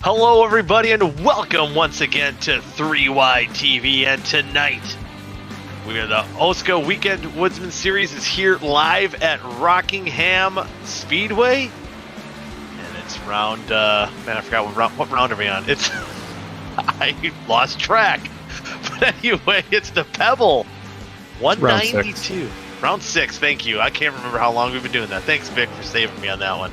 Hello, everybody, and welcome once again to 3Y TV. And tonight, we got the OSCA Weekend Woodsman Series is here live at Rockingham Speedway, and it's round. Man, I forgot what round are we on? It's I lost track, but anyway, it's the Pebble 192. Round 6. Thank you. I can't remember how long we've been doing that. Thanks, Vic, for saving me on that one.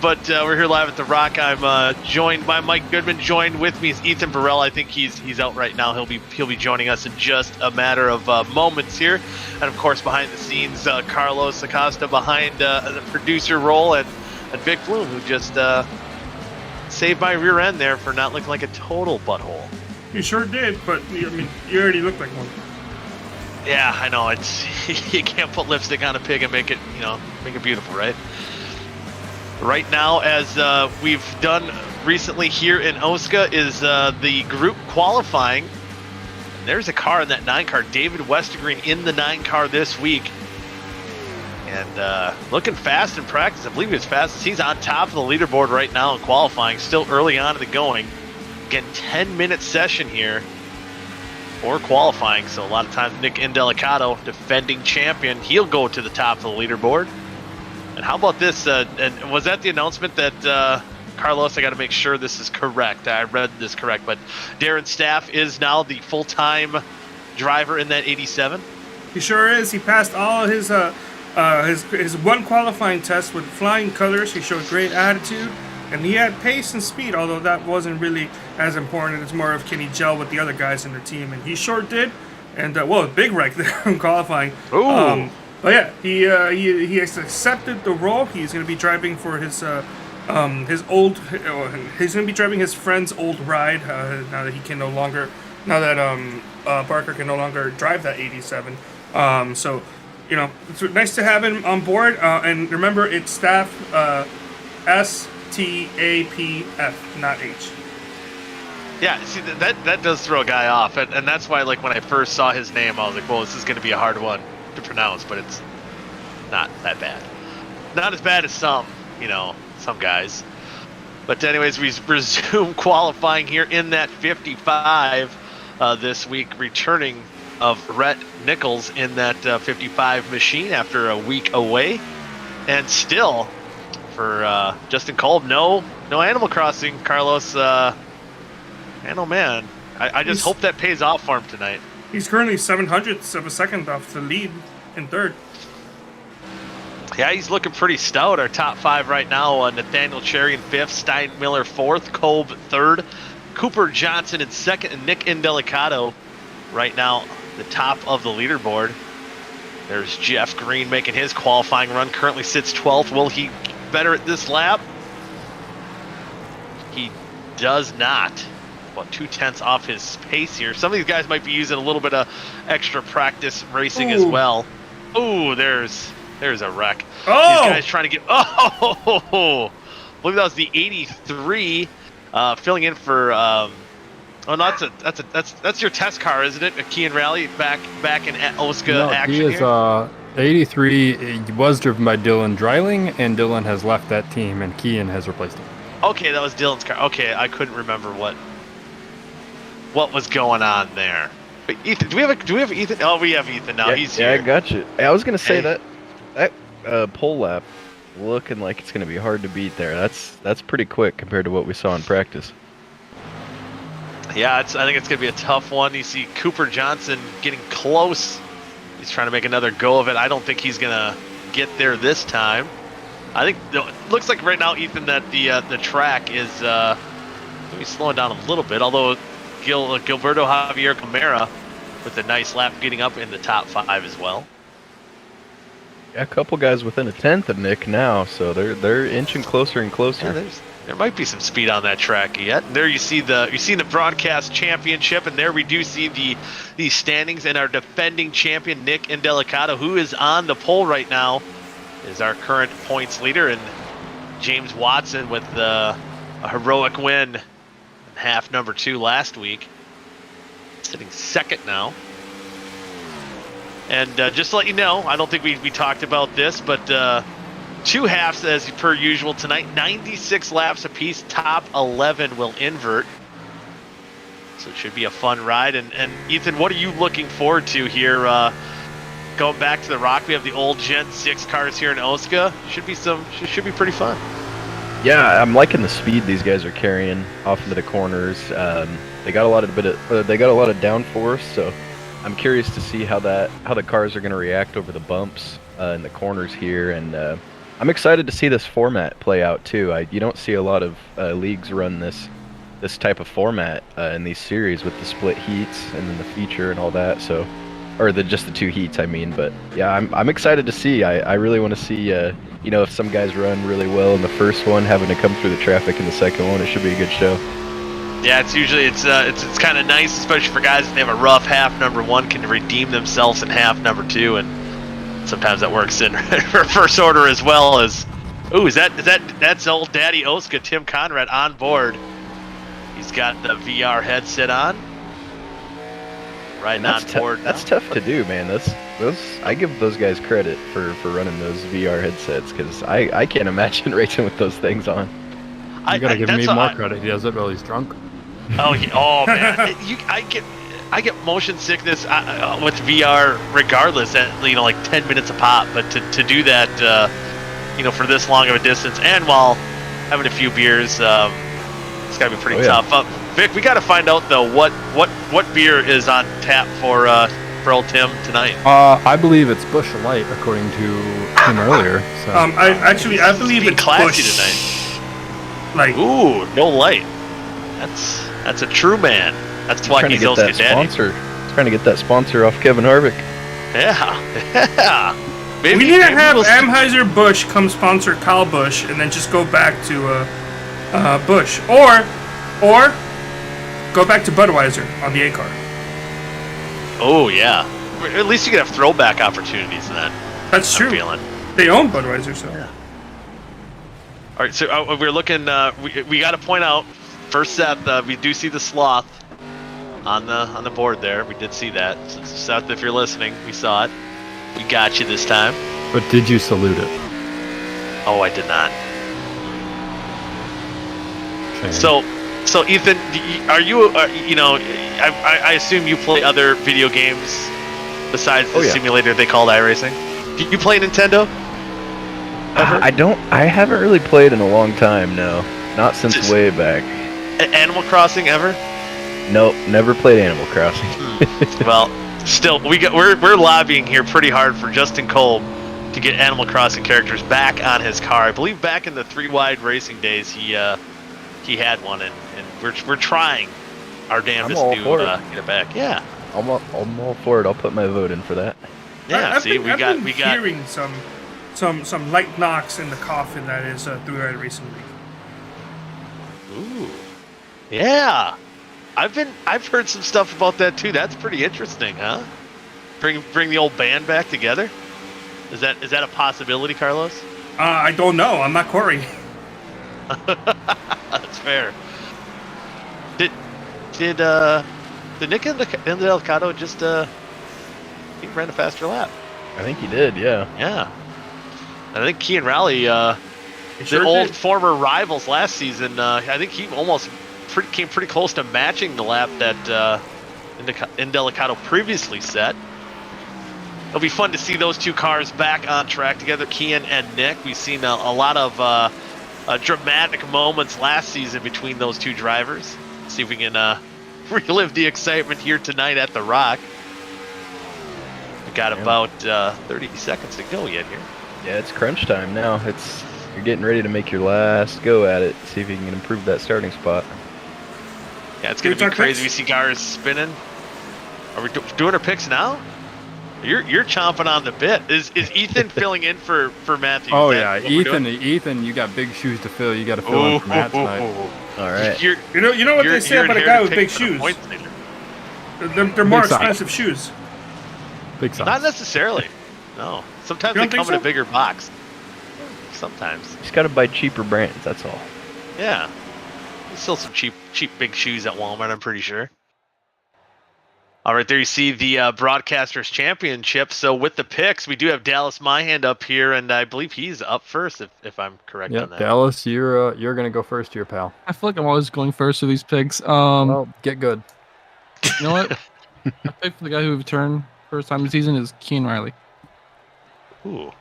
But we're here live at the Rock. I'm joined by Mike Goodman. Joined with me is Ethan Burrell. I think he's out right now. He'll be joining us in just a matter of moments here. And of course, behind the scenes, Carlos Acosta behind the producer role, and Vic Bloom, who just saved my rear end there for not looking like a total butthole. You sure did, but I mean, you already looked like one. Yeah, I know. It's you can't put lipstick on a pig and make it beautiful, right? Right now, as we've done recently here in OSCA, is the group qualifying. And there's a car in that 9 car, David Westergreen in the 9 car this week. And looking fast in practice. I believe he's fast. He's on top of the leaderboard right now in qualifying, still early on in the going. Again, 10-minute session here for qualifying. So a lot of times Nick Indelicato, defending champion, he'll go to the top of the leaderboard. And how about this? And was that the announcement that Carlos? I got to make sure this is correct. I read this correct, but Darren Staff is now the full-time driver in that 87. He sure is. He passed all his one qualifying test with flying colors. He showed great attitude. And he had pace and speed, although that wasn't really as important. It's more of can he gel with the other guys in the team, and he sure did. And big wreck there in qualifying. Ooh. But yeah, he has accepted the role. He's going to be driving for his old. He's going to be driving his friend's old ride now that he can no longer. Now that Barker can no longer drive that 87. So, it's nice to have him on board. And remember, it's staff STAPF, not H. Yeah, see, that does throw a guy off, and that's why, like, when I first saw his name, I was like, well, this is going to be a hard one to pronounce, but it's not that bad. Not as bad as some guys. But anyways, we resume qualifying here in that 55 this week, returning of Rhett Nichols in that 55 machine after a week away. And still, for Justin Kolb, no Animal Crossing, Carlos. Man, oh man, I just hope that pays off for him tonight. He's currently 700ths of a second off the lead in third. Yeah, he's looking pretty stout. Our top five right now, Nathaniel Cherry in fifth, Stein Miller fourth, Kolb third, Cooper Johnson in second, and Nick Indelicato right now the top of the leaderboard. There's Jeff Green making his qualifying run, currently sits 12th. Will he better at this lap? He does not. About 2/10 off his pace here. Some of these guys might be using a little bit of extra practice racing as well. Ooh, there's a wreck. Oh! These guys trying to get. Oh, I believe that was the 83 filling in for. That's your test car, isn't it? A Kean Rally back in OSCA action. He is 83. He was driven by Dylan Dreiling, and Dylan has left that team, and Kean has replaced him. Okay, that was Dylan's car. Okay, I couldn't remember what was going on there. But Ethan, do we have Ethan? Oh, we have Ethan now. He's here. Yeah, I got you. I was gonna say that pole lap looking like it's gonna be hard to beat there. That's pretty quick compared to what we saw in practice. Yeah, I think it's gonna be a tough one. You see Cooper Johnson getting close. He's trying to make another go of it. I don't think he's gonna get there this time. I think it looks like right now, Ethan, that the track is maybe slowing down a little bit. Although Gilberto Javier Camara with a nice lap getting up in the top 5 as well. Yeah, a couple guys within a tenth of Nick now, so they're inching closer and closer. Yeah, there might be some speed on that track yet. And there you see the broadcast championship, and there we do see the standings, and our defending champion Nick Indelicato, who is on the pole right now, is our current points leader, and James Watson with a heroic win in half number 2 last week, sitting second now. And just to let you know, I don't think we talked about this, but 2 halves as per usual tonight, 96 laps apiece, top 11 will invert. So it should be a fun ride. And Ethan, what are you looking forward to here? Going back to the Rock, we have the old Gen 6 cars here in OSCA. Should be pretty fun. Yeah, I'm liking the speed these guys are carrying off into the corners. They got a lot of downforce, so I'm curious to see how the cars are going to react over the bumps in the corners here, and I'm excited to see this format play out too. You don't see a lot of leagues run this type of format in these series with the split heats and then the feature and all that. So, or just the 2 heats, I mean. But yeah, I'm excited to see. I really want to see if some guys run really well in the first one, having to come through the traffic in the second one. It should be a good show. Yeah, it's kind of nice, especially for guys that they have a rough half number 1, can redeem themselves in half number 2, and sometimes that works in reverse order as well. As that's old Daddy OSCA Tim Conrad on board. He's got the VR headset on. Right on board. That's tough to do, man. I give those guys credit for running those VR headsets, because I can't imagine racing with those things on. You gotta give me more credit. He does it while he's drunk. Oh man, I get motion sickness with VR regardless at like 10 minutes a pop. But to do that, for this long of a distance and while having a few beers, it's gotta be pretty tough. Vic, we gotta find out though what beer is on tap for old Tim tonight. I believe it's Busch Light, according to him earlier. So. I believe it's classy Busch. tonight. Like, Ooh, no light. That's a true man. That's why he's OSCA daddy. Trying to get that sponsor off Kevin Harvick. Yeah. Maybe, we need to have Anheuser-Busch come sponsor Kyle Busch, and then just go back to Busch, or go back to Budweiser on the A car. Oh yeah. At least you could have throwback opportunities then. That's true. Feeling. They own Budweiser, so. Yeah. All right, so we're looking. We got to point out first set. We do see the sloth on the board there. We did see that. So, Seth, if you're listening, we saw it. We got you this time. But did you salute it? Oh, I did not. Okay. So Ethan, are you? I assume you play other video games besides the simulator they called iRacing. Do you play Nintendo? I haven't really played in a long time. No, not since way back. Animal Crossing ever? Nope, never played Animal Crossing. Well, still, we're lobbying here pretty hard for Justin Kolb to get Animal Crossing characters back on his car. I believe back in the 3-wide racing days, he had one, and we're trying our damnedest to get it back. Yeah, I'm all for it. I'll put my vote in for that. Yeah, I've been we got hearing some light knocks in the coffin that is 3-ride racing league. Ooh, yeah. I've heard some stuff about that too. That's pretty interesting, huh? Bring the old band back together. Is that a possibility, Carlos? I don't know. I'm not Corey. That's fair. Did Nick Delicado just he ran a faster lap? I think he did. Yeah. Yeah. And I think Key and Raleigh, the old former rivals last season. I think he almost came pretty close to matching the lap that Delicado previously set. It'll be fun to see those two cars back on track together, Kian and Nick. We've seen a lot of dramatic moments last season between those two drivers. See if we can relive the excitement here tonight at the Rock. We got about 30 seconds to go yet here. Yeah, it's crunch time now. You're getting ready to make your last go at it. See if you can improve that starting spot. Yeah, it's gonna be crazy. We see cars spinning. Are we doing our picks now? You're chomping on the bit. Is Ethan filling in for Matthew? Oh yeah, Ethan, you got big shoes to fill. You got to fill in for Matt tonight. All right. You know what they say about a guy with big shoes? They're more expensive shoes. Big size. Not necessarily. No. Sometimes they come in a bigger box. Sometimes. You just gotta buy cheaper brands. That's all. Yeah. There's still some cheap big shoes at Walmart, I'm pretty sure. All right, there you see the Broadcasters Championship. So with the picks, we do have Dallas Myhand up here, and I believe he's up first, if I'm correct on that. Dallas, you're gonna go first here, pal. I feel like I'm always going first for these picks. Well, get good. You know what? I picked for the guy who returned first time this season is Keen Riley. Ooh.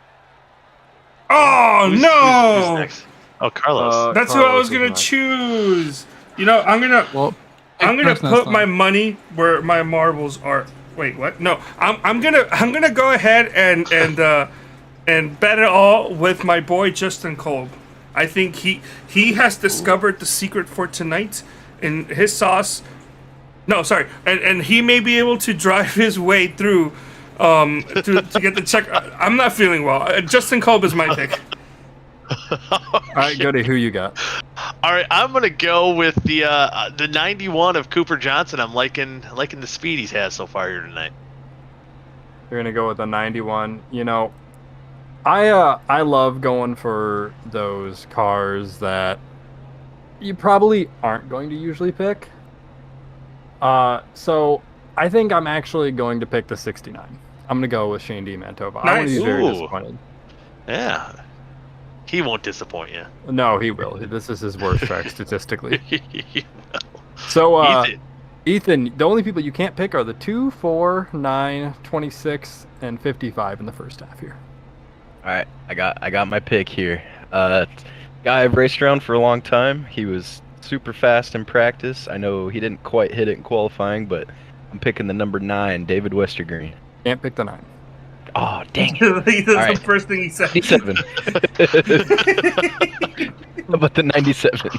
Oh, no! Who's next? Oh, Carlos. That's who I was gonna choose. You know, I'm gonna put my money where my marbles are. Wait, what? No, I'm gonna go ahead and bet it all with my boy Justin Kolb. I think he has discovered the secret for tonight in his sauce. No, sorry, and he may be able to drive his way through to get the check. I'm not feeling well. Justin Kolb is my pick. All right, Goody, who you got? All right, I'm gonna go with the 91 of Cooper Johnson. I'm liking the speed he's had so far here tonight. You're gonna go with the 91. You know, I love going for those cars that you probably aren't going to usually pick. So I think I'm actually going to pick the 69. I'm gonna go with Shane D. Mantova. Nice. I want to be very disappointed. Yeah. He won't disappoint you. No, he will. This is his worst track statistically. So, Ethan, the only people you can't pick are the 2, 4, 9, 26, and 55 in the first half here. All right, I got my pick here. Guy I've raced around for a long time. He was super fast in practice. I know he didn't quite hit it in qualifying, but I'm picking the number 9, David Westergreen. Can't pick the 9. Oh, dang it. That's All right. the first thing he said. 97. How about the 97?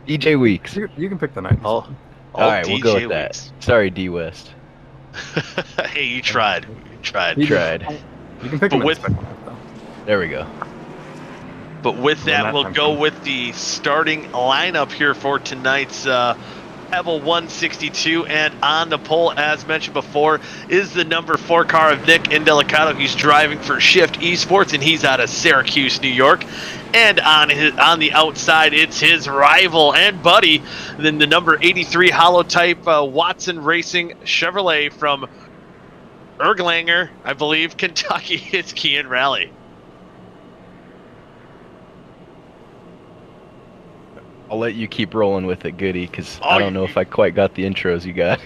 DJ Weeks. You can pick the 97. All All right, DJ we'll go with Weeks. that. Sorry, D West. Hey, you tried. You tried. You Tried. You can pick But them with- though. There we go. But with Well, that, that we'll time go comes. with the starting lineup here for tonight's Pebble 162. And on the pole, as mentioned before, is the number 4 car of Nick Indelicato. He's driving for Shift Esports, and he's out of Syracuse, New York. And on the outside, it's his rival and buddy, then the number 83 holotype Watson Racing Chevrolet from Erlanger, I believe, Kentucky. It's Kian Raleigh. I'll let you keep rolling with it, Goody, because Oh, I don't know if I quite got the intros you got.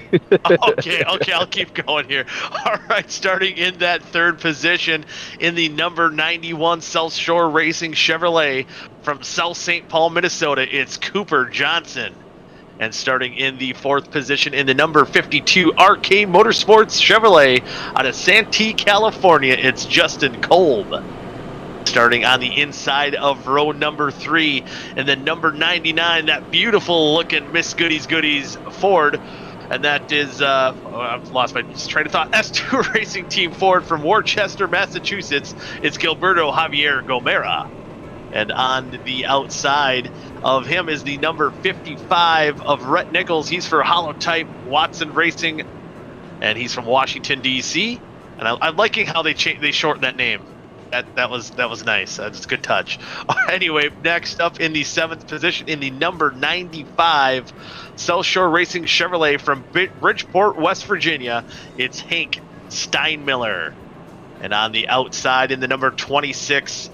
Okay, I'll keep going here. All right, starting in that third position in the number 91 South Shore Racing Chevrolet from South St. Paul, Minnesota, it's Cooper Johnson. And starting in the fourth position in the number 52 Arcade Motorsports Chevrolet out of Santee, California, it's Justin Kolb. Starting on the inside of row number 3 and then number 99, that beautiful looking Miss Goodies Ford, and that is I've lost my train of thought. S2 Racing Team Ford from Worcester, Massachusetts. It's Gilberto Javier Gomera. And on the outside of him is the number 55 of Rhett Nichols. He's for Holotype Watson Racing, and he's from Washington D.C. And I'm liking how they shortened that name. That was nice. That's a good touch. Anyway, next up in the 7th position in the number 95 South Shore Racing Chevrolet from Bridgeport, West Virginia, it's Hank Steinmiller. And on the outside in the number 26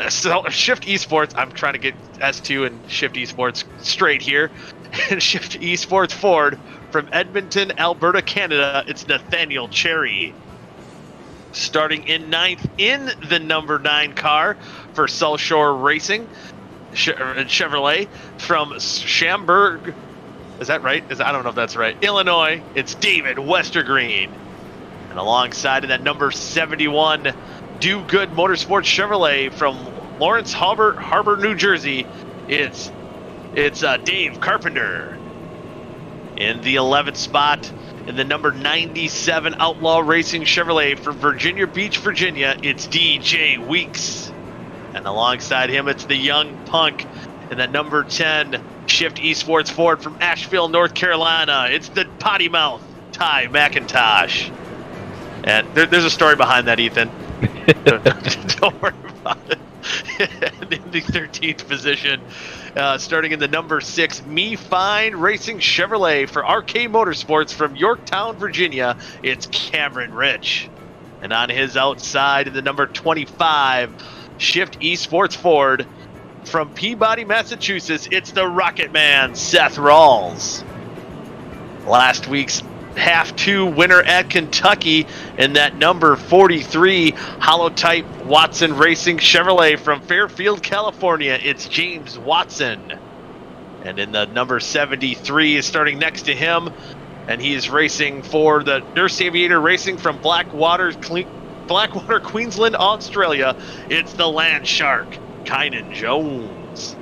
Shift Esports, I'm trying to get S2 and Shift Esports straight here. And Shift Esports Ford from Edmonton, Alberta, Canada, it's Nathaniel Cherry. Starting in 9th in the number 9 car for South Shore Racing Chevrolet from Schaumburg. Is that right? I don't know if that's right. Illinois, it's David Westergreen. And alongside in that number 71 Do Good Motorsports Chevrolet from Lawrence Harbor, New Jersey, it's Dave Carpenter. In the 11th spot, in the number 97 Outlaw Racing Chevrolet from Virginia Beach, Virginia, it's DJ Weeks. And alongside him, it's the Young Punk. In that number 10 Shift Esports Ford from Asheville, North Carolina, it's the Potty Mouth Ty McIntosh. And there's a story behind that, Ethan. Don't worry about it. In the 13th position, starting in the number 6 Me Fine Racing Chevrolet for RK Motorsports from Yorktown, Virginia, it's Cameron Rich. And on his outside in the number 25 Shift Esports Ford from Peabody, Massachusetts, it's the Rocket Man Seth Rawls. Last week's half 2 winner at Kentucky in that number 43 holotype Watson Racing Chevrolet from Fairfield, California, it's James Watson. And in the number 73 is starting next to him, and he is racing for the Nurse Aviator Racing from Blackwater, Queensland, Australia, it's the Land Shark Kynan Jones.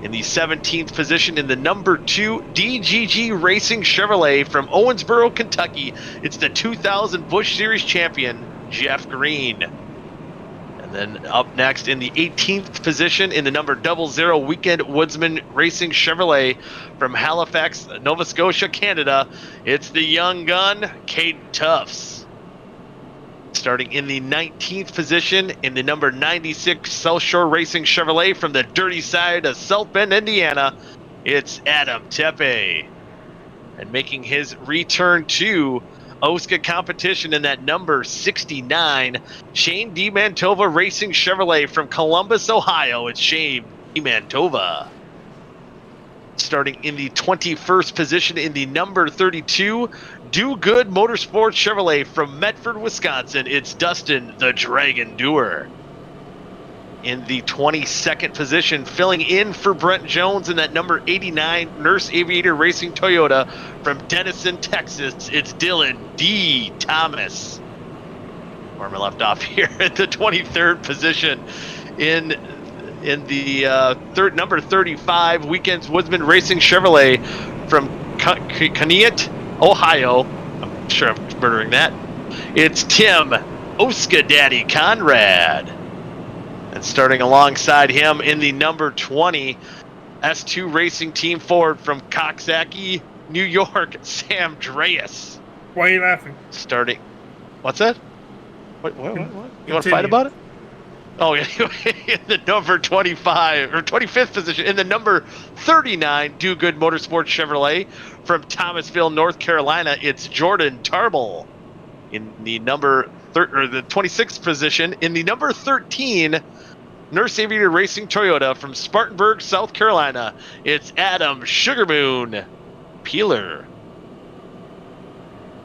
In the 17th position in the number 2 DGG Racing Chevrolet from Owensboro, Kentucky, it's the 2000 Busch Series champion, Jeff Green. And then up next in the 18th position in the number 00 Weekend Woodsman Racing Chevrolet from Halifax, Nova Scotia, Canada, it's the young gun, Caden Tufts. Starting in the 19th position in the number 96 South Shore Racing Chevrolet from the dirty side of South Bend, Indiana, it's Adam Tepe. And making his return to OSCA competition in that number 69 Shane DiMantova Racing Chevrolet from Columbus, Ohio, it's Shane DiMantova. Starting in the 21st position in the number 32 Do Good Motorsports Chevrolet from Medford, Wisconsin, it's Dustin the Dragon Doer. In the 22nd position, filling in for Brent Jones in that number 89 Nurse Aviator Racing Toyota from Denison, Texas, it's Dylan D. Thomas. Where am I left off here? At the 23rd position in the number 35 Weekends Woodsman Racing Chevrolet from Conneaut, Ohio. I'm sure I'm murdering that. It's Tim OSCA Daddy Conrad. And starting alongside him in the number 20 S2 Racing Team Ford from Coxsackie, New York, Sam Dreas. Why are you laughing? Starting. What's that? What? You want to fight about it? Oh, yeah. In the number 25 or 25th position, in the number 39 Do Good Motorsports Chevrolet from Thomasville, North Carolina, it's Jordan Tarble. In the the 26th position, in the number 13 Nurse Aviator Racing Toyota from Spartanburg, South Carolina, it's Adam Sugarmoon Peeler.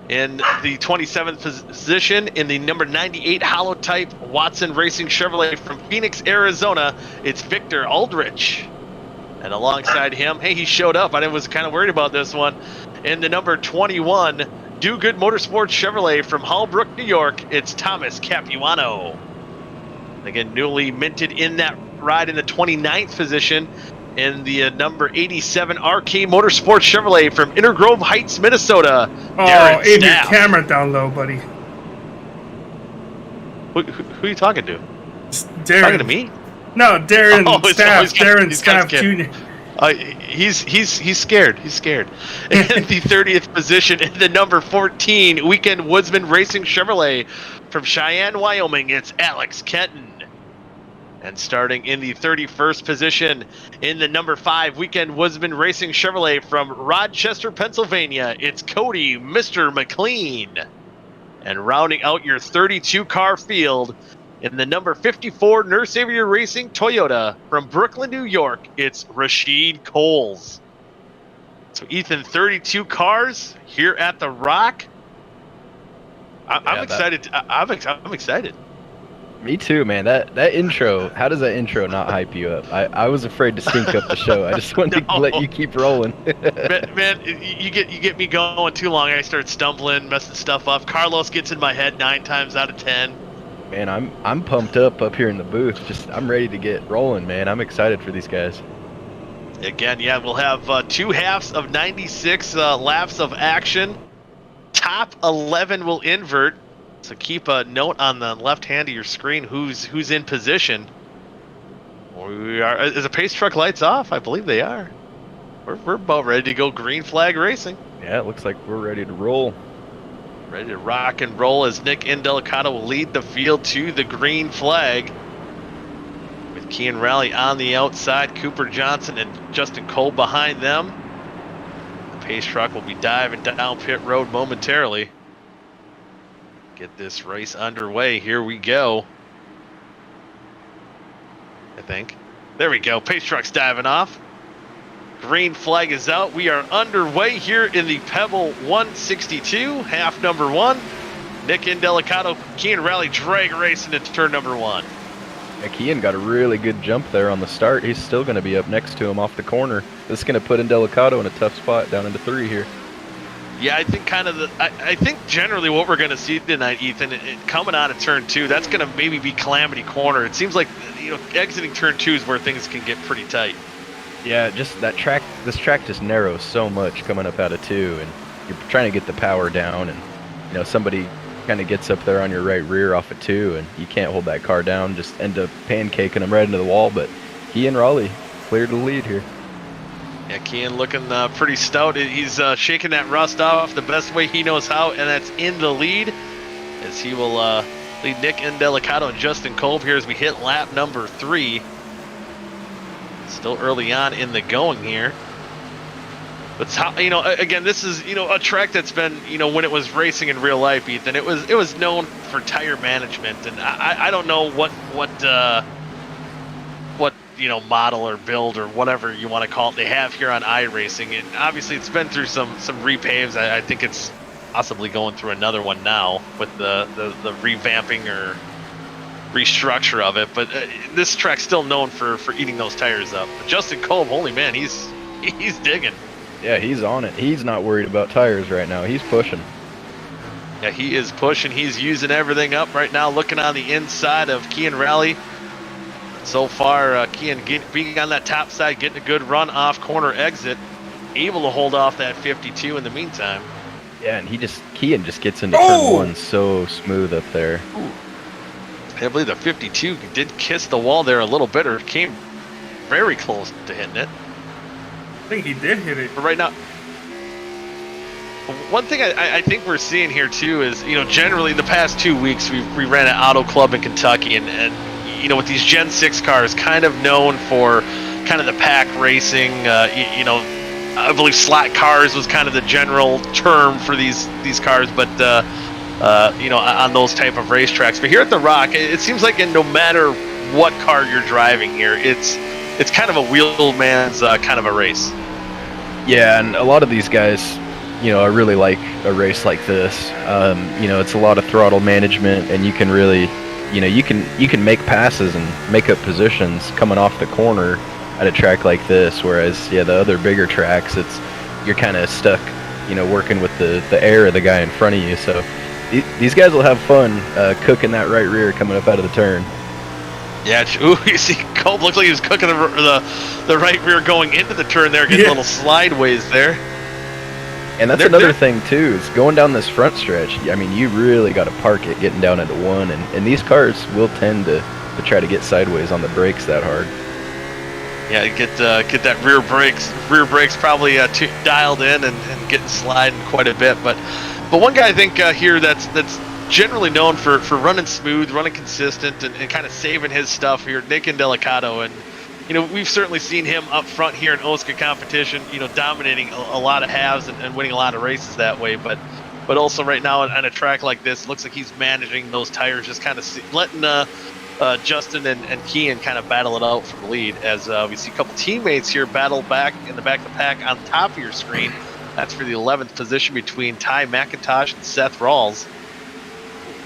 In the 27th position, in the number 98 Holotype Watson Racing Chevrolet from Phoenix, Arizona, it's Victor Aldrich. And alongside him, hey, he showed up. I was kind of worried about this one. In the number 21 Do Good Motorsports Chevrolet from Hallbrook, New York, it's Thomas Capuano. Again, newly minted in that ride in the 29th position. In the number 87 RK Motorsports Chevrolet from Inner Grove Heights, Minnesota. Oh, aim your camera down low, buddy. Who are you talking to? Darren. Talking to me? No, Darren Staff. Darren Staff Jr. He's scared. He's scared. In the 30th position, in the number 14 Weekend Woodsman Racing Chevrolet from Cheyenne, Wyoming, it's Alex Kenton. And starting in the 31st position, in the number 5 Weekend Woodsman Racing Chevrolet from Rochester, Pennsylvania, it's Cody Mr. McLean. And rounding out your 32-car field, in the number 54 Nurse Aviator Racing Toyota from Brooklyn, New York, it's Rashid Coles. So Ethan, 32 cars here at the Rock. I'm excited. I'm excited. Me too, man. That intro, how does that intro not hype you up? I was afraid to stink up the show. I just wanted to let you keep rolling. man, you get me going too long. I start stumbling, messing stuff up. Carlos gets in my head 9 times out of 10. Man, I'm pumped up here in the booth. I'm ready to get rolling, man. I'm excited for these guys. Again, yeah, we'll have 2 halves of 96 laps of action. Top 11 will invert. So keep a note on the left hand of your screen who's in position. We are. Is the pace truck lights off? I believe they are. We're about ready to go green flag racing. Yeah, it looks like we're ready to roll. Ready to rock and roll as Nick Indelicato will lead the field to the green flag. With Kean Raleigh on the outside, Cooper Johnson and Justin Cole behind them. The pace truck will be diving down pit road momentarily. Get this race underway. Here we go. I think. There we go. Pace truck's diving off. Green flag is out. We are underway here in the Pebble 162, half number 1. Nick Indelicato, Kean Raleigh drag racing into turn number 1. Yeah, Kean got a really good jump there on the start. He's still going to be up next to him off the corner. This is going to put Indelicato in a tough spot down into 3 here. Yeah, I think I think generally what we're going to see tonight, Ethan, coming out of turn 2, that's going to maybe be Calamity Corner. It seems like, exiting turn 2 is where things can get pretty tight. Yeah, just that track. This track just narrows so much coming up out of 2, and you're trying to get the power down, and somebody kind of gets up there on your right rear off of 2, and you can't hold that car down. Just end up pancaking them right into the wall. But Kean Raleigh cleared the lead here. Yeah, Kean looking pretty stout. He's shaking that rust off the best way he knows how, and that's in the lead, as he will lead Nick Indelicato and Justin Kolb here as we hit lap number 3. Still early on in the going here. But again, this is a track that's been when it was racing in real life, Ethan, it was known for tire management, and I don't know what model or build or whatever you want to call it they have here on iRacing. And obviously it's been through some repaves. I think it's possibly going through another one now with the revamping or restructure of it. But this track's still known for eating those tires up. But Justin Kolb, holy man, he's digging. Yeah, he's on it. He's not worried about tires right now. He's pushing. Yeah, he is pushing. He's using everything up right now. Looking on the inside of Kean Rally. So far, Kean being on that top side, getting a good run off corner exit. Able to hold off that 52 in the meantime. Yeah, and Kean just gets into turn one so smooth up there. Ooh. I believe the 52 did kiss the wall there a little bit, or came very close to hitting it. I think he did hit it. But right now, one thing I think we're seeing here too is, generally the past 2 weeks we ran an auto club in Kentucky, and with these Gen 6 cars, kind of known for kind of the pack racing, I believe slot cars was kind of the general term for these cars, but on those type of racetracks. But here at the Rock, it seems like no matter what car you're driving here, it's kind of a wheelman's kind of a race. Yeah, and a lot of these guys, I really like a race like this. It's a lot of throttle management, and you can really, you can make passes and make up positions coming off the corner at a track like this. Whereas, the other bigger tracks, you're kind of stuck, working with the air of the guy in front of you. So these guys will have fun cooking that right rear coming up out of the turn. Yeah, you see Cope looks like he was cooking the right rear going into the turn there, getting a little slideways there. And that's another thing too, is going down this front stretch, I mean, you really got to park it getting down into one, and these cars will tend to try to get sideways on the brakes that hard. Yeah, get that rear brakes probably dialed in and getting sliding quite a bit. But one guy I think here that's generally known for running smooth, running consistent, and kind of saving his stuff here, Nick Indelicato. And we've certainly seen him up front here in OSCA competition, dominating a lot of halves and winning a lot of races that way. But also right now on a track like this, it looks like he's managing those tires, just kind of letting Justin and Kean kind of battle it out for the lead, as we see a couple teammates here battle back in the back of the pack on top of your screen. That's for the 11th position between Ty McIntosh and Seth Rawls.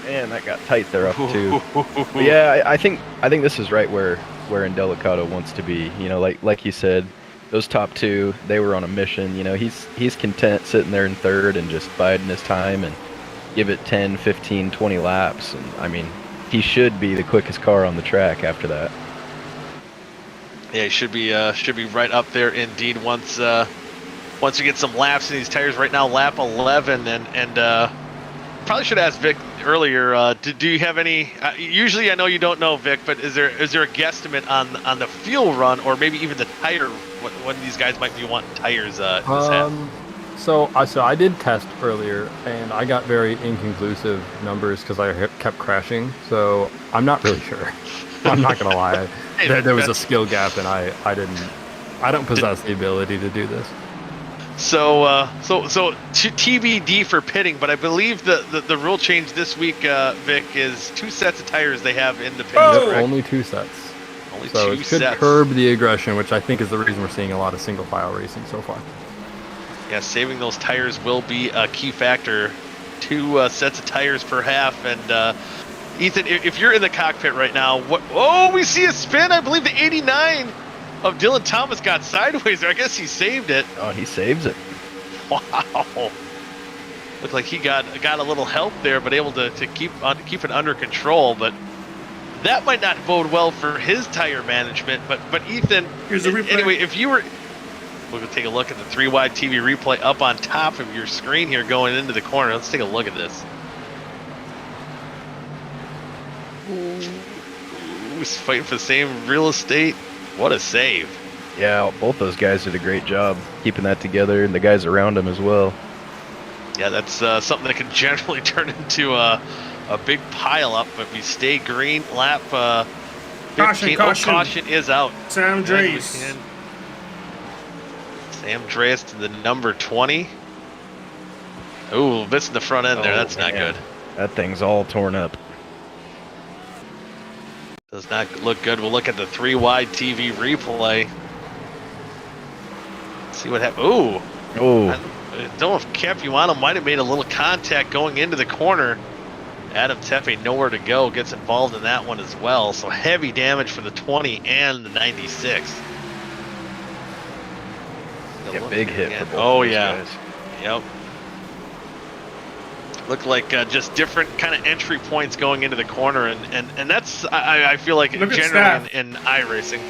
Man, that got tight there up too. But yeah, I think this is right where Indelicato wants to be. Like you said, those top two, they were on a mission. He's content sitting there in third and just biding his time and give it 10, 15, 20 laps. And I mean, he should be the quickest car on the track after that. Yeah, he should be right up there indeed. Once we get some laps in these tires. Right now, lap 11, and probably should ask Vic earlier. Do you have any? Usually, I know you don't know, Vic, but is there a guesstimate on the fuel run, or maybe even the tire? When these guys might be wanting tires in this half? So I did test earlier, and I got very inconclusive numbers because I kept crashing. So I'm not really sure. I'm not gonna lie. There was a skill gap, and I don't possess the ability to do this. So TBD for pitting, but I believe the rule change this week, Vic, is 2 sets of tires they have in the pit. Only 2 sets. So it should curb the aggression, which I think is the reason we're seeing a lot of single file racing so far. Yeah, saving those tires will be a key factor. 2 sets of tires per half. And Ethan, if you're in the cockpit right now, we see a spin. I believe the 89 of Dylan Thomas got sideways there. I guess he saved it. Oh, he saves it. Wow. Looked like he got a little help there, but able to keep it under control. But that might not bode well for his tire management. But Ethan, here's the replay. Anyway, if you were, we're gonna take a look at the 3-wide TV replay up on top of your screen here, going into the corner. Let's take a look at this. He's fighting for the same real estate. What a save. Yeah, both those guys did a great job keeping that together, and the guys around him as well. Yeah, that's something that can generally turn into a big pile up, but we stay green. Lap 15. Caution is out. Sam Dreas. Sam Dreas to the number 20. Ooh, missing the front end there. That's not good. That thing's all torn up. Does not look good. We'll look at the 3-wide TV replay. See what happened. Ooh. Oh. I don't know if Capuano might have made a little contact going into the corner. Adam Tepe, nowhere to go, gets involved in that one as well. So heavy damage for the 20 and the 96. Yeah, big hit for both Oh, those yeah. guys. Yep. Look like just different kind of entry points going into the corner, and that's I feel like Look at generally Staff. in iRacing.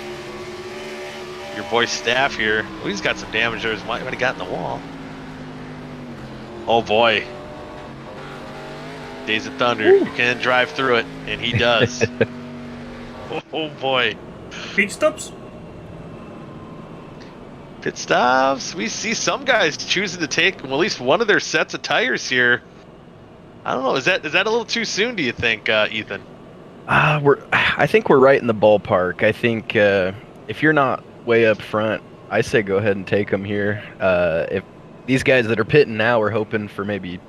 Your boy Staff here, well, he's got some damage there. What he got in the wall? Oh boy, Days of Thunder. Ooh. You can drive through it, and he does. Oh boy. Pit stops? Pit stops. We see some guys choosing to take well, at least one of their sets of tires here. I don't know. Is that a little too soon? Do you think, Ethan? I think we're right in the ballpark. I think if you're not way up front, I say go ahead and take them here. If these guys that are pitting now are hoping for maybe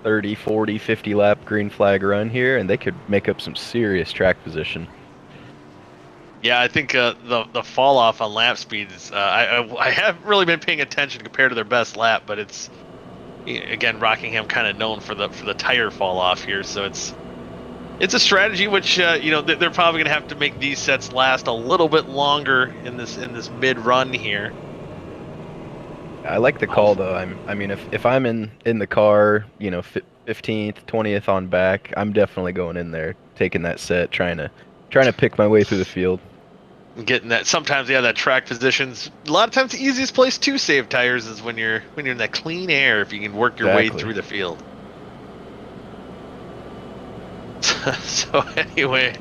30, 40, 50 lap green flag run here, and they could make up some serious track position. Yeah, I think the fall off on lap speed is. I haven't really been paying attention compared to their best lap, but it's again Rockingham kind of known for the tire fall off here, so it's a strategy which they're probably going to have to make these sets last a little bit longer in this mid run here. I like the call though. I mean, if I'm in the car, 15th, 20th on back, I'm definitely going in there, taking that set, trying to pick my way through the field. Getting that sometimes, yeah, that track positions. A lot of times, the easiest place to save tires is when you're in that clean air. If you can work your way through the field. So anyway,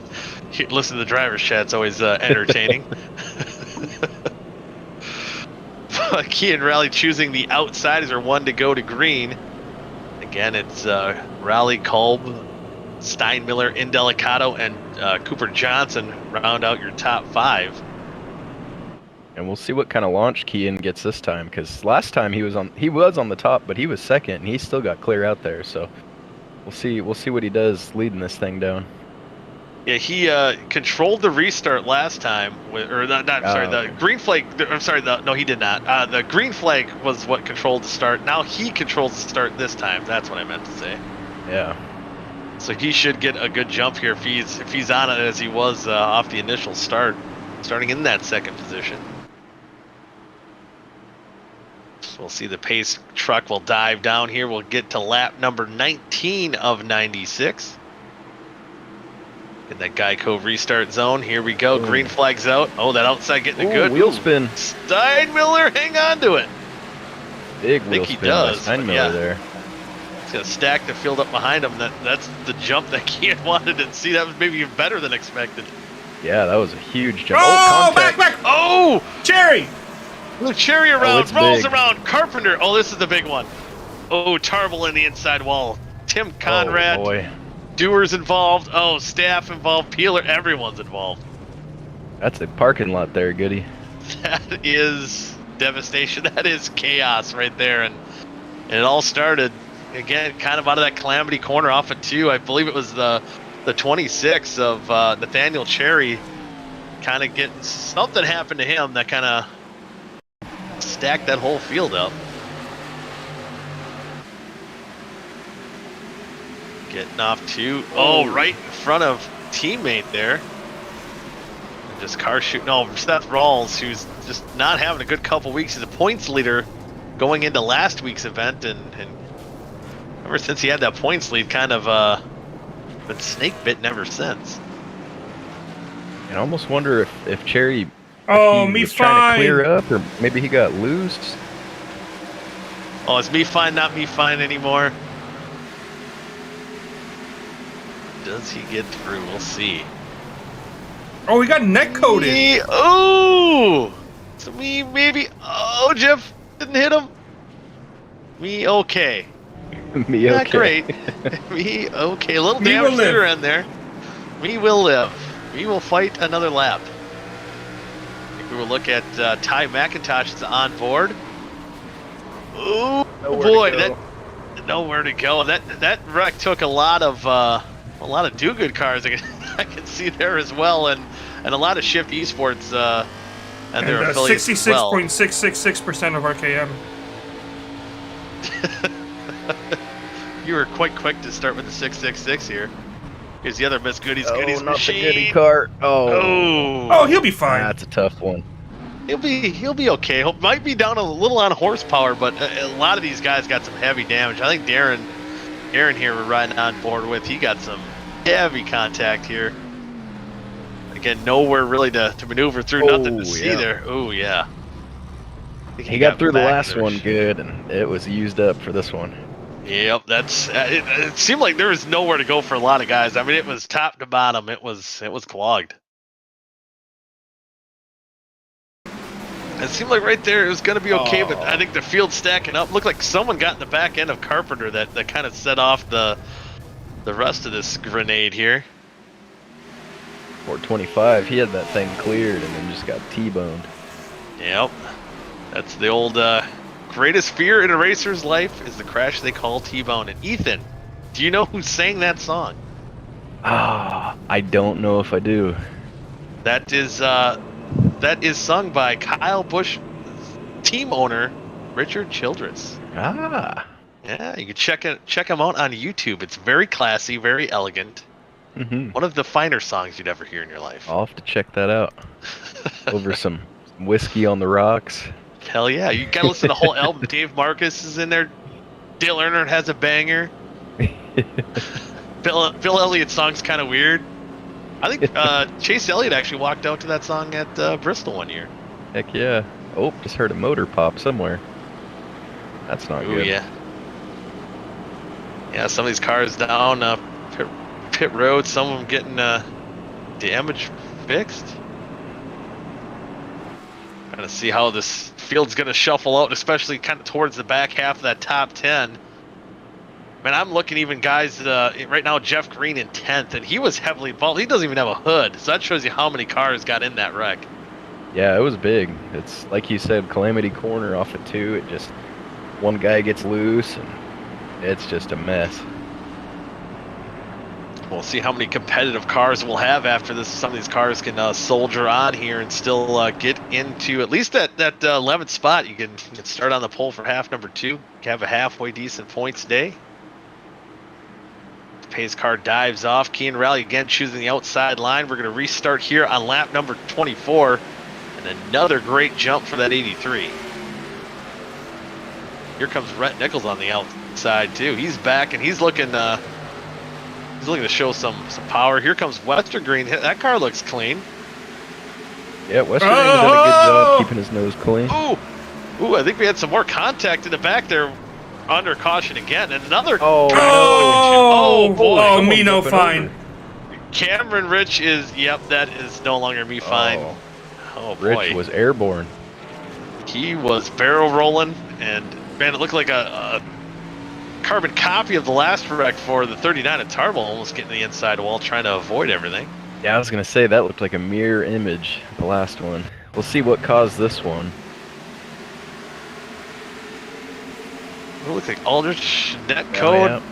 you listen to the driver's chat. It's always entertaining. Key and Rally choosing the outside as their one to go to green. Again, it's Rally, Kolb, Steinmiller, Indelicato, and Cooper Johnson round out your top 5. And we'll see what kind of launch Kean gets this time, because last time he was on the top, but he was second, and he still got clear out there. So we'll see what he does leading this thing down. Yeah, he controlled the restart last time, the green flag. I'm sorry, no, he did not. The green flag was what controlled the start. Now he controls the start this time. That's what I meant to say. Yeah. So he should get a good jump here if he's on it as he was off the initial start, starting in that second position. So we'll see the pace truck will dive down here. We'll get to lap number 19 of 96. In that Geico restart zone. Here we go. Ooh. Green flag's out. Oh, that outside getting a good wheel spin. Steinmiller, hang on to it. Big wheel spin. Steinmiller there. He's gonna stack the field up behind him. That's the jump that Kean wanted to see. That was maybe even better than expected. Yeah, that was a huge jump. Oh, contact. back! Oh, Cherry! the Cherry around, it's rolls big. around. Carpenter. Oh, this is the big one. Oh, Tarble in the inside wall. Tim Conrad. Oh, boy. Doers involved. Oh, Staff involved. Peeler. Everyone's involved. That's a parking lot there, Goody. That is devastation. That is chaos right there. And it all started, again, kind of out of that Calamity corner off of 2. I believe it was the 26 of Nathaniel Cherry kind of getting something happened to him that kind of stacked that whole field up. Getting off 2. Oh, right in front of teammate there. And just car shooting. Oh, Seth Rawls, who's just not having a good couple weeks. He's a points leader going into last week's event, and ever since he had that points lead, kind of been snake bitten ever since. And I almost wonder if Cherry Oh, he me was trying to clear fine. up, or maybe he got loose. Oh, it's me fine, not me fine anymore. Does he get through? We'll see. Oh, we got neck coated. Oh! So me maybe. Oh, Jeff didn't hit him. Me okay. Me Not okay. great. Me okay. A little Me will damage to the live. end there. We will live. We will fight another lap. I think we will look at Ty McIntosh is on board. Oh boy, that nowhere to go. That wreck took a lot of do-good cars. I can see there as well, and a lot of Shift Esports and their affiliates as well. 66.666% of RKM. You were quite quick to start with the 666 here. Here's the other Miss Goodies Oh, Goodies not machine. the Goody car. Oh, he'll be fine. That's a tough one. He'll be okay. He might be down a little on horsepower, but a lot of these guys got some heavy damage. I think Darren Aaron here we're riding on board with. He got some heavy contact here. Again, nowhere really to maneuver through, nothing to see there. Oh, yeah. He got through the last one good, and it was used up for this one. Yep, that's it seemed like there was nowhere to go for a lot of guys. I mean, it was top to bottom. It was clogged. It seemed like right there it was going to be okay, but I think the field stacking up looked like someone got in the back end of Carpenter that kind of set off the rest of this grenade here. 425, he had that thing cleared and then just got T-boned. Yep, that's the old greatest fear in a racer's life is the crash they call T-bone. And Ethan, do you know who sang that song? I don't know if I do. That is sung by Kyle Busch team owner Richard Childress. Ah. Yeah, you can check him out on YouTube. It's very classy, very elegant. Mm-hmm. One of the finer songs you'd ever hear in your life. I'll have to check that out. Over some whiskey on the rocks. Hell yeah, you gotta listen to the whole album. Dave Marcus is in there. Dale Earnhardt has a banger. Bill Elliott's song's kind of weird. I think Chase Elliott actually walked out to that song at Bristol one year. Heck yeah. Oh, just heard a motor pop somewhere. That's not good. Yeah. Yeah, some of these cars down pit road, some of them getting damage fixed. Kind of see how this field's going to shuffle out, especially kind of towards the back half of that top 10. Man, I'm looking even guys right now. Jeff Green in 10th, and he was heavily involved. He doesn't even have a hood, so that shows you how many cars got in that wreck. Yeah, it was big. It's like you said, Calamity Corner off of 2. It just one guy gets loose, and it's just a mess. We'll see how many competitive cars we'll have after this. Some of these cars can soldier on here and still get into at least that 11th spot. You can start on the pole for half number 2. Have a halfway decent points day. Pace car dives off. Kean Rally again choosing the outside line. We're going to restart here on lap number 24. And another great jump for that 83. Here comes Rhett Nichols on the outside too. He's back and he's looking to show some power. Here comes Westergreen. That car looks clean. Yeah, Westergreen's done a good job keeping his nose clean. Ooh, I think we had some more contact in the back there. Under caution again, and another. Oh boy! Oh, me no fine. Cameron Rich is. Yep, that is no longer me fine. Oh boy! Rich was airborne. He was barrel rolling, and man, it looked like a carbon copy of the last wreck for the 39 at Tarbell, almost getting the inside wall, trying to avoid everything. Yeah, I was gonna say that looked like a mirror image. The last one. We'll see what caused this one. It looks like Aldrich, Netcode,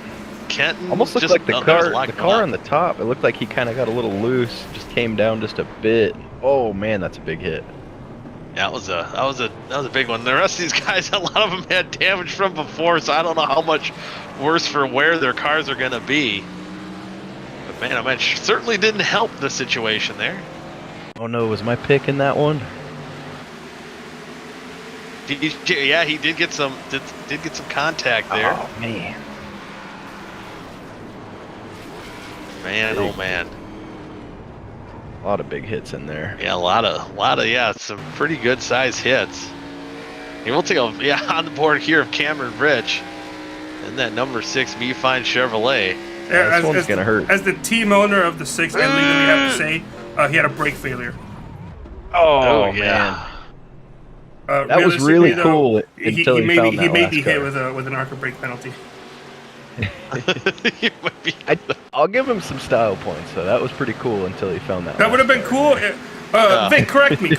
Kenton. Almost looked like the car on the top. It looked like he kind of got a little loose, just came down just a bit. Oh man, that's a big hit. Yeah, that was a big one. The rest of these guys, a lot of them had damage from before, so I don't know how much worse for wear their cars are gonna be. But man, I mean, certainly didn't help the situation there. Oh no, was my pick in that one? Yeah, he did get some contact there. Oh man. Oh man. A lot of big hits in there. Yeah, a lot of some pretty good size hits. And we'll take on the board here of Cameron Rich and that number 6 V Fine Chevrolet. Yeah, this one's gonna hurt. As the team owner of the 6, I legally have to say he had a brake failure. Oh man. That was really cool until he found that may be car. hit with an arc brake penalty. I'll give him some style points. So that was pretty cool until he found that. That would have been cool. Vic, correct me.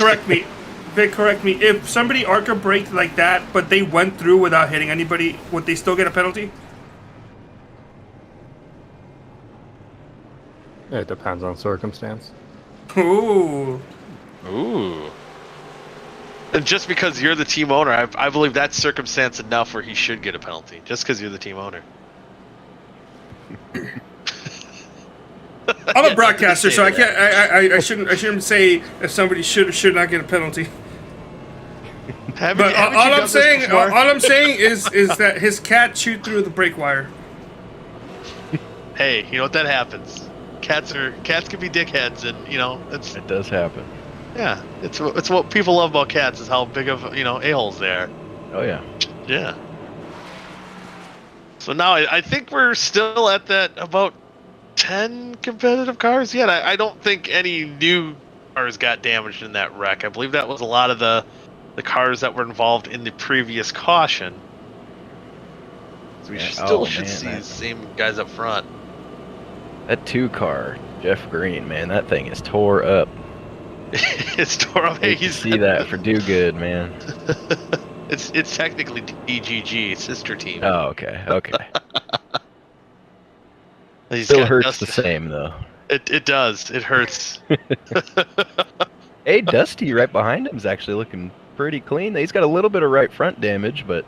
Vic, correct me. If somebody arc braked like that, but they went through without hitting anybody, would they still get a penalty? It depends on circumstance. Ooh. And just because you're the team owner, I believe that's circumstance enough where he should get a penalty. Just because you're the team owner. I'm a broadcaster, so I can't. I shouldn't say if somebody should or should not get a penalty. But all I'm saying is that his cat chewed through the brake wire. hey, you know what, that happens. Cats can be dickheads, and It does happen. yeah, it's what people love about cats is how big of a-holes they are. Oh yeah. Yeah. So now I think we're still at that about 10 competitive cars yet. I don't think any new cars got damaged in that wreck. I believe that was a lot of the cars that were involved in the previous caution. So we should see the same guys up front. That 2 car, Jeff Green, man, that thing is tore up. It's tore up. Hey, you see that for do good, man. It's technically DGG, sister team. Oh, okay. He's Still got hurts the same though. It does. It hurts. Hey, Dusty right behind him is actually looking pretty clean. He's got a little bit of right front damage, but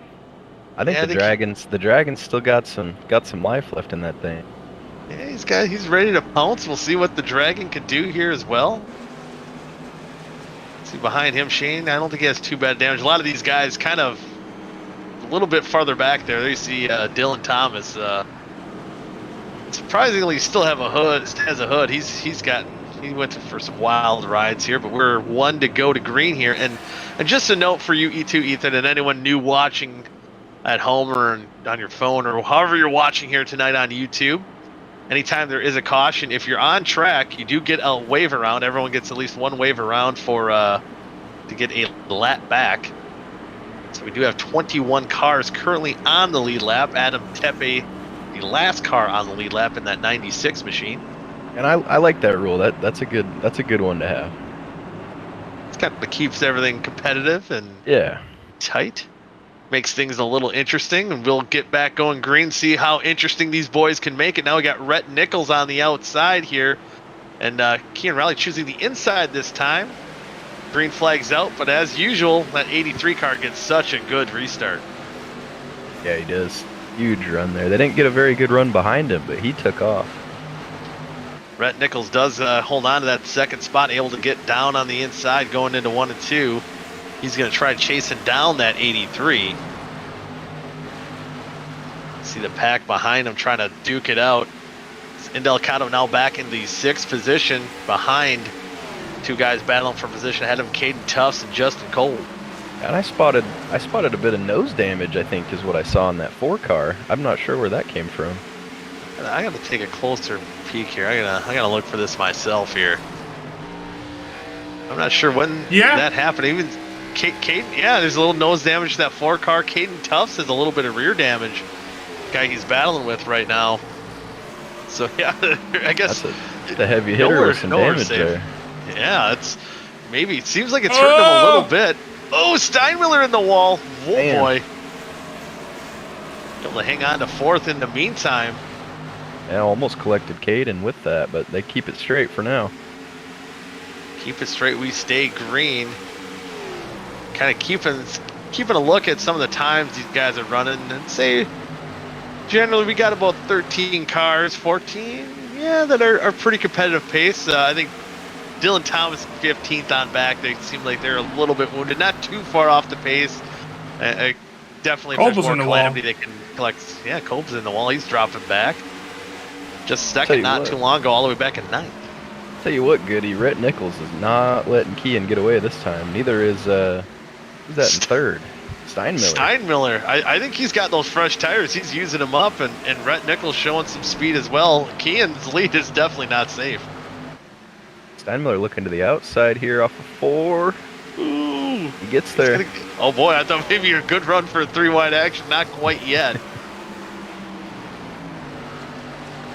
I think the Dragon's still got some life left in that thing. Yeah, he's ready to pounce. We'll see what the Dragon can do here as well. See behind him, Shane. I don't think he has too bad damage. A lot of these guys kind of a little bit farther back there. There you see Dylan Thomas. Surprisingly, still have a hood. Has a hood. He went for some wild rides here, but we're 1 to go to green here. And just a note for you, E2, Ethan, and anyone new watching at home or on your phone or however you're watching here tonight on YouTube. Anytime there is a caution, if you're on track, you do get a wave around. Everyone gets at least 1 wave around for to get a lap back. So we do have 21 cars currently on the lead lap. Adam Tepe, the last car on the lead lap in that 96 machine. And I like that rule. That's a good one to have. It's kind of keeps everything competitive and tight. Makes things a little interesting, and we'll get back going green, see how interesting these boys can make it. Now we got Rhett Nichols on the outside here, and Kean Riley choosing the inside this time. Green flag's out, but as usual, that 83 car gets such a good restart. Yeah, he does. Huge run there. They didn't get a very good run behind him, but he took off. Rhett Nichols does hold on to that second spot, able to get down on the inside going into 1 and 2. He's going to try chasing down that 83. See the pack behind him trying to duke it out. Indelicato now back in the 6th position behind 2 guys battling for position ahead of him, Caden Tufts and Justin Cole. And I spotted a bit of nose damage, I think, is what I saw in that 4 car. I'm not sure where that came from. I got to take a closer peek here. I gotta look for this myself here. I'm not sure when that happened. Even Caden, there's a little nose damage to that 4 car. Caden Tufts has a little bit of rear damage. Guy he's battling with right now. So I guess that's a heavy hitter with some damage there. Yeah, it seems like it's hurting him a little bit. Oh, Steinmiller in the wall. Oh boy. Able to hang on to 4th in the meantime. Yeah, almost collected Caden with that, but they keep it straight for now. Keep it straight. We stay green. Kind of keeping a look at some of the times these guys are running, and say generally we got about 13 cars, 14, that are pretty competitive pace. I think Dylan Thomas 15th on back. They seem like they're a little bit wounded, not too far off the pace. Definitely, if there's more calamity they can collect. Yeah, Colb's in the wall. He's dropping back. Just second, not too long ago, all the way back in 9th. Tell you what, Goody, Rhett Nichols is not letting Kean get away this time. Neither is who's that in 3rd? Steinmiller. I think he's got those fresh tires. He's using them up, and Rhett Nichols showing some speed as well. Kean's lead is definitely not safe. Steinmiller looking to the outside here off of 4. Ooh, he gets there. Oh boy, I thought maybe a good run for a 3-wide action. Not quite yet.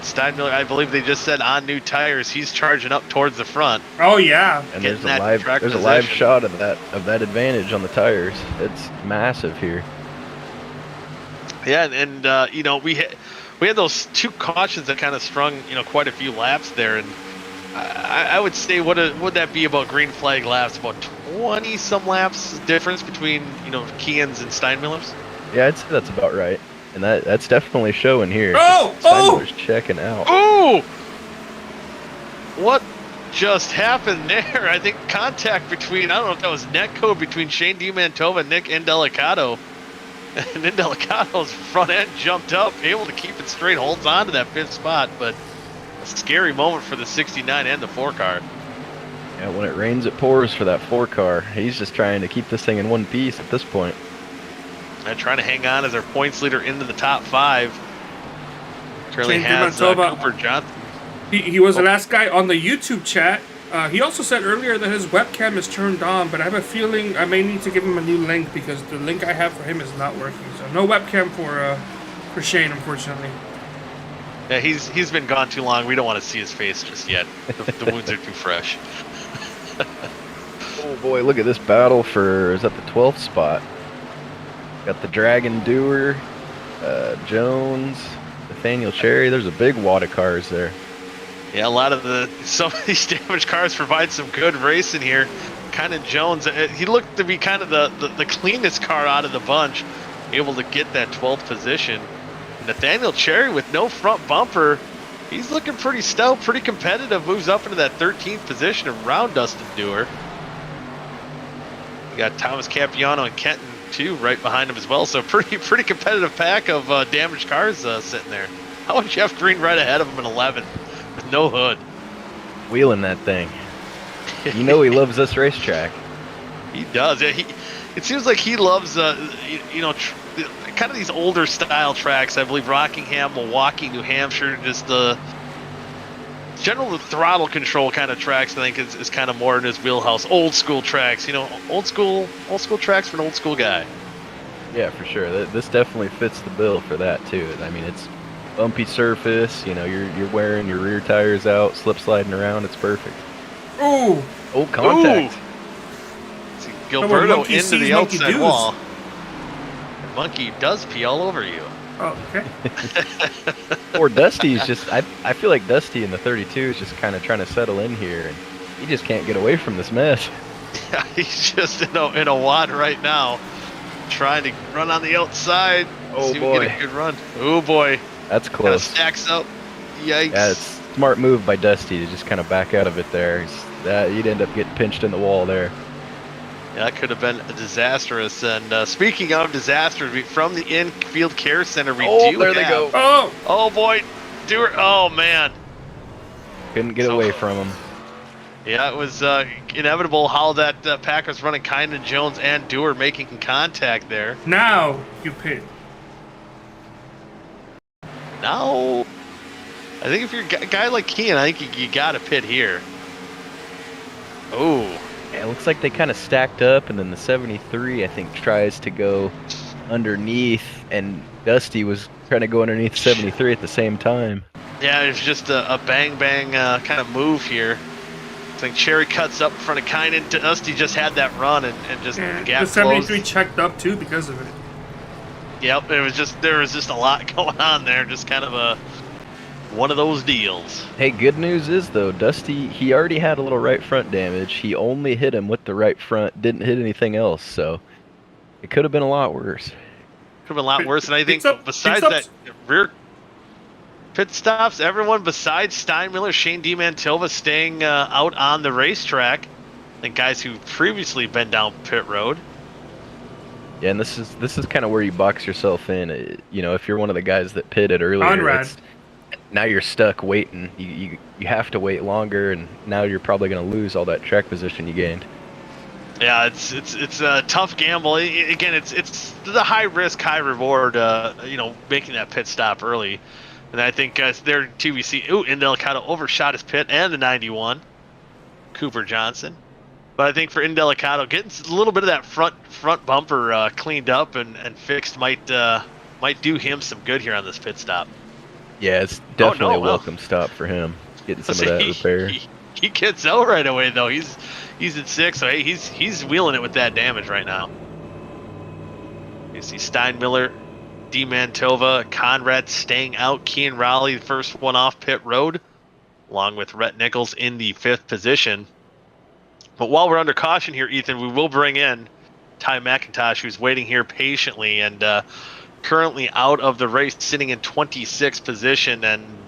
Steinmiller, I believe they just said on new tires, he's charging up towards the front. Oh yeah. And there's a live shot of that advantage on the tires. It's massive here. Yeah, and we had those 2 cautions that kind of strung quite a few laps there, and I would say would that be about green flag laps, about 20 some laps difference between Kean's and Steinmiller's? Yeah, I'd say that's about right. And that's definitely showing here. Steinmiller's checking out. Oh! What just happened there? I think contact between, I don't know if that was net code between Shane DiMantova and Nick Indelicato. And then Delicado's front end jumped up, able to keep it straight, holds on to that 5th spot, but a scary moment for the 69 and the 4 car. Yeah, when it rains, it pours for that 4 car. He's just trying to keep this thing in one piece at this point. And trying to hang on as our points leader into the top 5. Currently James has Manitoba. Cooper Johnson. He was the last guy on the YouTube chat. He also said earlier that his webcam is turned on, but I have a feeling I may need to give him a new link because the link I have for him is not working. So no webcam for Shane, unfortunately. Yeah, he's been gone too long. We don't want to see his face just yet. The wounds are too fresh. Oh boy, look at this battle for, is that the 12th spot? Got the Dragon Doer, Jones, Nathaniel Cherry. There's a big wad of cars there. Yeah, some of these damaged cars provide some good racing here. Kind of Jones, he looked to be kind of the cleanest car out of the bunch, able to get that 12th position. Nathaniel Cherry with no front bumper, he's looking pretty stout, pretty competitive, moves up into that 13th position around Dustin Dewar. You got Thomas Capiano and Kenton too right behind him as well, so pretty competitive pack of damaged cars sitting there. How about Jeff Green right ahead of him in 11? With no hood. Wheeling that thing. You know he loves this racetrack. He does. Yeah, it seems like he loves, kind of these older style tracks. I believe Rockingham, Milwaukee, New Hampshire, just the general throttle control kind of tracks. I think is kind of more in his wheelhouse. Old school tracks, old school tracks for an old school guy. Yeah, for sure. This definitely fits the bill for that too. I mean, it's bumpy surface, you're wearing your rear tires out, slip sliding around, it's perfect. Ooh! Oh, contact. See, Gilberto into sees the monkey outside does. wall. Monkey does pee all over you. Oh, okay. Or Dusty's just, I feel like Dusty in the 32 is just kind of trying to settle in here, and he just can't get away from this mess. Yeah, he's just in a wad right now, trying to run on the outside. Oh, see if we boy. get a good run. Oh boy. That's Kind of close. stacks up. Yikes. Yeah, it's a smart move by Dusty to just kind of back out of it there. He'd end up getting pinched in the wall there. Yeah, that could have been disastrous. And speaking of disasters, from the infield care center, we do there they have- go. Oh boy, Dewar. Oh man. Couldn't get away from him. Yeah, it was inevitable how that pack was running. Kind of Jones and Dewar making contact there. Now you pit. Now, I think if you're a guy like Kean, I think you got to pit here. Oh. Yeah, it looks like they kind of stacked up, and then the 73, I think, tries to go underneath, and Dusty was trying to go underneath 73 at the same time. Yeah, it's just a bang-bang kind of move here. I think Cherry cuts up in front of Kynan. Dusty just had that run and just the And gap the 73 closed. checked up too because of it. Yep, there was just a lot going on there. Just kind of one of those deals. Hey, good news is, though, Dusty, he already had a little right front damage. He only hit him with the right front, didn't hit anything else, so it could have been a lot worse. Could have been a lot worse. And I think Pit besides stops. that rear pit stops, everyone besides Steinmiller, Shane DiMantova staying out on the racetrack. I think guys who've previously been down pit road. Yeah, and this is kind of where you box yourself in. If you're one of the guys that pitted earlier, Conrad. now you're stuck waiting. You have to wait longer, and now you're probably going to lose all that track position you gained. Yeah, it's a tough gamble. Again, it's the high risk, high reward. Making that pit stop early, and I think there too we see Indelicato overshot his pit and the 91, Cooper Johnson. But I think for Indelicato, getting a little bit of that front bumper cleaned up and fixed might do him some good here on this pit stop. Yeah, it's definitely a well. welcome stop for him, getting some of that repair. He gets out right away though. He's at 6, so hey, he's wheeling it with that damage right now. You see Steinmiller, DiMantova, Conrad staying out. Kean Raleigh, the first one off pit road, along with Rhett Nichols in the 5th position. But while we're under caution here, Ethan, we will bring in Ty McIntosh, who's waiting here patiently and currently out of the race, sitting in 26th position. And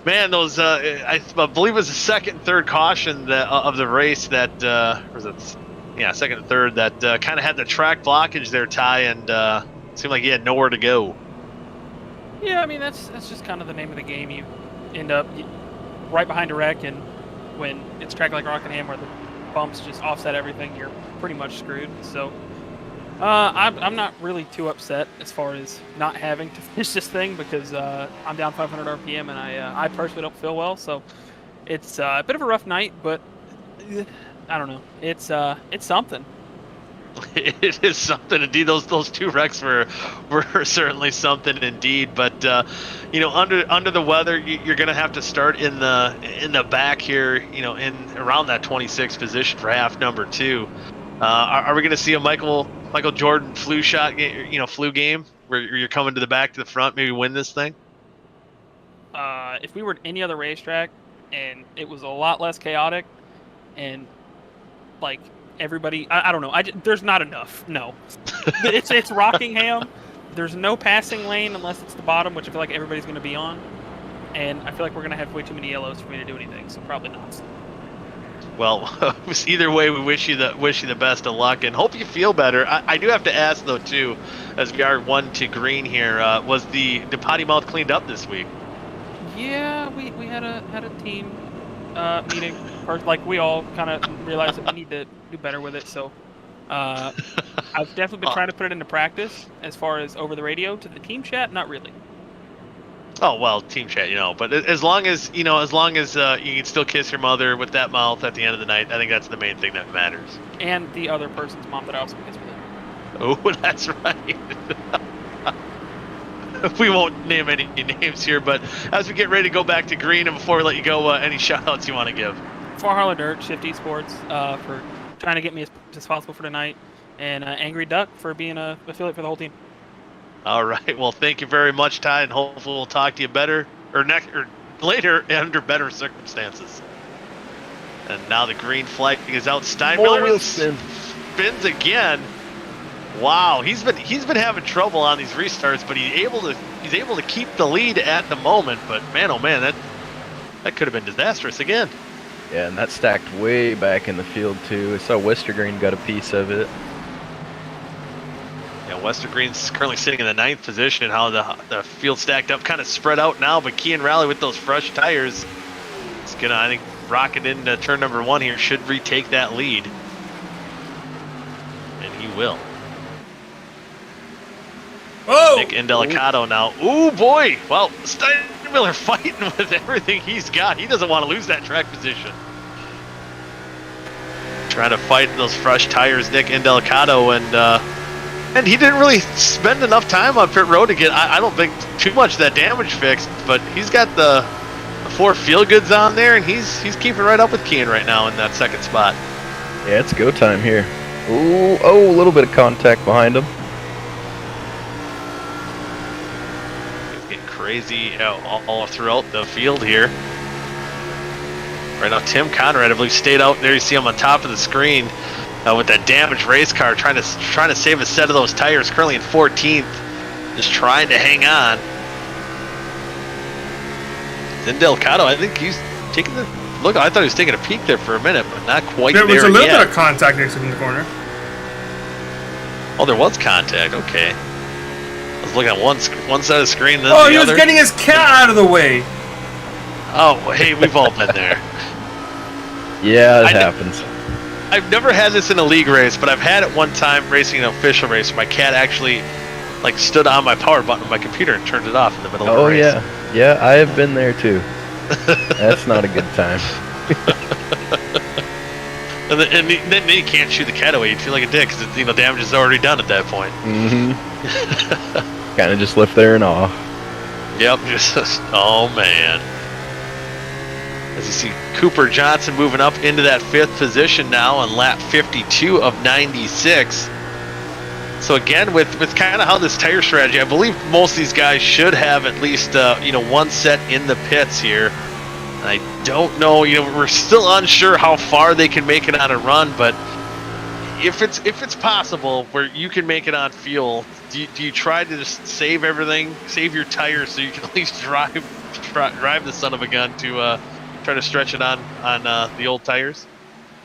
man, those I believe it was the second and third caution of the race that was it second and third that kind of had the track blockage there, Ty, and seemed like he had nowhere to go. Yeah, I mean that's just kind of the name of the game. You end up right behind a wreck, and when it's track like Rockingham where the bumps just offset everything, you're pretty much screwed. So I'm not really too upset as far as not having to finish this thing because I'm down 500 RPM and I personally don't feel well. So it's a bit of a rough night, but I don't know. It's something. It is something indeed. Those two wrecks were certainly something indeed. But under the weather, you're going to have to start in the back here. In around that 26th position for half number 2. Are we going to see a Michael Jordan flu shot? Flu game where you're coming to the back to the front, maybe win this thing? If we were at any other racetrack and it was a lot less chaotic, and like. Everybody, I don't know. There's not enough. No, it's Rockingham. There's no passing lane unless it's the bottom, which I feel like everybody's going to be on, and I feel like we're going to have way too many yellows for me to do anything. So probably not. Well, either way, we wish you the best of luck and hope you feel better. I do have to ask though too, as we are 1 to green here, was the potty mouth cleaned up this week? Yeah, we had a team meeting. Like we all kind of realized that we need to do better with it. So I've definitely been trying to put it into practice. As far as over the radio to the team chat, not really. Oh well, team chat, But as long as you can still kiss your mother with that mouth at the end of the night, I think that's the main thing that matters. And the other person's mom that I also kiss with it. Oh, that's right. We won't name any names here, but as we get ready to go back to green, and before we let you go, any shout-outs you want to give? For Harlow Dirt, Shifty Sports for trying to get me as much as possible for tonight, and Angry Duck for being a affiliate for the whole team. All right. Well, thank you very much, Ty, and hopefully we'll talk to you better or later under better circumstances. And now the green flag is out. Steinmiller spins again. Wow, he's been having trouble on these restarts, but he's able to keep the lead at the moment. But man, oh man, that could have been disastrous again. Yeah, and that stacked way back in the field too. I saw Westergreen got a piece of it. Yeah, Westergreen's currently sitting in the 9th position. How the field stacked up, kind of spread out now. But Kean Raleigh with those fresh tires, it's gonna, I think, rocket into turn number 1 here. Should retake that lead, and he will. Oh! Nick Indelicato now. Ooh, boy. Well, Steinmiller fighting with everything he's got. He doesn't want to lose that track position. Trying to fight those fresh tires, Nick Indelicato, and he didn't really spend enough time on pit road to get, I don't think, too much of that damage fixed, but he's got the 4 feel goods on there, and he's keeping right up with Kean right now in that 2nd spot. Yeah, it's go time here. Ooh, a little bit of contact behind him. Crazy all throughout the field here. Right now, Tim Conrad, I believe, stayed out there. You see him on top of the screen with that damaged race car, trying to save a set of those tires. Currently in 14th, just trying to hang on. Indelicato, I think he's taking the look. I thought he was taking a peek there for a minute, but not quite there. There was a little bit of contact next to him in the corner. Oh, there was contact. Okay. I was looking at one side of the screen, then oh, the he was other. getting his cat out of the way. Oh, hey, we've all been there. Yeah, it happens. I've never had this in a league race, but I've had it one time racing an official race where my cat actually stood on my power button on my computer and turned it off in the middle of the race. Oh, yeah. Yeah, I have been there too. That's not a good time. and then you can't shoot the cat away. You'd feel like a dick because damage is already done at that point. Mm-hmm. Kind of just left there in awe. Yep, oh man. As you see Cooper Johnson moving up into that 5th position now on lap 52 of 96. So again, with kind of how this tire strategy, I believe most of these guys should have at least one set in the pits here. And I don't know, we're still unsure how far they can make it on a run, but if it's possible where you can make it on fuel, do you try to just save everything, save your tires so you can at least drive the son of a gun to try to stretch it on the old tires?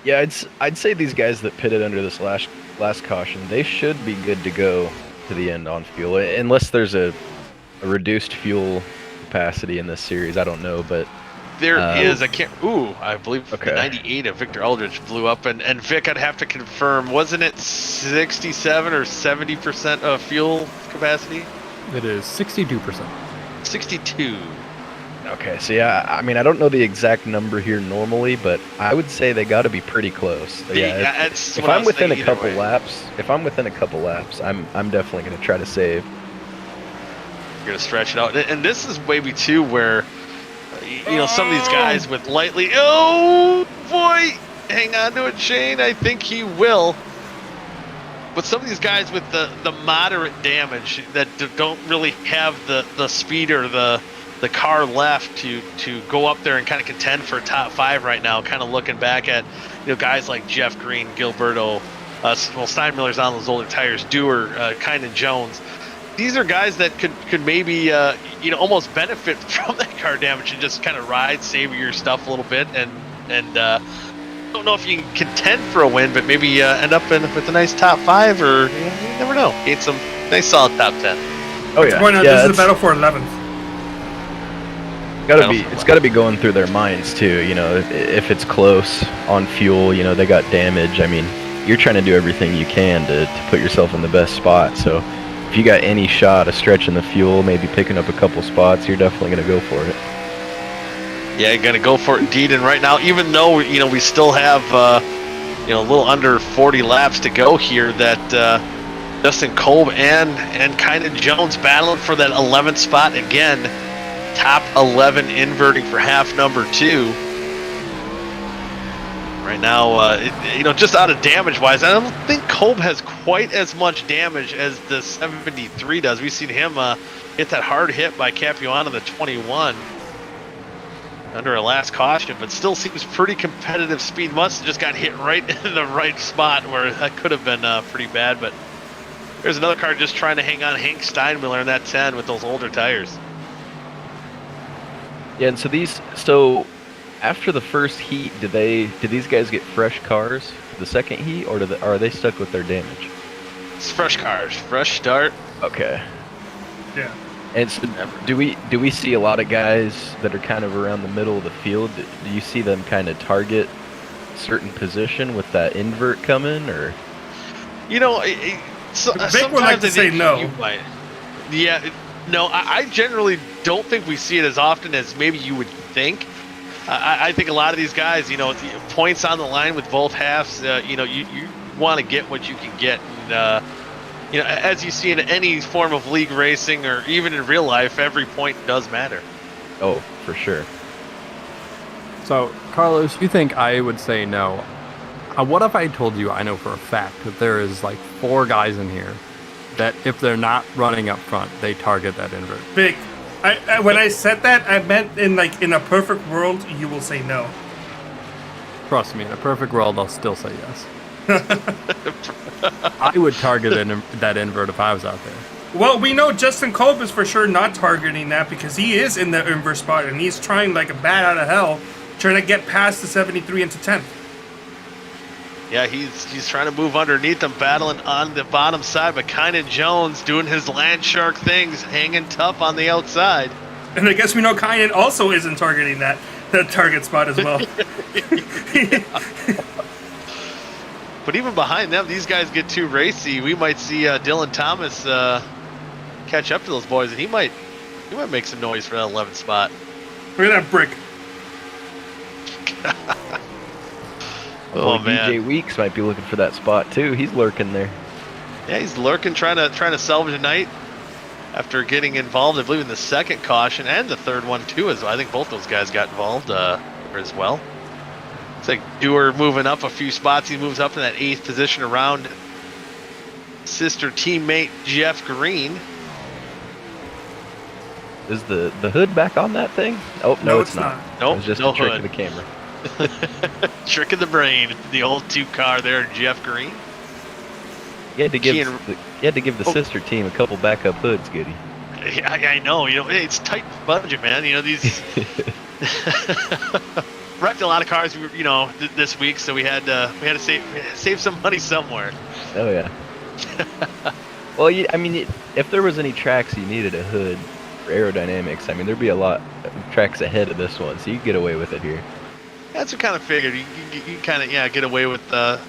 Yeah, I'd say these guys that pitted under this last caution, they should be good to go to the end on fuel, unless there's a reduced fuel capacity in this series. I don't know, but There is. I can't. Ooh, I believe Okay. the 98 of Victor Eldridge blew up, and Vic, I'd have to confirm. Wasn't it 67 or 70% of fuel capacity? It is 62%. 62. okay. So yeah, I mean, I don't know the exact number here normally, but I would say they got to be pretty close. So yeah, That's if what I I'm was within a thinking either couple way. laps, I'm definitely gonna try to save. You're gonna stretch it out, and this is maybe too where, some of these guys with lightly. Oh boy, hang on to it, Shane. I think he will. But some of these guys with the moderate damage that don't really have the speed or the car left to go up there and kind of contend for a top 5 right now. Kind of looking back at guys like Jeff Green, Gilberto, Steinmiller's on those older tires, Dewar, Kynan Jones. These are guys that could maybe almost benefit from that car damage and just kind of ride, savor your stuff a little bit, and don't know if you can contend for a win, but maybe end up with a nice top 5, or you never know, get some nice solid top 10. Oh yeah, Point out, yeah. this is It's the battle for 11th. it's got to be going through their minds too. If it's close on fuel, they got damage. I mean, you're trying to do everything you can to put yourself in the best spot. So if you got any shot of stretching the fuel, maybe picking up a couple spots, you're definitely going to go for it. Yeah, you're gonna go for it indeed. And right now, even though we still have a little under 40 laps to go here, that Justin Kolb and Kynan Jones battling for that 11th spot again, top 11 inverting for half number 2. Right now, just out of damage wise, I don't think Kolb has quite as much damage as the 73 does. We've seen him get that hard hit by Capuano, the 21. Under a last caution, but still seems pretty competitive speed. Must have just got hit right in the right spot where that could have been pretty bad. But there's another car just trying to hang on, Hank Steinmiller in that 10 with those older tires. Yeah, and so after the first heat, did these guys get fresh cars for the second heat, or are they stuck with their damage? It's fresh cars, fresh start. Okay. Yeah. And so do we see a lot of guys that are kind of around the middle of the field? Do you see them kind of target a certain position with that invert coming, or? Vic would like to say no. You might. Yeah, no, I generally don't think we see it as often as maybe you would think. I think a lot of these guys, points on the line with both halves, you want to get what you can get. And, as you see in any form of league racing or even in real life, every point does matter. Oh, for sure. So, Carlos, you think I would say no? What if I told you I know for a fact that there is like 4 guys in here that if they're not running up front, they target that invert? Vic, when I said that, I meant in a perfect world, you will say no. Trust me, in a perfect world, I'll still say yes. I would target that invert if I was out there. Well, we know Justin Kolb is for sure not targeting that because he is in the invert spot and he's trying like a bat out of hell, trying to get past the 73 into 10th. Yeah, he's trying to move underneath them, battling on the bottom side, but Kynan Jones doing his land shark things, hanging tough on the outside. And I guess we know Kynan also isn't targeting that target spot as well. But even behind them, these guys get too racy. We might see Dylan Thomas catch up to those boys, and he might make some noise for that 11th spot. Look at that brick. Oh man, DJ Weeks might be looking for that spot too. He's lurking there. Yeah, he's lurking, trying to salvage a night after getting involved, I believe, in the second caution and the third one too. As I think both those guys got involved as well. It's like Dewar moving up a few spots. He moves up in that 8th position around sister teammate Jeff Green. Is the hood back on that thing? Oh, no, it's not. Nope, it was just no a trick hood. of the camera. Trick of the brain. The old 2 car there, Jeff Green. You had to give the sister team a couple backup hoods, Goody. Yeah, I know. It's tight budget, man. These. wrecked a lot of cars, this week, so we had to save some money somewhere. Oh yeah. Well, I mean, if there was any tracks you needed a hood for aerodynamics, I mean, there'd be a lot of tracks ahead of this one, so you could get away with it here. That's what kind of figured. You kind of get away with a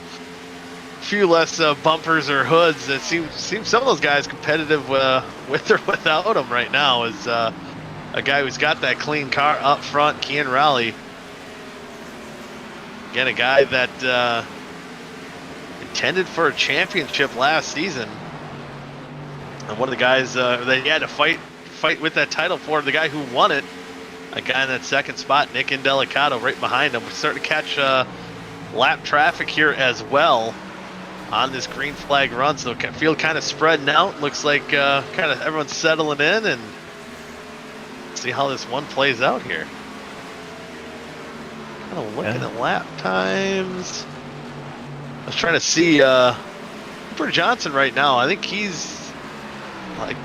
few less bumpers or hoods. It seems some of those guys competitive with or without them right now. Is a guy who's got that clean car up front, Kian Raleigh. Again, a guy that intended for a championship last season. And one of the guys that he had to fight with that title for, the guy who won it, a guy in that second spot, Nick Indelicato, right behind him. We're starting to catch lap traffic here as well on this green flag run. So field kind of spreading out. Looks like kind of everyone's settling in, and see how this one plays out here. Kind of looking at lap times. I was trying to see Cooper Johnson right now. I think he's like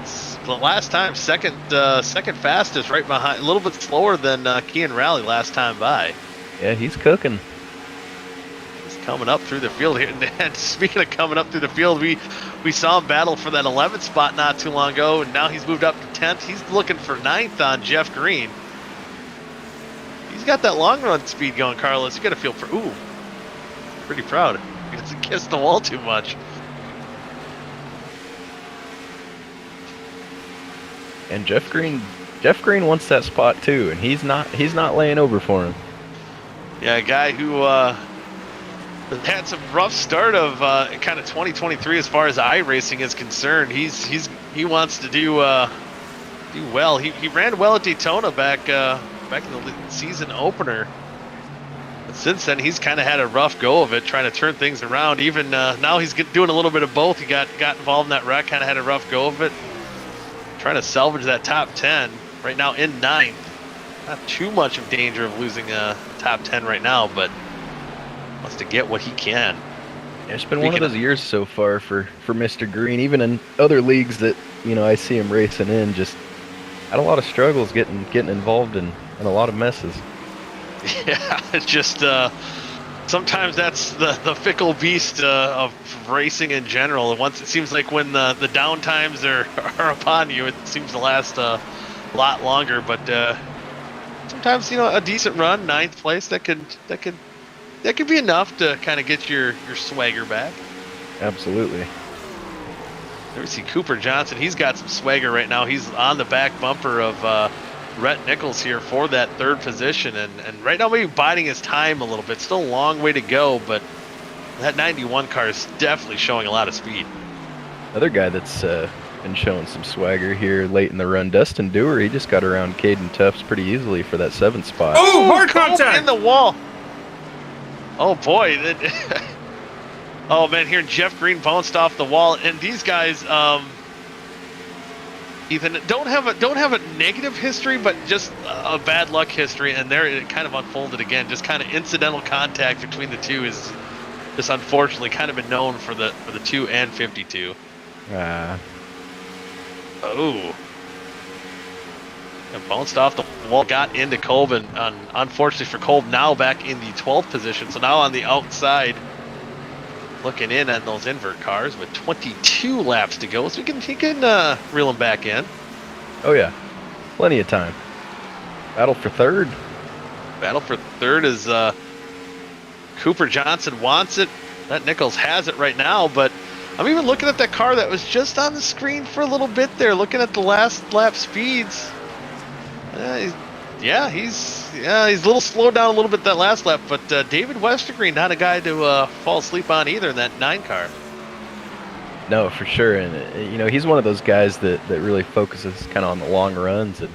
the last time second fastest, right behind, a little bit slower than Kian Raleigh last time by. Yeah, he's cooking. He's coming up through the field here. And speaking of coming up through the field, we saw him battle for that 11th spot not too long ago, and now he's moved up to 10th. He's looking for 9th on Jeff Green. He's got that long run speed going, Carlos. You got to feel pretty proud. He doesn't kiss the wall too much. And Jeff Green wants that spot too, and he's not laying over for him. Yeah, a guy who had some rough start of kind of 2023 as far as iRacing is concerned. He wants to do well. He ran well at Daytona back in the season opener. But since then, he's kind of had a rough go of it, trying to turn things around. Even now, he's doing a little bit of both. He got involved in that wreck, kind of had a rough go of it. Trying to salvage that top 10 right now in 9th. Not too much of danger of losing a top 10 right now, but wants to get what he can. Yeah, it's been one of those years so far for Mr. Green. Even in other leagues that I see him racing in, just had a lot of struggles getting involved in a lot of messes. Yeah, it's just sometimes that's the fickle beast of racing in general. Once it seems like when the down times are upon you, it seems to last a lot longer. But sometimes a decent run, 9th place, that could be enough to kind of get your swagger back. Absolutely. There we see Cooper Johnson. He's got some swagger right now. He's on the back bumper of Rhett Nichols here for that 3rd position, and right now maybe biding his time a little bit. Still a long way to go, but that 91 car is definitely showing a lot of speed. Another guy that's been showing some swagger here late in the run, Dustin Dewar. He just got around Caden Tufts pretty easily for that 7th spot. Oh, hard contact in the wall. Oh boy. Oh man, here Jeff Green bounced off the wall, and these guys Ethan, don't have a negative history, but just a bad luck history, and there it kind of unfolded again. Just kind of incidental contact between the two is just unfortunately kind of been known for the 2 and 52. Oh. And bounced off the wall, got into Kolb, and unfortunately for Kolb, now back in the 12th position. So now on the outside, looking in on those invert cars with 22 laps to go. So he can reel them back in. Oh yeah, plenty of time. Battle for 3rd. Battle for 3rd is Cooper Johnson wants it. That Nichols has it right now, but I'm even looking at that car that was just on the screen for a little bit there, looking at the last lap speeds. He's a little slowed down a little bit that last lap, but David Westergreen, not a guy to fall asleep on either in that 9 car. No, for sure, and he's one of those guys that really focuses kind of on the long runs, and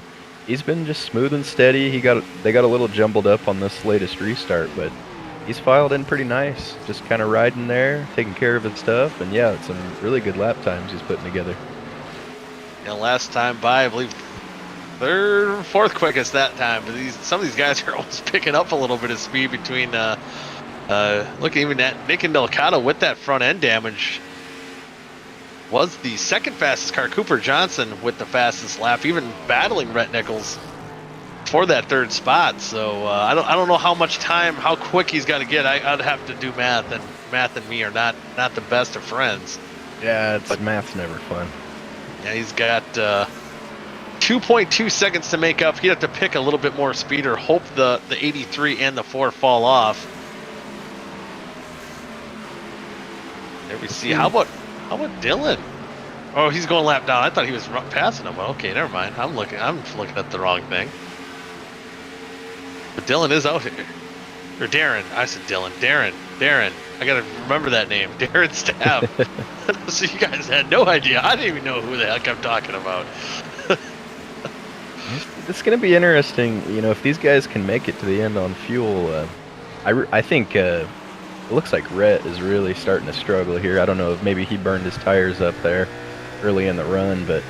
he's been just smooth and steady. They got a little jumbled up on this latest restart, but he's filed in pretty nice, just kind of riding there, taking care of his stuff, and yeah, some really good lap times he's putting together. Yeah, last time by, I believe 3rd, 4th quickest that time. But some of these guys are almost picking up a little bit of speed between. Looking even at Nick Indelicato with that front end damage. Was the 2nd fastest car. Cooper Johnson with the fastest lap, even battling Rhett Nichols for that third spot. So I don't know how much time, how quick he's got to get. I'd have to do math, and math and me are not the best of friends. Yeah, math's never fun. Yeah, he's got 2.2 seconds to make up. He'd have to pick a little bit more speed or hope the 83 and the 4 fall off. There we see. How about Dylan? Oh, he's going lap down. I thought he was passing him. Well, okay, never mind. I'm looking at the wrong thing. But Dylan is out here. Or Darren. I said Dylan. Darren. I gotta remember that name. Darren Stab. So you guys had no idea. I didn't even know who the heck I'm talking about. It's going to be interesting, if these guys can make it to the end on fuel. I think it looks like Rhett is really starting to struggle here. I don't know if maybe he burned his tires up there early in the run, but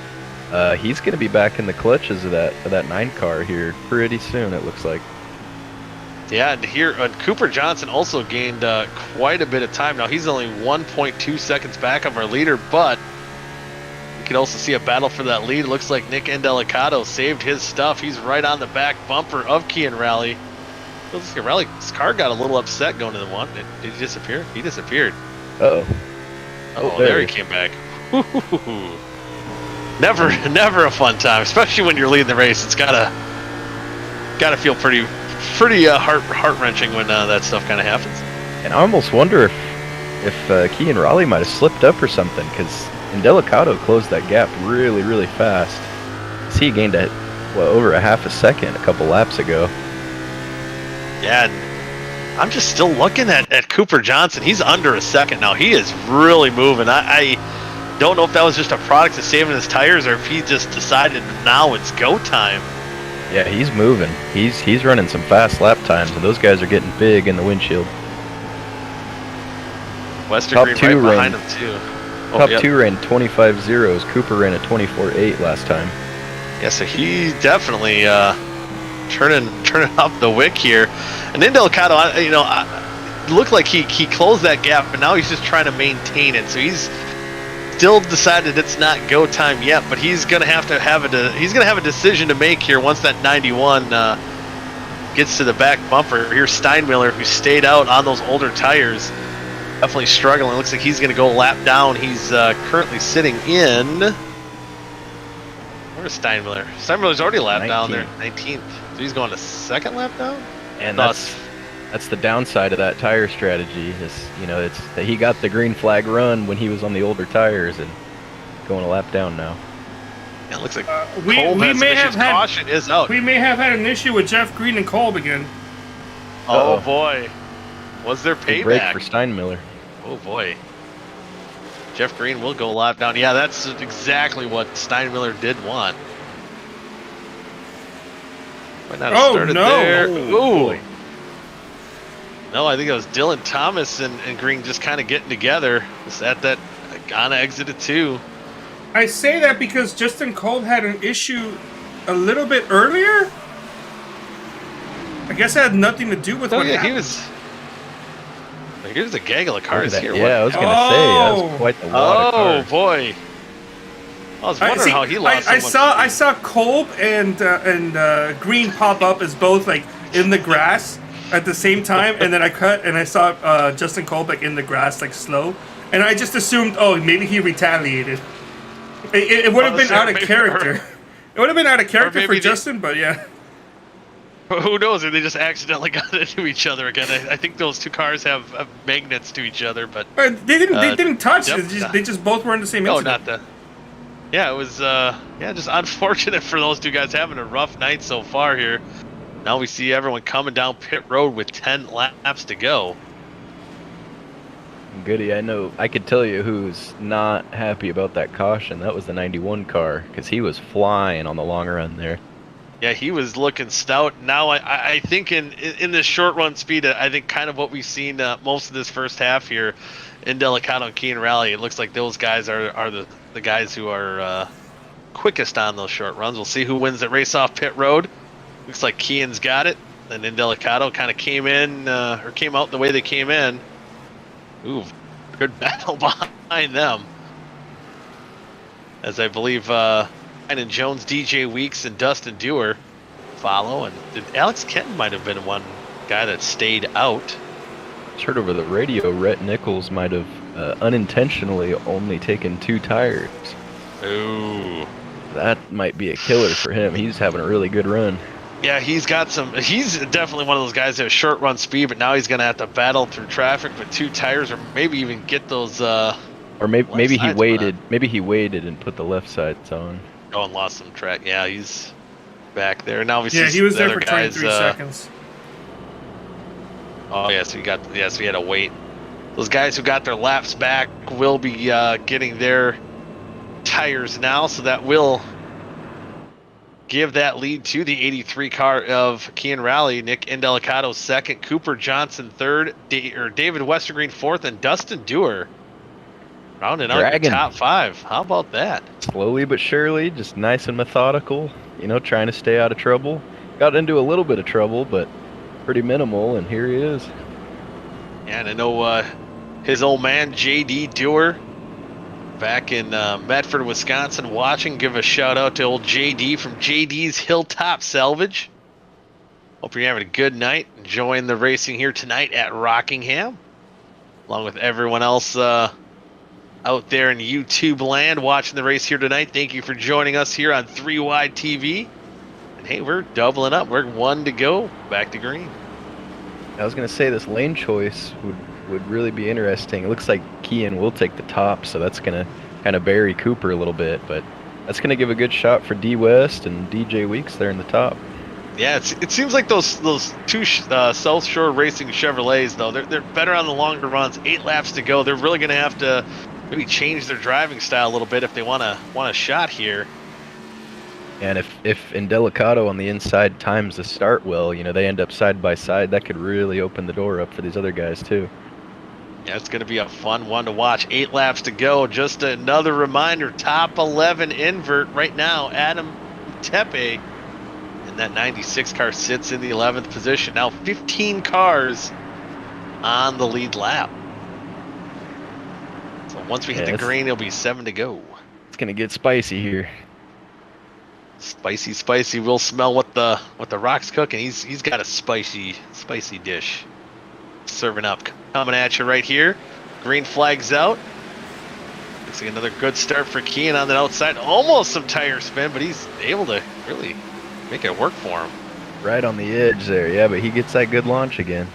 he's going to be back in the clutches of that 9 car here pretty soon, it looks like. Yeah, and here Cooper Johnson also gained quite a bit of time. Now he's only 1.2 seconds back of our leader, but you can also see a battle for that lead. It looks like Nick Indelicato saved his stuff. He's right on the back bumper of Kian Raleigh. Looks like Raleigh's car got a little upset going to the one. Did he disappear? He disappeared. Uh-oh. Oh, there he came back. Never a fun time, especially when you're leading the race. It's gotta feel pretty heart-wrenching when that stuff kind of happens. And I almost wonder if Kian Raleigh might have slipped up or something, because Indelicato closed that gap really, really fast. He gained over a half a second a couple laps ago. Yeah, and I'm just still looking at Cooper Johnson. He's under a second now. He is really moving. I don't know if that was just a product of saving his tires or if he just decided now it's go time. Yeah, he's moving. He's running some fast lap times, and those guys are getting big in the windshield. Westergreen right behind him too. Top 2 ran 25 zeros. Cooper ran a 24.8 last time. Yeah, so he definitely turning up the wick here. And Indelicato, looked like he closed that gap, but now he's just trying to maintain it. So he's still decided it's not go time yet, but he's gonna have a decision to make here once that 91 gets to the back bumper. Here's Steinmiller, who stayed out on those older tires, definitely struggling. Looks like he's gonna go lap down. He's currently sitting in. Where's Steinmiller? Steinmiller's already lapped down there, 19th. So he's going to second lap down. And that's the downside of that tire strategy. Is it's that he got the green flag run when he was on the older tires and going a lap down now. Yeah, it looks like we may have had caution is out. We may have had an issue with Jeff Green and Kolb again. Oh boy, was there payback? Break for Steinmiller. Oh boy. Jeff Green will go lap down. Yeah, that's exactly what Steinmiller did want. Might not have started there. Ooh. No, I think it was Dylan Thomas and Green just kind of getting together. Just at that Ghana exit at 2. I say that because Justin Kolb had an issue a little bit earlier. I guess it had nothing to do with what happened. Here's a gaggle of cars here. Yeah, I was going to say, that was quite the lot of cars. Oh, boy. I was wondering how he lost so much. I saw Kolb and Green pop up as both like in the grass at the same time, and then I cut and I saw Justin Kolb like in the grass, like slow, and I just assumed, maybe he retaliated. It would have been out of character. It would have been out of character for Justin, but yeah. Who knows? Or they just accidentally got into each other again. I think those two cars have magnets to each other, but they didn't touch. They just both were in the same incident. Not the. Yeah, it was just unfortunate for those two guys having a rough night so far here. Now we see everyone coming down pit road with 10 laps to go. Goody, I could tell you who's not happy about that caution. That was the 91 car, because he was flying on the long run there. Yeah, he was looking stout. Now I think in this short run speed, I think kind of what we've seen most of this first half here, Indelicato and Kian Raleigh, it looks like those guys are the guys who are quickest on those short runs. We'll see who wins the race off pit road. Looks like Kian's got it. And Indelicato kind of came out the way they came in. Ooh, good battle behind them. As I believe Ryan Jones, DJ Weeks, and Dustin Dewar follow. And Alex Kenton might have been one guy that stayed out. I heard over the radio, Rhett Nichols might have unintentionally only taken 2 tires. Ooh. That might be a killer for him. He's having a really good run. Yeah, he's definitely one of those guys that has short run speed, but now he's going to have to battle through traffic with 2 tires, or maybe even get those. Or maybe he waited. Maybe he waited and put the left sides on. Oh, and lost some track. Yeah, he's back there now. Yeah, he was there for 23 seconds. Oh yeah, so he had to wait. Those guys who got their laps back will be getting their tires now, so that will give that lead to the 83 car of Kean Rally. Nick Indelicato second, Cooper Johnson third, David Westergreen fourth, and Dustin Dewar rounding out your top 5. How about that? Slowly but surely, just nice and methodical. You know, trying to stay out of trouble. Got into a little bit of trouble, but pretty minimal, and here he is. Yeah, and I know his old man J.D. Dewar back in Medford, Wisconsin, watching. Give a shout out to old JD from JD's Hilltop Salvage. Hope you're having a good night, enjoying the racing here tonight at Rockingham, along with everyone else out there in YouTube land watching the race here tonight. Thank you for joining us here on 3 Wide TV. And hey, we're doubling up. We're 1 to go, back to green. I was going to say this lane choice would really be interesting. It looks like Kean will take the top, so that's going to kind of bury Cooper a little bit, but that's going to give a good shot for D West and DJ Weeks there in the top. Yeah, it seems like those 2 South Shore Racing Chevrolets, though, they're better on the longer runs. 8 laps to go. They're really going to have to maybe change their driving style a little bit if they want a shot here. And if Indelicato on the inside times the start well, you know, they end up side by side, that could really open the door up for these other guys too. Yeah, it's going to be a fun one to watch. 8 laps to go. Just another reminder, top 11 invert right now, Adam Tepe. And that 96 car sits in the 11th position. Now 15 cars on the lead lap. So once we hit the green, it'll be 7 to go. It's going to get spicy here. Spicy. We'll smell what the Rock's cooking. He's got a spicy dish serving up, coming at you right here. Green flag's out. Looks like another good start for Kean on the outside. Almost some tire spin, but he's able to really make it work for him. Right on the edge there, yeah, but he gets that good launch again.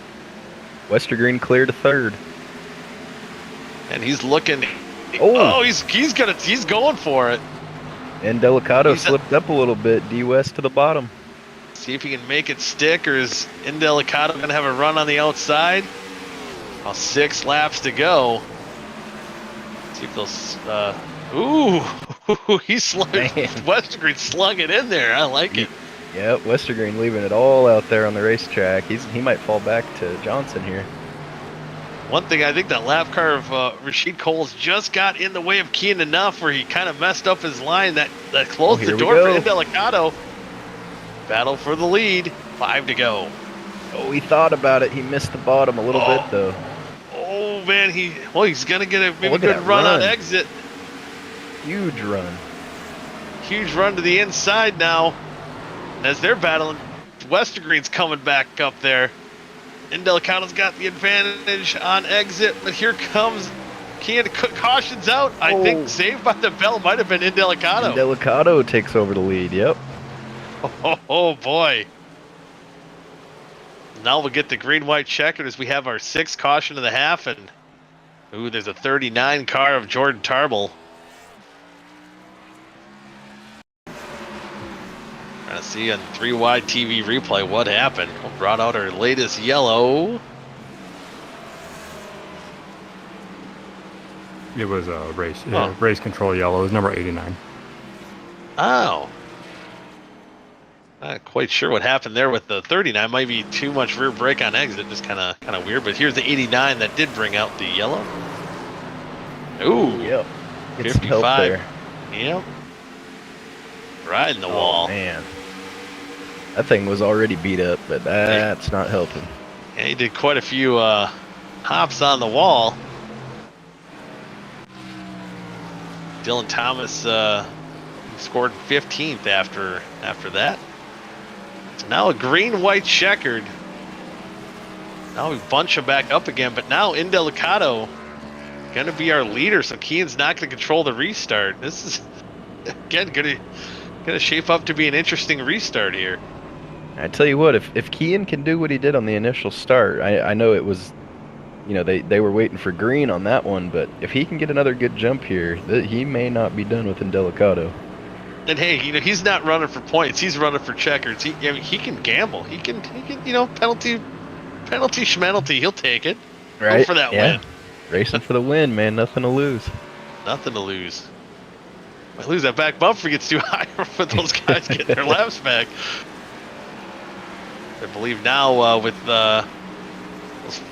Westergreen clear to third. And he's looking. Oh, he's going for it. And Indelicato slipped up a little bit. D West to the bottom. See if he can make it stick, or is Indelicato going to have a run on the outside? Well, 6 laps to go. See if those. He slung. Westergreen slung it in there. I like it. Yep, Westergreen leaving it all out there on the racetrack. He might fall back to Johnson here. One thing, I think that lap car of Rashid Coles just got in the way of Kean enough where he kind of messed up his line that closed the door for Indelicato. Battle for the lead, 5 to go. Oh, he thought about it. He missed the bottom a little bit, though. Oh, man, he's going to get a maybe good run on exit. Huge run. Huge run to the inside now. And as they're battling, Westergreen's coming back up there. Indelicato's got the advantage on exit, but here comes Kean. Caution's out. I think saved by the bell might have been Indelicato. Indelicato takes over the lead, yep. Oh boy. Now we'll get the green-white checkered as we have our 6th caution of the half, and there's a 39 car of Jordan Tarble. Trying to see on 3 Wide TV replay what happened. We brought out our latest yellow. It was a race control yellow. It was number 89. Oh. Not quite sure what happened there with the 39. Might be too much rear brake on exit. Just kind of weird. But here's the 89 that did bring out the yellow. Ooh. Yep. 55. There. Yep. Right in the wall. Man. That thing was already beat up, but that's not helping. Yeah, he did quite a few hops on the wall. Dylan Thomas scored 15th after that. Now a green-white checkered. Now we bunch him back up again, but now Indelicato going to be our leader, so Keane's not going to control the restart. This is, again, going to shape up to be an interesting restart here. I tell you what, if Keane can do what he did on the initial start, I know it was, you know, they were waiting for green on that one, but if he can get another good jump here, he may not be done with Indelicato. And hey, you know, he's not running for points. He's running for checkers. I mean, he can gamble. He can, you know, penalty schmenalty. He'll take it. Right? Go for that win. Racing for the win, man. Nothing to lose. Nothing to lose. Might lose that back bumper gets too high for those guys getting their laps back. I believe now with those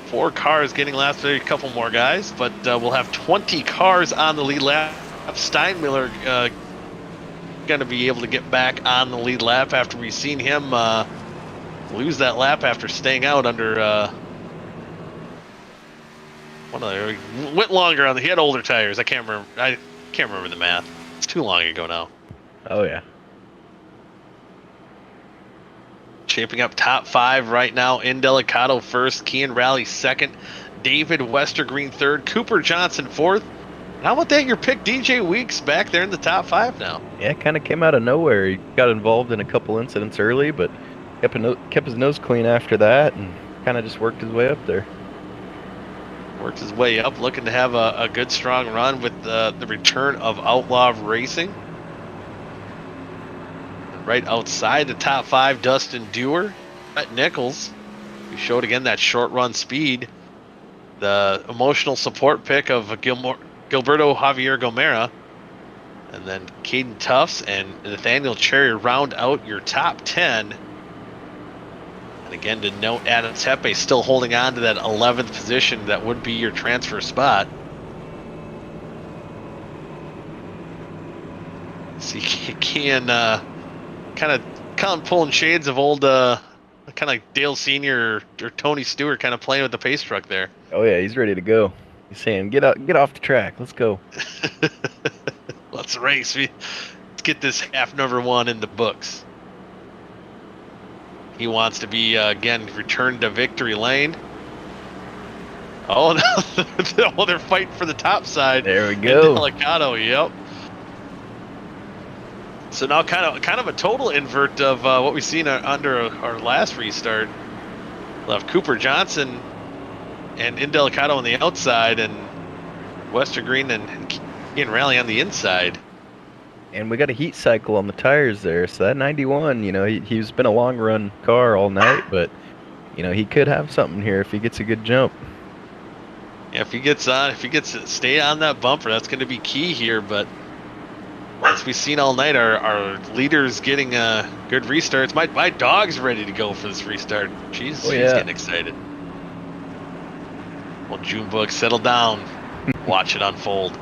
4 cars getting laps, maybe a couple more guys, but we'll have 20 cars on the lead lap. Steinmiller going to be able to get back on the lead lap after we've seen him lose that lap after staying out under went longer on he had older tires. I can't remember the math. It's too long ago now. Oh yeah. Shaping up top 5 right now. Indelicato first, Kean Rally second, David Westergreen third, Cooper Johnson fourth. How about that? Your pick, DJ Weeks, back there in the top 5 now. Yeah, kind of came out of nowhere. He got involved in a couple incidents early, but kept his nose clean after that and kind of just worked his way up there. Worked his way up, looking to have a good, strong run with the return of Outlaw Racing. Right outside the top 5, Dustin Dewar, Brett Nichols, who showed again that short run speed. The emotional support pick of Gilberto Javier Gomera. And then Caden Tufts and Nathaniel Cherry round out your top 10. And again, to note, Adam Tepe still holding on to that 11th position. That would be your transfer spot. See, Kean kind of pulling shades of old, kind of like Dale Sr. or Tony Stewart, kind of playing with the pace truck there. Oh yeah, he's ready to go. He's saying, get off the track. Let's go. Let's race. Let's get this half number 1 in the books. He wants to be, again, returned to victory lane. Oh, no. They're fighting for the top side. There we go. Indelicato, yep. So now kind of a total invert of what we've seen under our last restart. We'll have Cooper Johnson and Indelicato on the outside and Westergreen and Ian Rally on the inside. And we got a heat cycle on the tires there, so that 91, you know, he's been a long run car all night, but you know, he could have something here if he gets a good jump. Yeah, if he gets to stay on that bumper, that's going to be key here. But as we've seen all night, our leaders getting good restarts. My dog's ready to go for this restart. She's getting excited. Well, Junebug, settle down. Watch it unfold.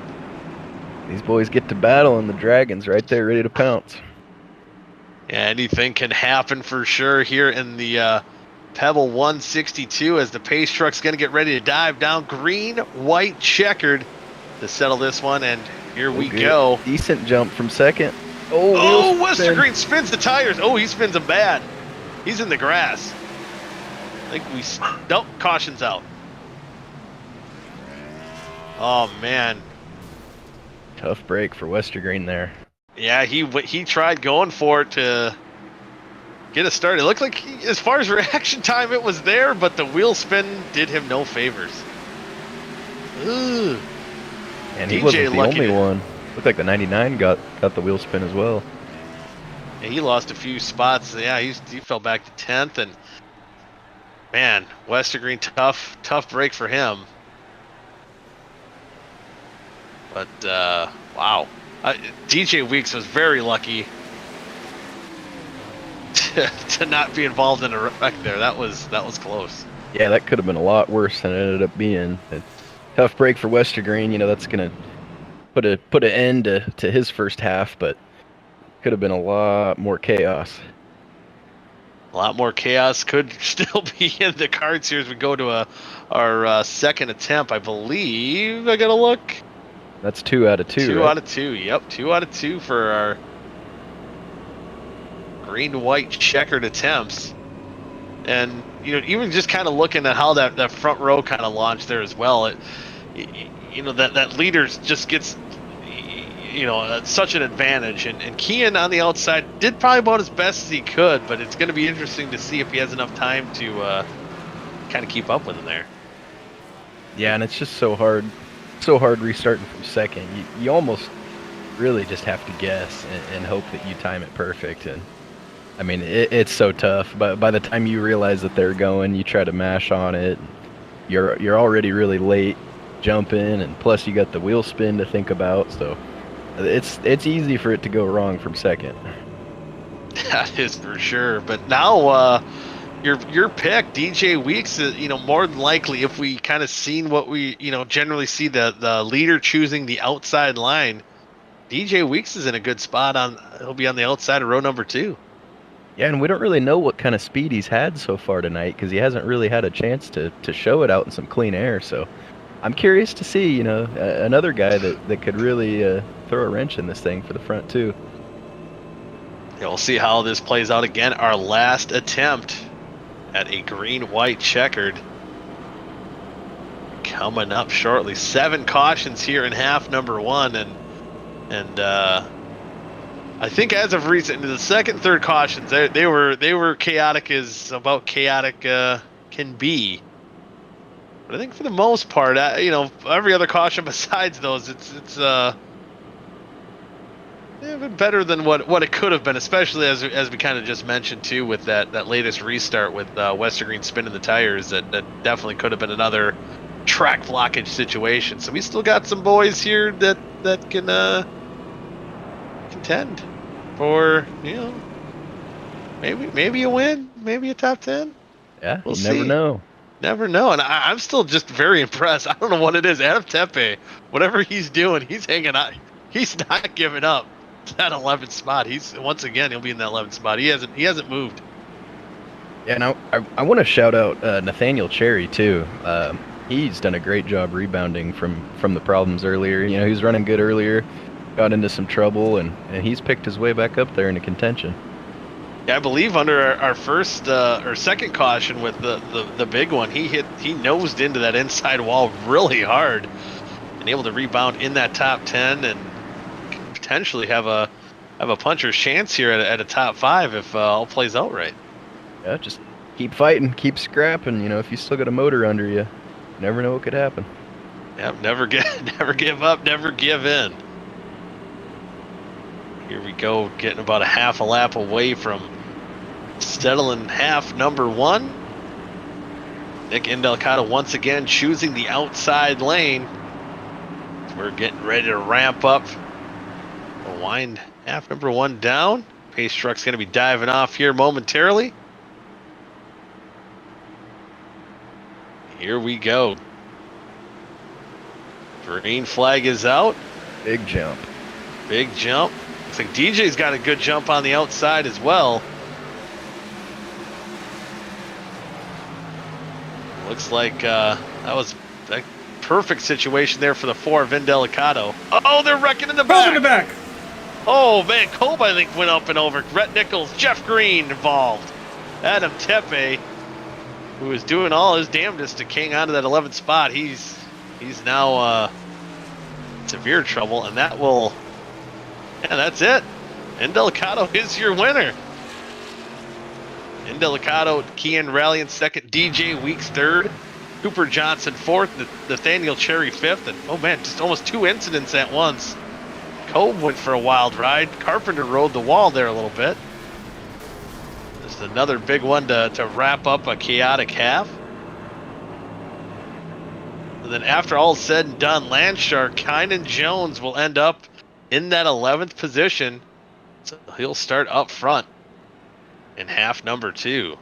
These boys get to battle, and the Dragon's right there ready to pounce. Yeah, anything can happen for sure here in the Pebble 162 as the pace truck's going to get ready to dive down. Green, white, checkered to settle this one, and here we go. Decent jump from second. Oh, Westergreen spins the tires. Oh, he spins them bad. He's in the grass. I think nope, caution's out. Oh, man. Tough break for Westergreen there. Yeah, he tried going for it to get a start. It looked like, as far as reaction time, it was there, but the wheel spin did him no favors. Ooh. And he wasn't the only one. Looked like the 99 got the wheel spin as well. Yeah, he lost a few spots. Yeah, he fell back to 10th, and man, Westergreen, tough break for him. But wow, DJ Weeks was very lucky to not be involved in a wreck there. That was close. Yeah, that could have been a lot worse than it ended up being. A tough break for Westergreen. You know, that's gonna put an end to his first half, but could have been a lot more chaos. A lot more chaos could still be in the cards here as we go to our second attempt. I believe I gotta look. That's 2 out of 2. 2 right? out of 2. Yep, 2 out of 2 for our green-white checkered attempts. And, even just kind of looking at how that front row kind of launched there as well, that leader just gets, such an advantage. And Kian on the outside did probably about as best as he could, but it's going to be interesting to see if he has enough time to kind of keep up with him there. Yeah, and it's just so hard restarting from second. You almost really just have to guess and hope that you time it perfect. And I mean, it's so tough. But by the time you realize that they're going, you try to mash on it. You're already really late jumping, and plus you got the wheel spin to think about. So it's easy for it to go wrong from second. That is for sure. But now your pick, DJ Weeks, more than likely, if we kind of seen what we generally see the leader choosing the outside line, DJ Weeks is in a good spot. He'll be on the outside of row number 2. Yeah, and we don't really know what kind of speed he's had so far tonight because he hasn't really had a chance to show it out in some clean air. So I'm curious to see, another guy that could really throw a wrench in this thing for the front too. Yeah, we'll see how this plays out again. Our last attempt at a green-white checkered coming up shortly. 7 cautions here in half number 1, and I think as of recent, the second, third cautions, they were chaotic as about chaotic can be. But I think for the most part, every other caution besides those, it's been better than what it could have been, especially as we kind of just mentioned too with that latest restart with Westergreen spinning the tires. That definitely could have been another track blockage situation. So we still got some boys here that can contend for maybe a win, maybe a top 10. Yeah, we'll never know. Never know. And I'm still just very impressed. I don't know what it is. Adam Tepe, whatever he's doing, he's hanging out. He's not giving up that 11th spot. He'll be in that 11th spot. He hasn't moved. Yeah, now I want to shout out Nathaniel Cherry too. He's done a great job rebounding from the problems earlier. He was running good earlier, got into some trouble, and he's picked his way back up there into contention. Yeah, I believe under our first or second caution with the big one, he nosed into that inside wall really hard and able to rebound in that top 10 and potentially have a puncher's chance here at a top 5 if all plays out right. Yeah, just keep fighting, keep scrapping. If you still got a motor under you, you never know what could happen. Yep, never give up, never give in. Here we go, getting about a half a lap away from settling half number 1. Nick Indelicato once again choosing the outside lane. We're getting ready to ramp up. We'll wind half number 1 down. Pace truck's going to be diving off here momentarily. Here we go. Green flag is out. Big jump. Big jump. Looks like DJ's got a good jump on the outside as well. Looks like that was a perfect situation there for the 4 of Indelicato. Oh, they're wrecking in the back. In the back. Oh, man, Kolb, I think, went up and over. Rhett Nichols, Jeff Green involved. Adam Tepe, who is doing all his damnedest to king onto that 11th spot. He's now in severe trouble, and that will... Yeah, that's it. Indelicato is your winner. Indelicato, Kian Rally in second, DJ Weeks third, Cooper Johnson fourth, Nathaniel Cherry fifth, and oh man, just almost 2 incidents at once. Kolb went for a wild ride. Carpenter rode the wall there a little bit. Just another big one to wrap up a chaotic half. And then after all said and done, Landshark, Kynan Jones will end up in that 11th position. So he'll start up front in half number 2.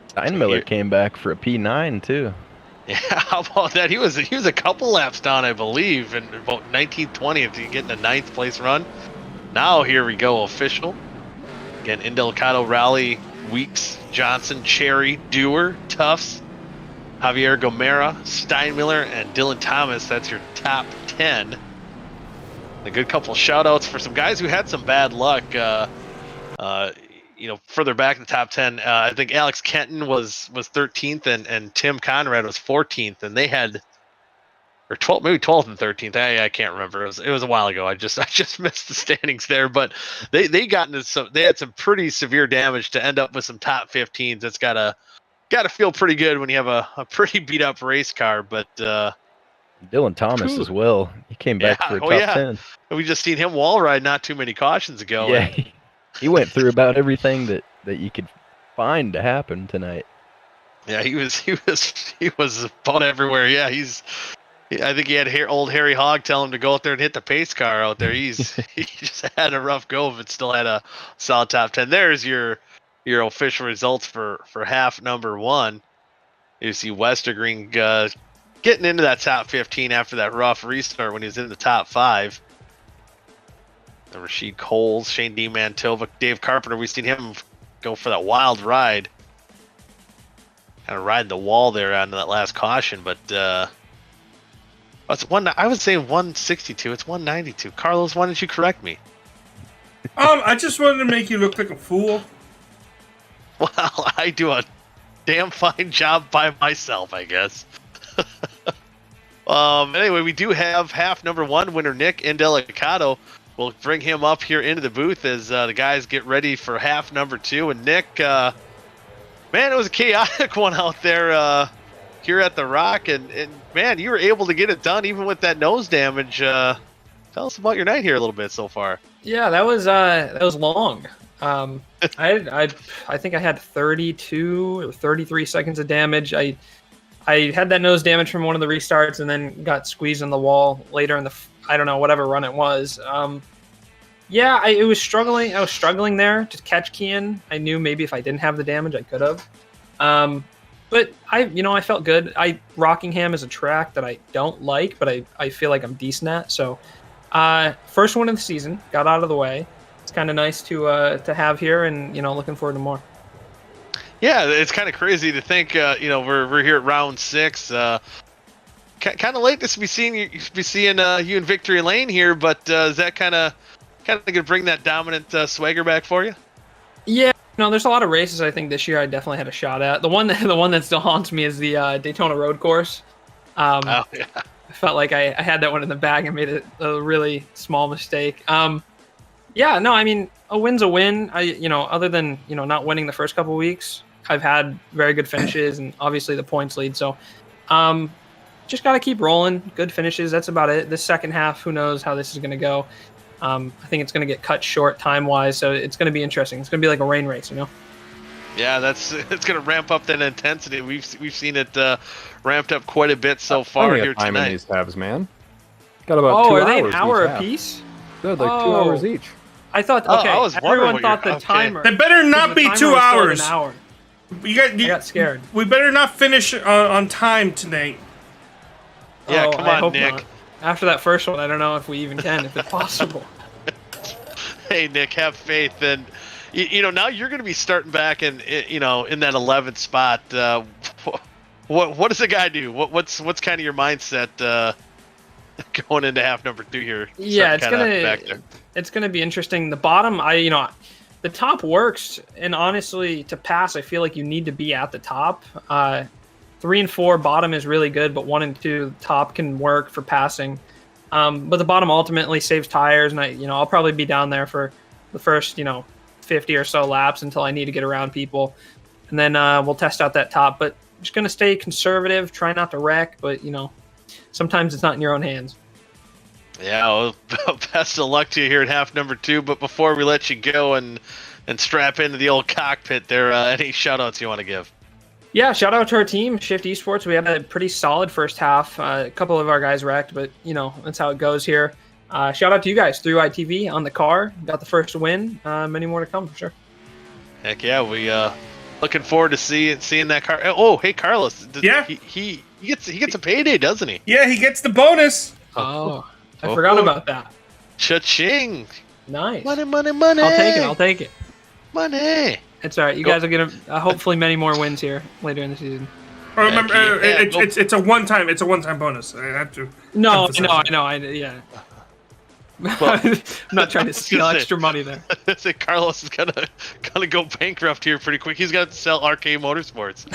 Steinmiller came back for a P9 too. Yeah, how about that? He was a couple laps down, I believe, in about 19th, 20th to get in a 9th place run. Now here we go, official. Again, Indelicato, Rally, Weeks, Johnson, Cherry, Dewar, Tufts, Javier Gomera, Steinmiller, and Dylan Thomas. That's your top 10. A good couple shout outs for some guys who had some bad luck. further back in the top 10, I think Alex Kenton was 13th, and Tim Conrad was 14th, and they had, or 12th, maybe 12th and 13th. I can't remember. It was a while ago. I just missed the standings there, but they had some pretty severe damage to end up with some top 15s. That's gotta feel pretty good when you have a pretty beat up race car. But Dylan Thomas as well. He came back for a top 10. We just seen him wall ride not too many cautions ago. Yeah, he went through about everything that you could find to happen tonight. Yeah, he was fun everywhere. Yeah, I think he had old Harry Hogg tell him to go out there and hit the pace car out there. He just had a rough go, but still had a solid top 10. There's your official results for half number 1. You see Westergreen getting into that top 15 after that rough restart when he was in the top 5. And Rashid Coles, Shane D. Mantova, Dave Carpenter, we've seen him go for that wild ride. Kind of ride the wall there on that last caution, but I would say 162. It's 192. Carlos, why didn't you correct me? I just wanted to make you look like a fool. Well, I do a damn fine job by myself, I guess. Anyway, we do have half number 1 winner Nick Indelicato. We'll bring him up here into the booth as the guys get ready for half number 2. And Nick, man, it was a chaotic one out there here at the Rock, and man, you were able to get it done even with that nose damage. Tell us about your night here a little bit so far. Yeah, that was long. I think I had 32 or 33 seconds of damage. I had that nose damage from one of the restarts and then got squeezed in the wall later in the, I don't know, whatever run it was. I was struggling. I was struggling there to catch Kian. I knew maybe if I didn't have the damage, I could have. But I felt good. Rockingham is a track that I don't like, but I feel like I'm decent at. So, first one of the season, got out of the way. It's kind of nice to have here, and looking forward to more. Yeah, it's kind of crazy to think. We're here at round 6. Kind of late to be seeing you in victory lane here, but is that kind of going to bring that dominant swagger back for you? Yeah, there's a lot of races I think this year I definitely had a shot at. The one that still haunts me is the Daytona Road Course. I felt like I had that one in the bag and made a really small mistake. A win's a win. Other than not winning the first couple weeks, I've had very good finishes and obviously the points lead. So, just got to keep rolling. Good finishes. That's about it. This second half, who knows how this is going to go. I think it's going to get cut short time-wise, so it's going to be interesting. It's going to be like a rain race, Yeah, it's going to ramp up that intensity. We've seen it ramped up quite a bit so far here time tonight. In these halves, man. Got about 2 hours. Oh, are they an hour apiece? They're like 2 hours each. I thought. Okay, I was everyone thought the timer. They better not be 2 hours. An hour. I got scared. We better not finish on time tonight. Yeah, come on, hope Nick. Not. After that first one, I don't know if we even can, if it's possible. Hey, Nick, have faith, and now you're going to be starting back in that 11th spot. What does the guy do? What's kind of your mindset going into half number 2 here? Yeah, it's gonna be interesting. The bottom, the top works, and honestly, to pass, I feel like you need to be at the top. 3 and 4 bottom is really good, but 1 and 2 top can work for passing. But the bottom ultimately saves tires, and I'll probably be down there for the first 50 or so laps until I need to get around people, and then we'll test out that top. But I'm just gonna stay conservative, try not to wreck, but sometimes it's not in your own hands. Yeah, well, best of luck to you here at half number 2. But before we let you go and strap into the old cockpit, there any shout-outs you want to give? Yeah, shout out to our team, Shift Esports. We had a pretty solid first half. A couple of our guys wrecked, but that's how it goes here. Shout out to you guys, 3YTV on the car. Got the first win. Many more to come for sure. Heck yeah, we looking forward to seeing that car. Oh, hey Carlos. Yeah. He gets a payday, doesn't he? Yeah, he gets the bonus. Oh, I forgot about that. Cha-ching. Nice. Money. I'll take it. Money. It's all right. You guys will get hopefully many more wins here later in the season. Remember, it's a one-time bonus. I have to. No, I know. Yeah. I'm not trying to steal gonna say- extra money there. I say Carlos is gonna go bankrupt here pretty quick. He's got to sell Arcade Motorsports.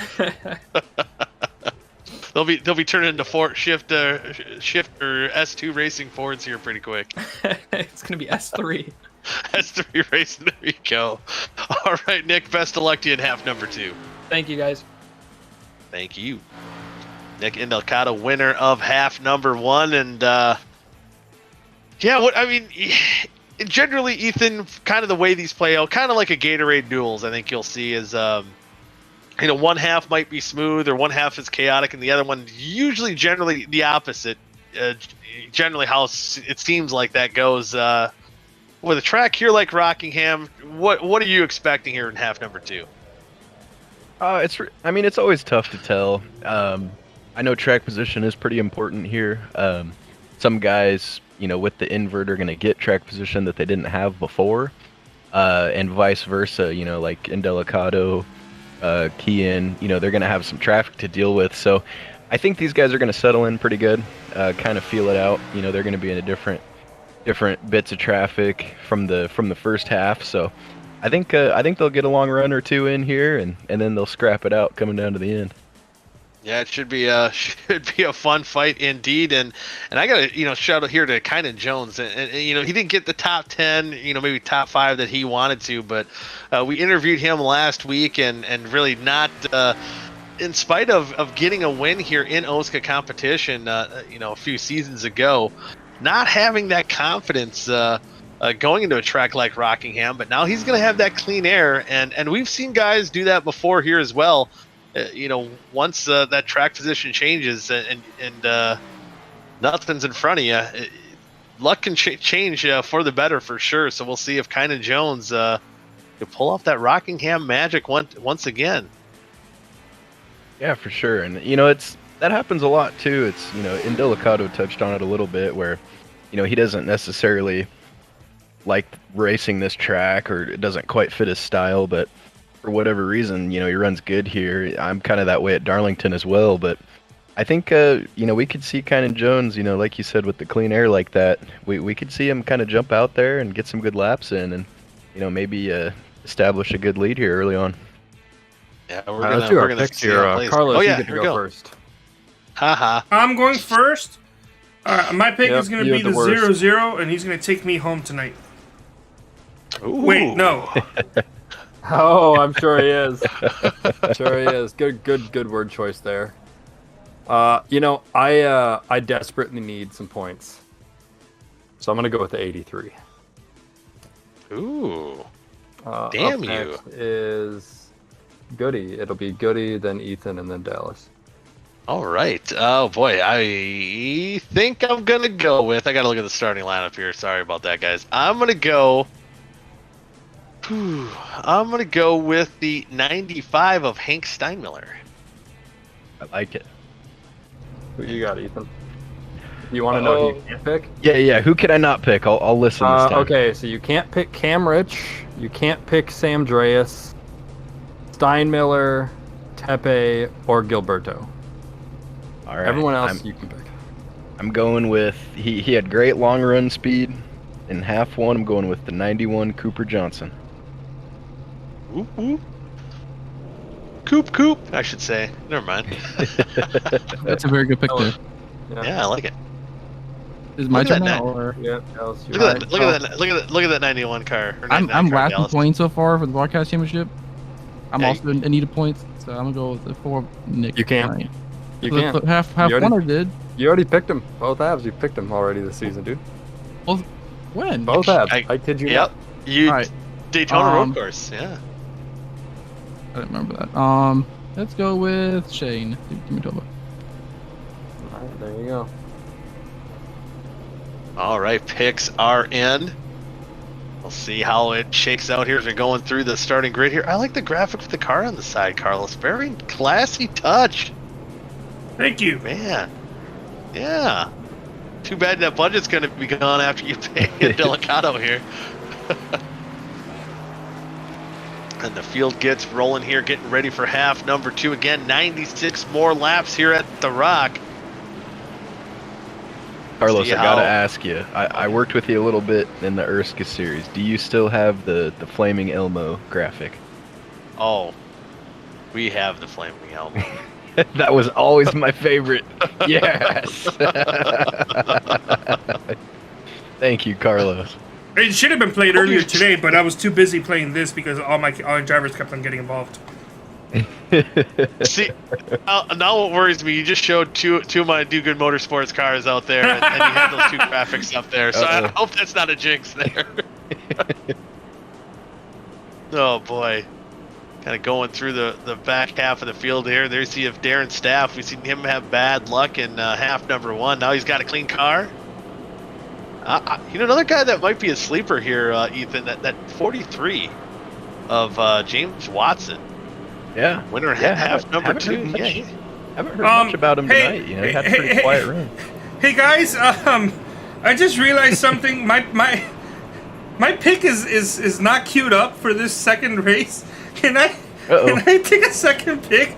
They'll be turning into shift or S2 racing Fords here pretty quick. It's gonna be S3. S3 racing. There you go. All right, Nick. Best of luck to you in half number 2. Thank you, guys. Thank you, Nick Indalcado, winner of half number 1, and generally, Ethan, kind of the way these play out, kind of like a Gatorade duels. I think you'll see is. One half might be smooth or one half is chaotic and the other one usually generally the opposite. Generally how it seems like that goes. With a track here like Rockingham, what are you expecting here in half number 2? It's always tough to tell. I know track position is pretty important here. Some guys, with the invert are going to get track position that they didn't have before, and vice versa. Like Indalcado, Kian, they're going to have some traffic to deal with. So I think these guys are going to settle in pretty good, kind of feel it out. They're going to be in a different bits of traffic from the first half. So I think they'll get a long run or two in here, and then they'll scrap it out coming down to the end. Yeah, it should be a fun fight indeed, and I gotta shout out here to Kynan Jones, and he didn't get the top 10, maybe top 5 that he wanted to, but we interviewed him last week, and really not in spite of getting a win here in OSCA competition, a few seasons ago, not having that confidence going into a track like Rockingham, but now he's gonna have that clean air, and we've seen guys do that before here as well. Once that track position changes and nothing's in front of you, luck can change for the better for sure. So we'll see if Kynan Jones can pull off that Rockingham magic once again. Yeah, for sure. And that happens a lot too. It's Indalcado touched on it a little bit where he doesn't necessarily like racing this track, or it doesn't quite fit his style, but for whatever reason, he runs good here. I'm kind of that way at Darlington as well, but I think, we could see Kynan Jones, like you said, with the clean air like that, we could see him kind of jump out there and get some good laps in and, maybe establish a good lead here early on. Yeah, let's do our picks here. Carlos, you get to go first. Haha. I'm going first. My pick is going to be the 0-0, and he's going to take me home tonight. Ooh. Wait, no. Oh, I'm sure he is. Sure he is. Good word choice there. I desperately need some points, so I'm gonna go with the 83. Ooh, damn you! Next is Goody. It'll be Goody, then Ethan, and then Dallas. All right. Oh boy, I think I'm gonna go with. I gotta look at the starting lineup here. Sorry about that, guys. I'm gonna go with the 95 of Hank Steinmiller. I like it. Who you got, Ethan? You want to know who you can't pick? Yeah. Who can I not pick? I'll listen this time. Okay, so you can't pick Cam Rich. You can't pick Sam Dreas, Steinmiller, Tepe, or Gilberto. All right. Everyone else you can pick. I'm going with he had great long run speed. In half one, I'm going with the 91 Cooper Johnson. Ooh. Coop, I should say. Never mind. That's a very good pick there. Yeah, I like it. Is my turn now? Or? Yeah, look at that 91 car. I'm last in points so far for the broadcast championship. I'm also in need of points, so I'm gonna go with the 4 Nick. You can. Tonight. You so can. Half one I did. You already picked them. Both halves. You picked them already this season, dude. When? Both halves. I kid you not. Right. Daytona Road Course. Yeah. I don't remember that. Let's go with Shane. Give me Toba. All right, there you go. All right, picks are in. We'll see how it shakes out here as we're going through the starting grid here. I like the graphic with the car on the side, Carlos. Very classy touch. Thank you. Man. Yeah. Too bad that budget's going to be gone after you pay Indalcado here. And the field gets rolling here, getting ready for half number 2. Again, 96 more laps here at the Rock. Carlos, See I gotta how- ask you. I worked with you a little bit in the OSCA series. Do you still have the flaming Elmo graphic? Oh, we have the flaming Elmo. That was always my favorite. Yes. Thank you, Carlos. It should have been played earlier today, but I was too busy playing this because all my drivers kept on getting involved. See, now what worries me, you just showed two of my Do Good Motorsports cars out there, and you had those two graphics up there, so I hope that's not a jinx there. Oh boy. Kind of going through the back half of the field here. There's see if Darren Staff, we've seen him have bad luck in half number 1. Now he's got a clean car. Another guy that might be a sleeper here, Ethan, that 43 of James Watson. Yeah. Winner half number 2. Yeah. Haven't heard much about him tonight. He had a pretty quiet run. Hey guys, I just realized something. My pick is not queued up for this second race. Can I take a second pick?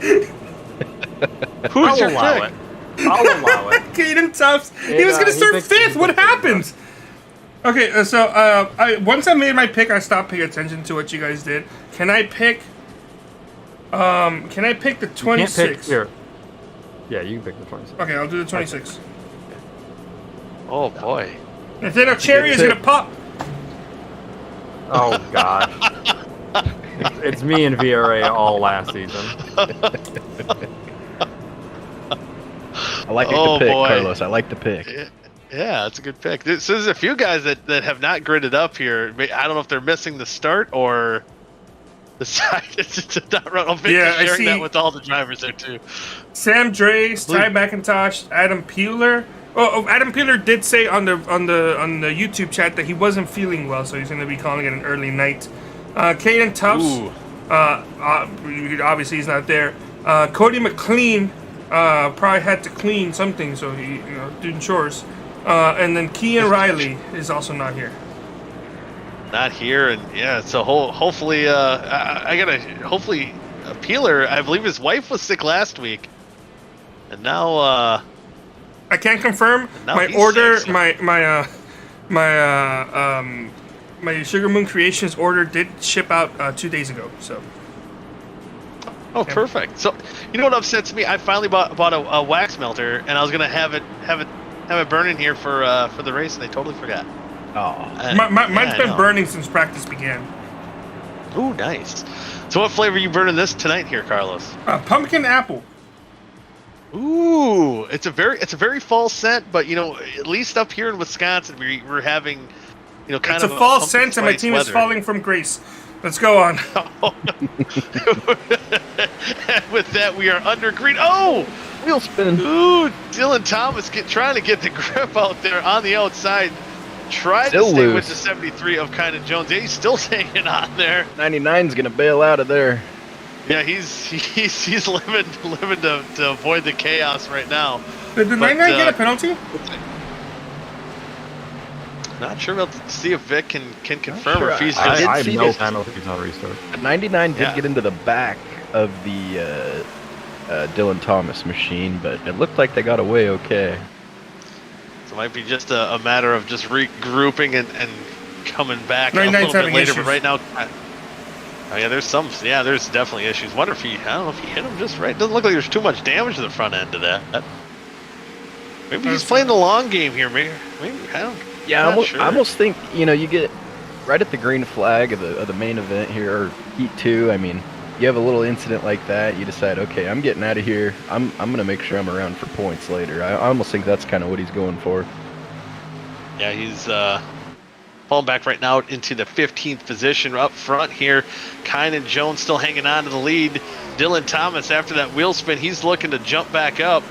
Who's your pick? I'll allow it. Caden Tufts. He was gonna start 5th. What happened? Okay, so once I made my pick, I stopped paying attention to what you guys did. Can I pick? Can I pick the 26? Here. Yeah, you can pick the 26. Okay, I'll do the 26. Oh boy. And then a cherry is gonna pop. Oh god. It's me and VRA all last season. I like the pick, boy. Carlos. I like the pick. Yeah, that's a good pick. So there's a few guys that have not gridded up here. I don't know if they're missing the start or decided to not run. I'm sharing that with all the drivers there too. Sam Drace, Ty McIntosh, Adam Peeler. Oh, Adam Peeler did say on the YouTube chat that he wasn't feeling well, so he's going to be calling it an early night. Caden Tufts, obviously he's not there. Cody McLean probably had to clean something, so he doing chores. And then Kean Riley is also not here. Not here, and yeah, so hopefully hopefully Peeler. I believe his wife was sick last week, and now I can't confirm. My order, my Sugar Moon Creations order did ship out 2 days ago. So. Oh, perfect. So, you know what upsets me? I finally bought a wax melter, and I was gonna have it burning here for the race, and I totally forgot. Oh. Mine's been burning since practice began. Ooh, nice. So, what flavor are you burning this tonight here, Carlos? Pumpkin apple. Ooh, it's a very fall scent, but at least up here in Wisconsin, we're having, kind it's of a fall scent, and my team is falling from grace. Let's go on. With that, we are under green. Oh, wheel spin. Ooh, Dylan Thomas trying to get the grip out there on the outside. Tried to stay with the 73 of Kynan Jones. Yeah, he's still hanging on there. 99's gonna bail out of there. Yeah, he's living to avoid the chaos right now. Did the 99 get a penalty? Not sure. We'll see if Vic can confirm sure. if he's. I have no penalties on restart. 99 did get into the back of the Dylan Thomas machine, but it looked like they got away okay. So it might be just a matter of just regrouping and coming back a little bit later. Issues. But right now, oh yeah, there's definitely issues. Wonder if I don't know if he hit him just right. Doesn't look like there's too much damage to the front end of that. Maybe he's playing the long game here. Maybe I don't. Yeah, I almost think you get right at the green flag of the main event here, or Heat 2. I mean, you have a little incident like that. You decide, okay, I'm getting out of here. I'm gonna make sure I'm around for points later. I almost think that's kind of what he's going for. Yeah, he's falling back right now into the 15th position up front here. Kynan Jones still hanging on to the lead. Dylan Thomas, after that wheel spin, he's looking to jump back up.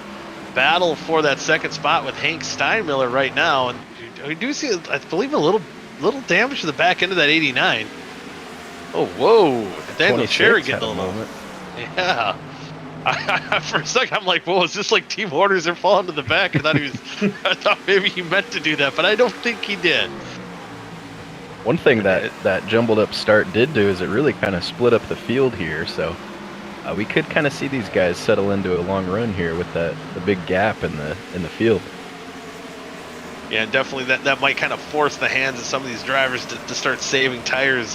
Battle for that second spot with Hank Steinmiller right now, and we do see, I believe, a little damage to the back end of that 89. Oh, whoa! Daniel Cherry getting a little moment. Yeah. For a second, I'm like, whoa, is this like team orders are falling to the back? I thought maybe he meant to do that, but I don't think he did. One thing that jumbled up start did do is it really kind of split up the field here, so we could kind of see these guys settle into a long run here with the big gap in the field. Yeah, definitely that might kind of force the hands of some of these drivers to start saving tires.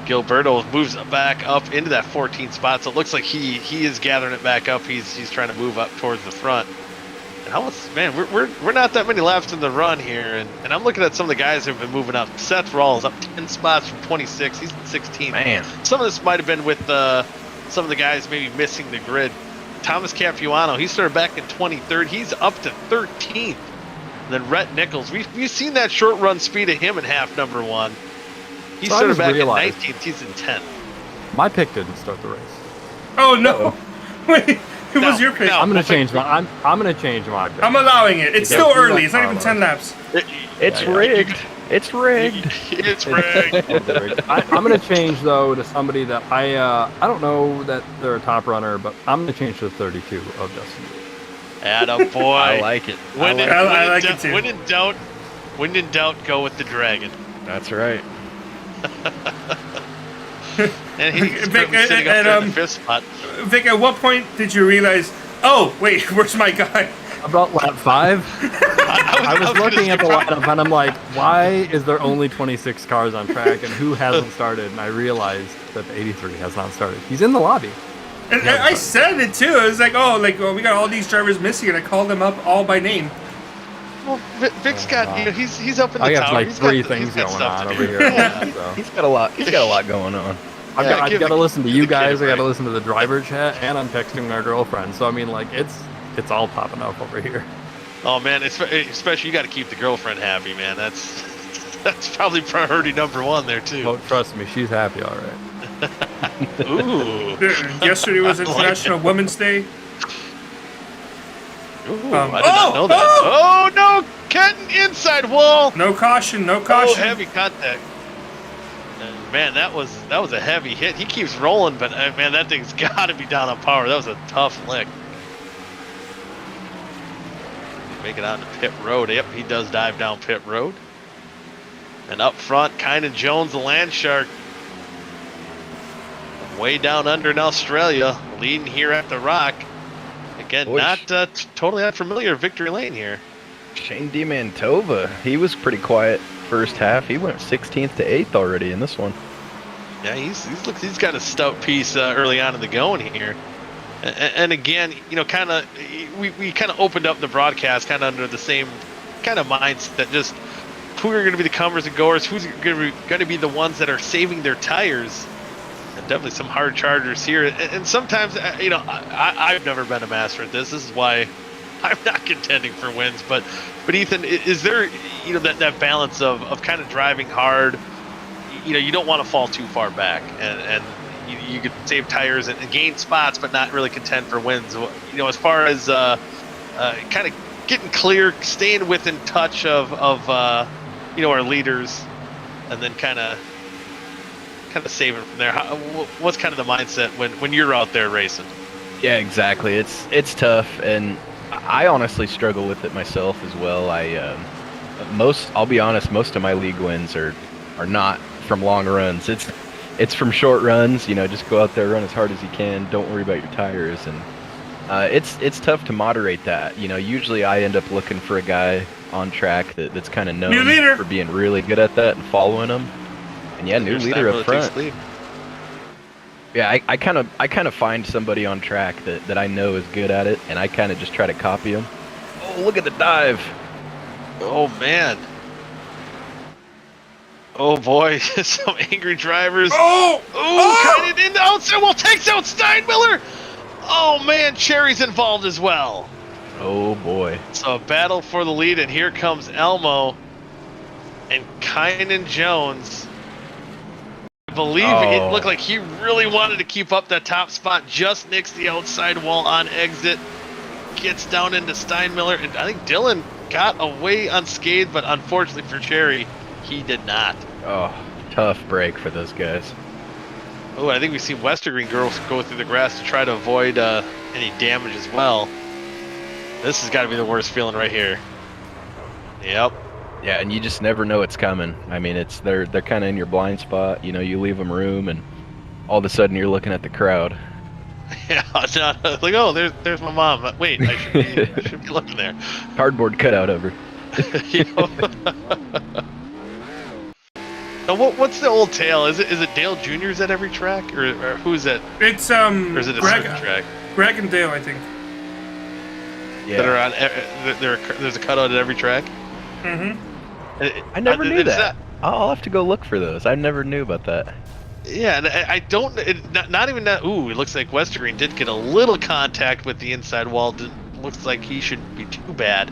Gilberto moves back up into that 14th spot, so it looks like he is gathering it back up. He's trying to move up towards the front. And how much, man, we're not that many laps in the run here, and I'm looking at some of the guys who have been moving up. Seth Rawls up 10 spots from 26. He's in 16th. Man, some of this might have been with some of the guys maybe missing the grid. Thomas Capuano, he started back in 23rd. He's up to 13th. And then Rhett Nichols, we've seen that short run speed of him in half number one. He So I started just back realized- in 19th. He's in 10th. My pick didn't start the race. Oh no! Wait, who was your pick? no. I'm gonna change my. I'm gonna change my pick. I'm allowing it. It's Yeah, still do early. that It's not even power. 10 laps. it's Yeah, yeah. rigged. It's rigged. It's rigged. I'm gonna change though to somebody that I don't know that they're a top runner, but I'm gonna change to 32 of Justin. Atta boy. I like it. When in, I like it too. When in doubt, go with the dragon. That's right. And he's Vic, currently sitting up and, there in the fifth spot. Vic, at what point did you realize? Oh wait, where's my guy? About lap 5, I was looking at the lineup and I'm like, why is there only 26 cars on track and who hasn't started? And I realized that the 83 has not started. He's in the lobby. And I said it too. It was like, we got all these drivers missing, and I called them up all by name. Well, Vic's got, you know, he's up in the I got tower. like He's 3 got- things he's got going stuff on to over do. here. Yeah. So. He's got a lot. He's got a lot going on. I've Yeah, got give to the- listen to give you the kid a guys. I got to break. listen to the driver chat, and I'm texting my girlfriend. So I mean, like it's all popping up over here. Oh man, especially you got to keep the girlfriend happy, man. That's probably priority number one there too. Oh, trust me, she's happy, all right. Ooh. Yesterday was I like International it. Women's Day. Ooh, I did not know that. Oh no, Kenton inside wall. No caution, no Oh, caution. heavy contact. And, man, that was a heavy hit. He keeps rolling, but man, that thing's got to be down on power. That was a tough lick. Make it out to pit road. Yep, he does dive down pit road. And up front, Kynan Jones, the land shark. Way down under in Australia, leading here at the Rock. Again, Boy, not totally unfamiliar victory lane here. Shane DiMantova, he was pretty quiet first half. He went 16th to 8th already in this one. Yeah, he's got a stout piece early on in the going here. And again, you know, kind of we kind of opened up the broadcast kind of under the same kind of mindset, just who are going to be the comers and goers, who's going to be the ones that are saving their tires. And definitely some hard chargers here. And sometimes, you know, I've never been a master at this. This is why I'm not contending for wins. But Ethan, is there, you know, that balance of kind of driving hard? You know, you don't want to fall too far back, and you could save tires and gain spots, but not really contend for wins. You know, as far as kind of getting clear, staying within touch of you know, our leaders, and then kind of saving from there. What's kind of the mindset when you're out there racing? Yeah, exactly. It's tough, and I honestly struggle with it myself as well. I'll be honest, most of my league wins are not from long runs. It's from short runs. You know, just go out there, run as hard as you can. Don't worry about your tires, and it's tough to moderate that. You know, usually I end up looking for a guy on track that's kind of New leader. known for being really good at that and following him. And yeah, new leader up front. Yeah, I kind of find somebody on track that I know is good at it, and I kind of just try to copy him. Oh, look at the dive! Oh man! Oh boy! Some angry drivers. Kind of in the outside. Well, takes out Steinmiller. Oh man, Cherry's involved as well. Oh boy! So a battle for the lead, and here comes Elmo and Kynan Jones. I believe it looked like he really wanted to keep up that top spot. Just nicks the outside wall on exit. Gets down into Steinmiller, and I think Dylan got away unscathed, but unfortunately for Cherry, he did not. Oh, tough break for those guys. Oh, I think we see Westergreen girls go through the grass to try to avoid any damage as well. This has got to be the worst feeling right here. Yep. Yeah, and you just never know it's coming. I mean, they're kind of in your blind spot. You know, you leave them room, and all of a sudden you're looking at the crowd. Yeah, it's not like, oh, there's my mom. Wait, I should be looking there. Cardboard cutout of her. You know? Now, what's the old tale? Is it Dale Jr.'s at every track, or who's at? It's Or is it a Greg, certain track Greg and Dale, I think. that are on? There's a cutout at every track. Mm-hmm. I never knew it's that. I'll have to go look for those. I never knew about that. Yeah, and I don't. Not even that. Ooh, it looks like Westergreen did get a little contact with the inside wall. Looks like he shouldn't be too bad.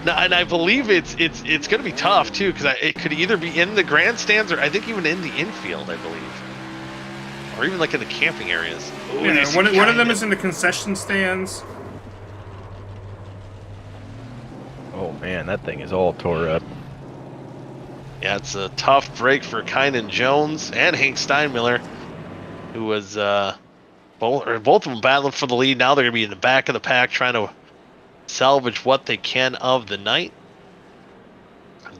Now, and I believe it's going to be tough too, because it could either be in the grandstands or I think even in the infield, I believe, or even like in the camping areas. Ooh, Yeah, one of them is in the concession stands. Oh man, that thing is all tore up. Yeah, it's a tough break for Kynan Jones and Hank Steinmiller, who was both of them battling for the lead. Now they're going to be in the back of the pack trying to salvage what they can of the night.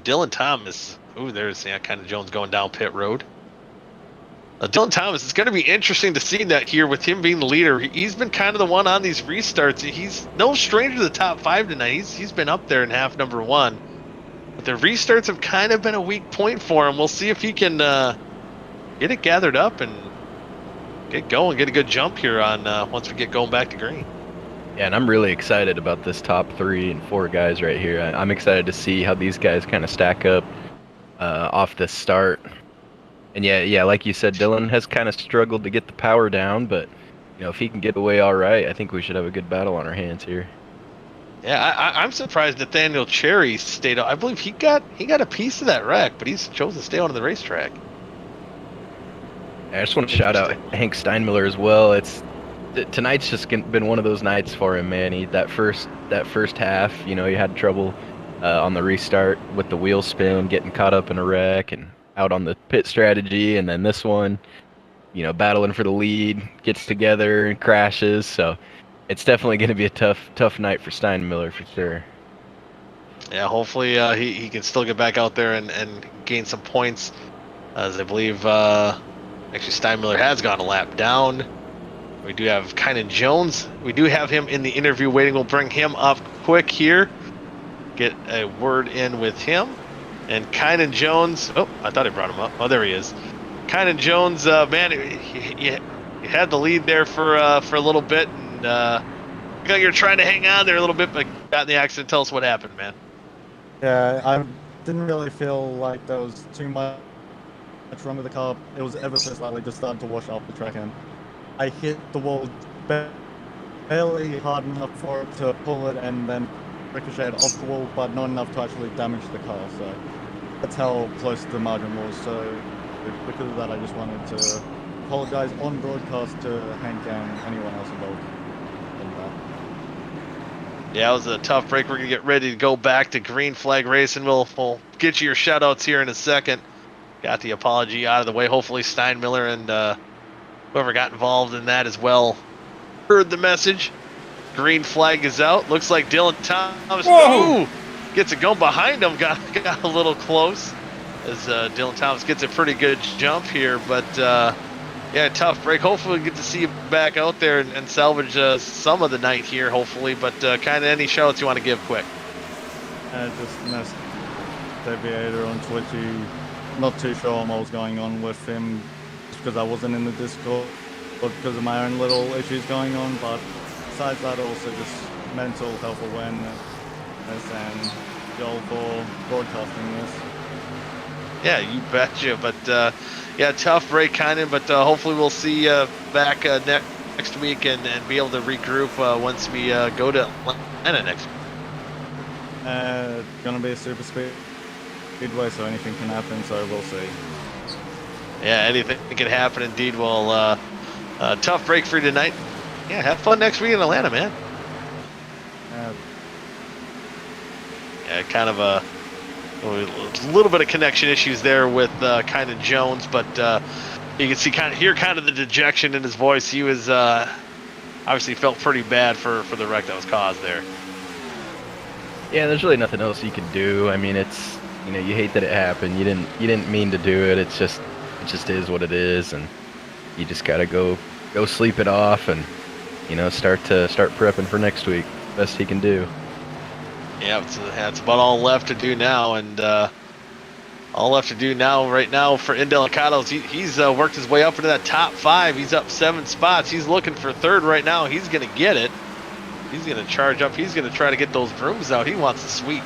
Dylan Thomas, ooh, there's Kynan Jones going down pit road. Dylan Thomas, it's going to be interesting to see that here with him being the leader. He's been kind of the one on these restarts. He's no stranger to the top 5 tonight. He's been up there in half number 1. But the restarts have kind of been a weak point for him. We'll see if he can get it gathered up and get going, get a good jump here on once we get going back to green. Yeah, and I'm really excited about this top 3 and 4 guys right here. I'm excited to see how these guys kind of stack up off the start. And yeah, like you said, Dylan has kind of struggled to get the power down, but if he can get away all right, I think we should have a good battle on our hands here. Yeah, I'm surprised Nathaniel Cherry stayed out. I believe he got a piece of that wreck, but he's chosen to stay on the racetrack. I just want to shout out Hank Steinmiller as well. Tonight's just been one of those nights for him, man. That first half, he had trouble on the restart with the wheel spin, getting caught up in a wreck and out on the pit strategy, and then this one, battling for the lead, gets together and crashes. So it's definitely going to be a tough night for Steinmiller for sure. Yeah, hopefully he can still get back out there and gain some points, as I believe actually Steinmiller has gone a lap down. We do have Kynan Jones. We do have him in the interview waiting. We'll bring him up quick here, get a word in with him. And Kynan Jones, oh, I thought I brought him up. Oh, there he is. Kynan Jones, man, he had the lead there for a little bit, and you're trying to hang on there a little bit, but got in the accident. Tell us what happened, man. Yeah, I didn't really feel like there was too much wrong with the car. It was ever so slightly just starting to wash off the track end. I hit the wall barely hard enough for it to pull it and then ricocheted off the wall, but not enough to actually damage the car. So that's how close the margin was. So because of that, I just wanted to apologize on broadcast to Hank and anyone else involved in that. Yeah, it was a tough break. We're going to get ready to go back to green flag racing. We'll get you your shout-outs here in a second. Got the apology out of the way. Hopefully Steinmiller and whoever got involved in that as well heard the message. Green flag is out. Looks like Dylan Thomas gets it going behind him. Got a little close as Dylan Thomas gets a pretty good jump here. But yeah, tough break. Hopefully we get to see you back out there and salvage some of the night here, hopefully. But kind of any shout-outs you want to give quick? Just missed Deviator on Twitch. Not too sure what was going on with him because I wasn't in the Discord or because of my own little issues going on, but besides that, also just mental health awareness and goal for broadcasting this. Yeah, you betcha. But yeah, tough break, Kynan, but hopefully we'll see you back next week and be able to regroup once we go to Atlanta next week. Gonna be a super speedway, so anything can happen, so we'll see. Yeah, anything can happen indeed. Well, tough break for you tonight. Yeah, have fun next week in Atlanta, man. Yeah, kind of a little bit of connection issues there with Kynan Jones, but you can see hear the dejection in his voice. He was obviously felt pretty bad for the wreck that was caused there. Yeah, there's really nothing else you can do. I mean, it's you hate that it happened. You didn't mean to do it. It just is what it is, and you just gotta go sleep it off and start prepping for next week. Best he can do. Yeah, that's about all left to do now, and all left to do now, right now, for Indelicados. He's worked his way up into that top 5. He's up 7 spots. He's looking for third right now. He's going to get it. He's going to charge up. He's going to try to get those brooms out. He wants to sweep.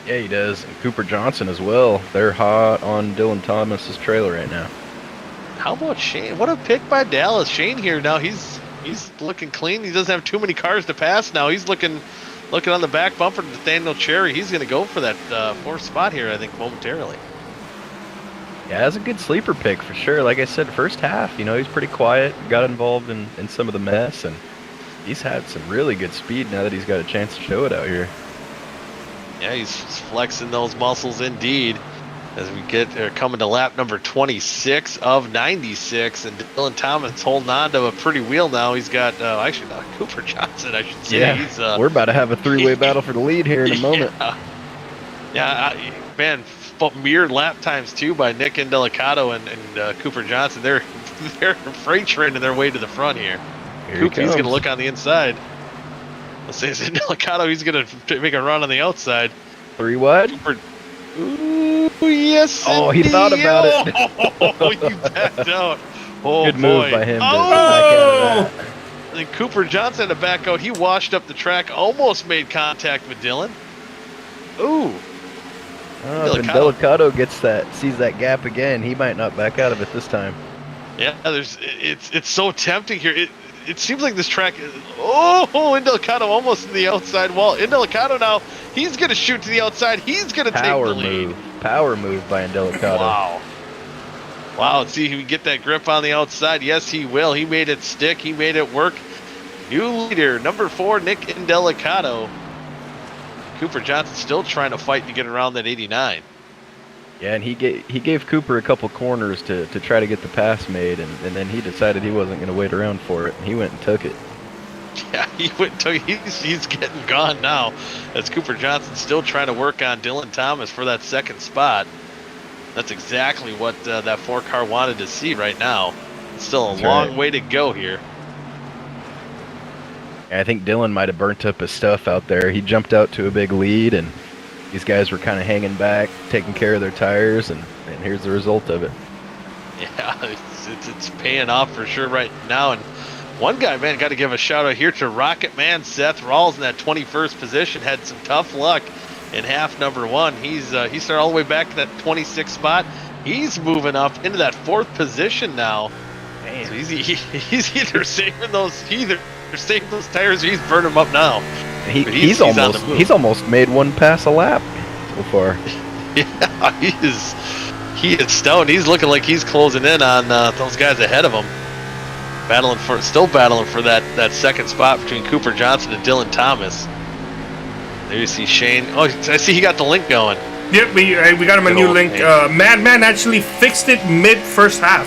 Yeah, he does. And Cooper Johnson as well. They're hot on Dylan Thomas's trailer right now. How about Shane? What a pick by Dallas. Shane here now. He's looking clean. He doesn't have too many cars to pass now. He's looking on the back bumper to Nathaniel Cherry. He's going to go for that 4th spot here, I think, momentarily. Yeah, that's a good sleeper pick for sure. Like I said, first half, he's pretty quiet, got involved in some of the mess, and he's had some really good speed now that he's got a chance to show it out here. Yeah, he's flexing those muscles indeed. As we are coming to lap number 26 of 96, and Dylan Thomas holding on to a pretty wheel now. He's got, actually not Cooper Johnson, I should say. Yeah, we're about to have a 3-way battle for the lead here in a moment. Yeah, man, mirrored lap times too by Nick Indelicato and Cooper Johnson. They're freight training their way to the front here. He's going to look on the inside. Let's say it's Indelicato. He's going to make a run on the outside. 3 wide. Ooh, yes. Oh, he thought about it. Oh, he backed out. Oh, good move by him to back out of that. And then Cooper Johnson to back out. He washed up the track, almost made contact with Dylan. Ooh. If Indelicato sees that gap again, he might not back out of it this time. Yeah, it's so tempting here. It seems like this track is, Indelicato almost in the outside wall. Indelicato now, he's going to shoot to the outside. He's going to take the lead. Power move by Indelicato. Wow, let's see if he can get that grip on the outside. Yes, he will. He made it stick. He made it work. New leader, number 4, Nick Indelicato. Cooper Johnson still trying to fight to get around that 89. Yeah, and he gave Cooper a couple corners to try to get the pass made, and then he decided he wasn't going to wait around for it, and he went and took it. Yeah, he went and took it. He's getting gone now, as Cooper Johnson still trying to work on Dylan Thomas for that 2nd spot. That's exactly what that 4 car wanted to see right now. It's still a long way to go here. I think Dylan might have burnt up his stuff out there. He jumped out to a big lead, and these guys were kind of hanging back, taking care of their tires, and here's the result of it. Yeah, it's paying off for sure right now. And one guy, man, got to give a shout out here to Rocket Man Seth Rawls in that 21st position. Had some tough luck in half number 1. He started all the way back to that 26th spot. He's moving up into that 4th position now. Man, so he's either saving those tires, or he's burning them up now. He's almost made one pass a lap so far. Yeah, he is stoned. He's looking like he's closing in on those guys ahead of him. Still battling for that 2nd spot between Cooper Johnson and Dylan Thomas. There you see Shane. Oh, I see he got the link going. Yep, we got him a new link. Madman actually fixed it mid first half.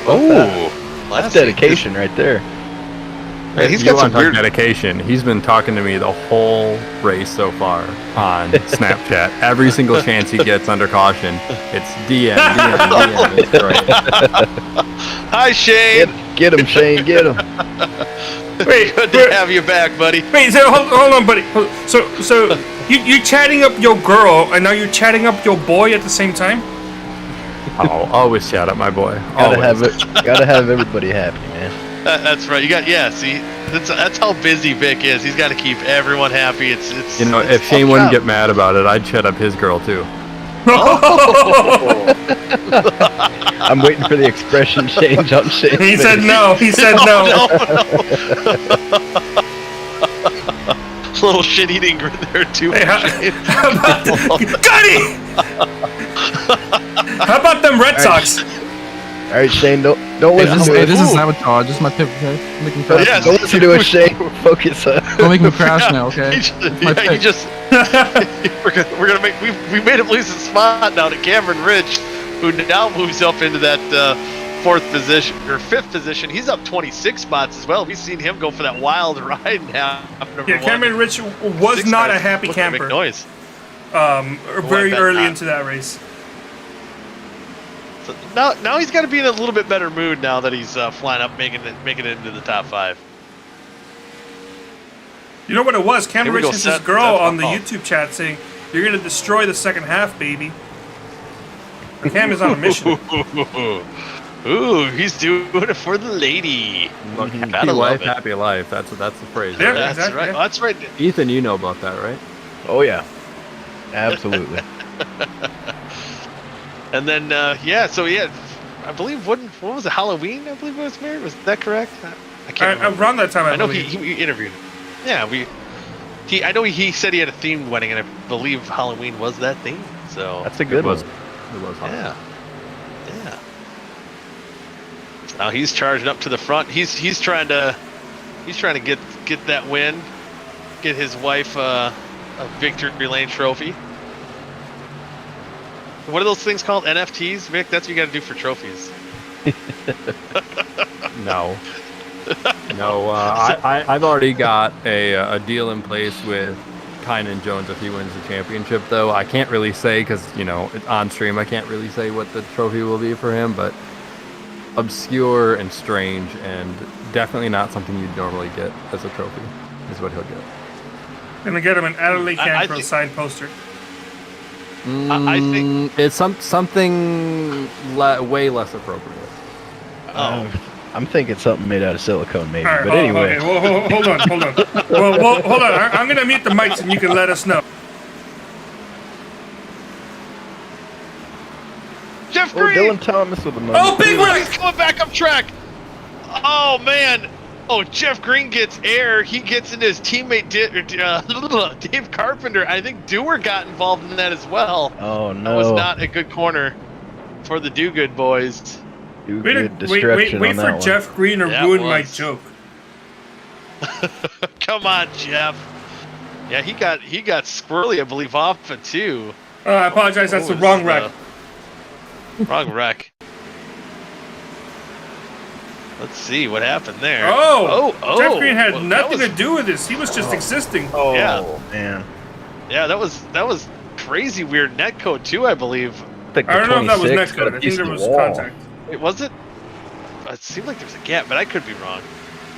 Oh, that's dedication right there. Man, he's got some weird dedication. He's been talking to me the whole race so far on Snapchat. Every single chance he gets under caution, it's DM. It's great. Hi, Shane. Get him, Shane. Get him. Wait, good to have you back, buddy. Wait, so hold on, buddy. So you chatting up your girl, and now you're chatting up your boy at the same time? Oh, always chat up my boy. Gotta have everybody happy, man. That's right. See, that's how busy Vic is. He's got to keep everyone happy. It's if Shane wouldn't get mad about it, I'd chat up his girl too. I'm waiting for the expression change on Shane. He said no. He said no. Little shit-eating grin there too. Hey, how about them Red Sox? All right, Shane, don't listen to it. This is sabotage. This is my tip, okay? Make him crash. Don't listen to it, Shane. Focus up. Don't make him crash now, okay? We're gonna make. We made him lose his spot now to Cameron Ridge, who now moves up into that 4th position or 5th position. He's up 26 spots as well. We've seen him go for that wild ride now. Yeah, Cameron Ridge was not a happy camper. Make noise. Very early into that race. So now he's got to be in a little bit better mood now that he's flying up, making it into the top 5. You know what it was? Cam Here we go, Rich has his Seth. girl on the Oh. YouTube chat saying, "You're gonna destroy the second half, baby." Cam is on a mission. Ooh, he's doing it for the lady. Happy Gotta love wife, it. happy life. That's the phrase. Yeah. Right? That's Exactly, right. yeah. Oh, that's right. Ethan, you know about that, right? Oh yeah, absolutely. And then so I believe what was it, Halloween? I believe it was married. Was that correct? I can't remember. Around that time, I know believe. he interviewed him. Yeah, I know he said he had a themed wedding, and I believe Halloween was that theme. So That's a good one. It was hard. yeah. So now he's charging up to the front. He's trying to get that win, get his wife a victory lane trophy. What are those things called? NFTs, Vic? That's what you got to do for trophies. No. No, I've already got a deal in place with Kynan Jones if he wins the championship, though. I can't really say because, it's on stream. I can't really say what the trophy will be for him, but obscure and strange and definitely not something you'd normally get as a trophy is what he'll get. Gonna get him an Adelaide I Cancro think- signed poster. I think. It's something way less appropriate. Oh. I'm thinking something made out of silicone, maybe. All right, But anyway, okay. Well, hold on. Well, hold on. I'm gonna mute the mics and you can let us know. Jeff oh, Green! Dylan Thomas with the money. Oh, big Oh, wreck! he's coming back up track. Oh man! Oh, Jeff Green gets air. He gets into his teammate Dave Carpenter. I think Dewar got involved in that as well. Oh That no! was not a good corner for the Do Good boys. Do Wait good destruction for on that one. Jeff Green to That ruin my was- joke. Come on, Jeff. Yeah, he got squirrely, I believe, off it too. I apologize. That's the What wrong was wreck. Wrong wreck. Let's see what happened there. Oh, Jeff Green had Well, that nothing was- to do with this. He was just existing. Oh Yeah. man! Yeah, that was crazy weird netcode too, I believe. Like I don't know if that was 26 got a netcode. I piece think there of was the wall. contact. It was it. It seemed like there was a gap, but I could be wrong.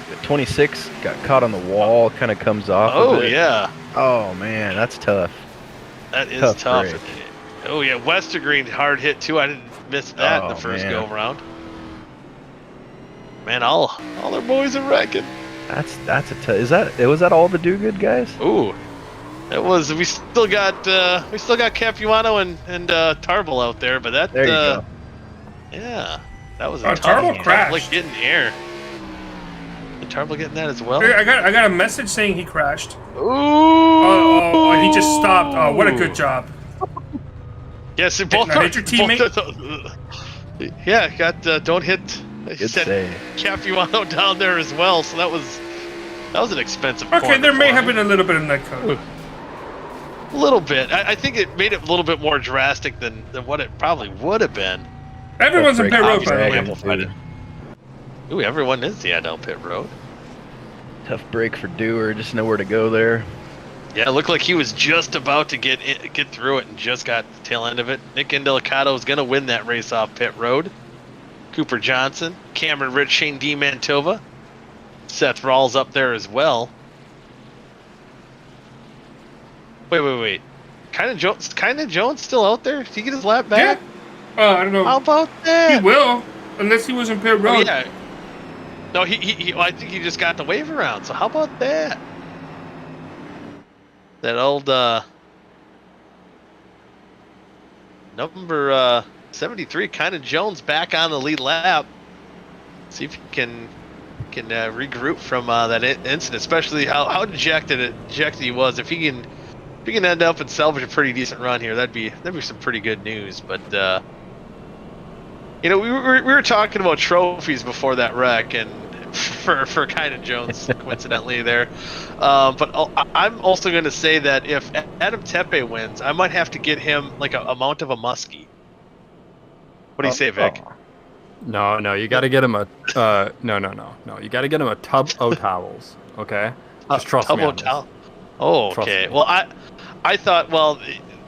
The 26 got caught on the wall, kind of comes off. Oh of it. yeah, Oh man, that's tough. that is Tough tough. break. Oh yeah, Westergreen hard hit too. I didn't miss that in the Oh, first man. go around. Man, all their boys are wrecking. That's a tough. Was that all the do good guys? Ooh, it was. We still got Capuano and Tarble out there, but that There you go. yeah, that was a Tarble crashed. like getting air. Did Tarble getting that as well? Here, I got a message saying he crashed. Ooh! Oh, he just stopped. Oh, what a good job. Yes, both. Now hit your Yeah, got don't hit. Good Set save. Capuano down there as well, so that was an expensive. Okay, corner there may for have him. been a little bit of netcode. A little bit. I think it made it a little bit more drastic than what it probably would have been. Everyone's in pit road, by the Obviously, way. amplified it. Ooh, everyone is down pit road. Tough break for Dewar. Just nowhere to go there. Yeah, it looked like he was just about to get through it and just got the tail end of it. Nick Indelicato is going to win that race off pit road. Cooper Johnson, Cameron Rich, Shane D. Mantova, Seth Rawls up there as well. Wait. Kinda Jones still out there? Did he get his lap back? Yeah. I don't know. How about He that? will, unless he was in pit Oh, road. yeah. No, I think he just got the wave around. So how about that? That old number 73, Kinda Jones, back on the lead lap. See if he can regroup from that incident, especially how dejected he was. If he can end up and salvage a pretty decent run here, that'd be some pretty good news. But we were talking about trophies before that wreck, and for Kinda Jones coincidentally there. But I'm also going to say that if Adam Tepe wins, I might have to get him like a mount of a muskie. What do you say, Vic? No, you got to get him a no. You got to get him a tub of towels. Okay, just trust me. On this. Oh, Trust okay. me. Well, I thought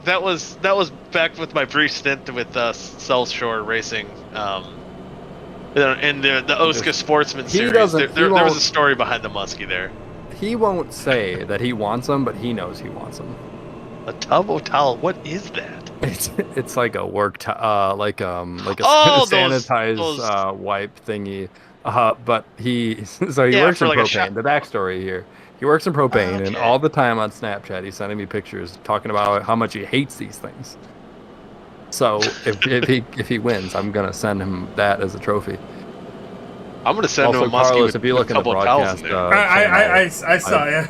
that was back with my brief stint with South Shore Racing, in the OSCA Sportsman Series. There was a story behind the muskie there. he won't say that he wants them, but he knows he wants them. A tub towel. What is that? It's like a work like a Oh, sanitized wipe thingy. But he Yeah, works for in like a propane. The backstory here. He works in propane, and Okay. all the time on Snapchat, he's sending me pictures talking about how much he hates these things. So if he wins, I'm gonna send him that as a trophy. I'm gonna send him Also, a muskie Carlos, with if you a look in the couple of towels broadcast, in there. I saw ya.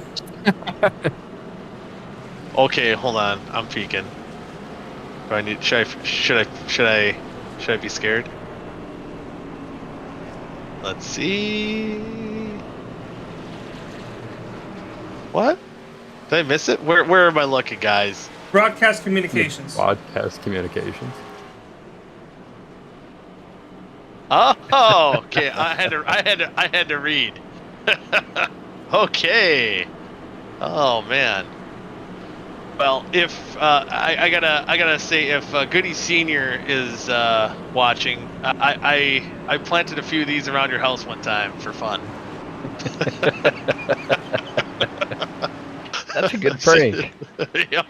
Okay, hold on. I'm peeking. Do I need? Should I be scared? Let's see. What? Did I miss it? Where am I looking, guys? Broadcast communications. Broadcast communications. Oh, okay. I had to read. Okay. Oh man. Well, if I gotta say, if Goody Senior is watching, I planted a few of these around your house one time for fun. That's a good prank. Yep.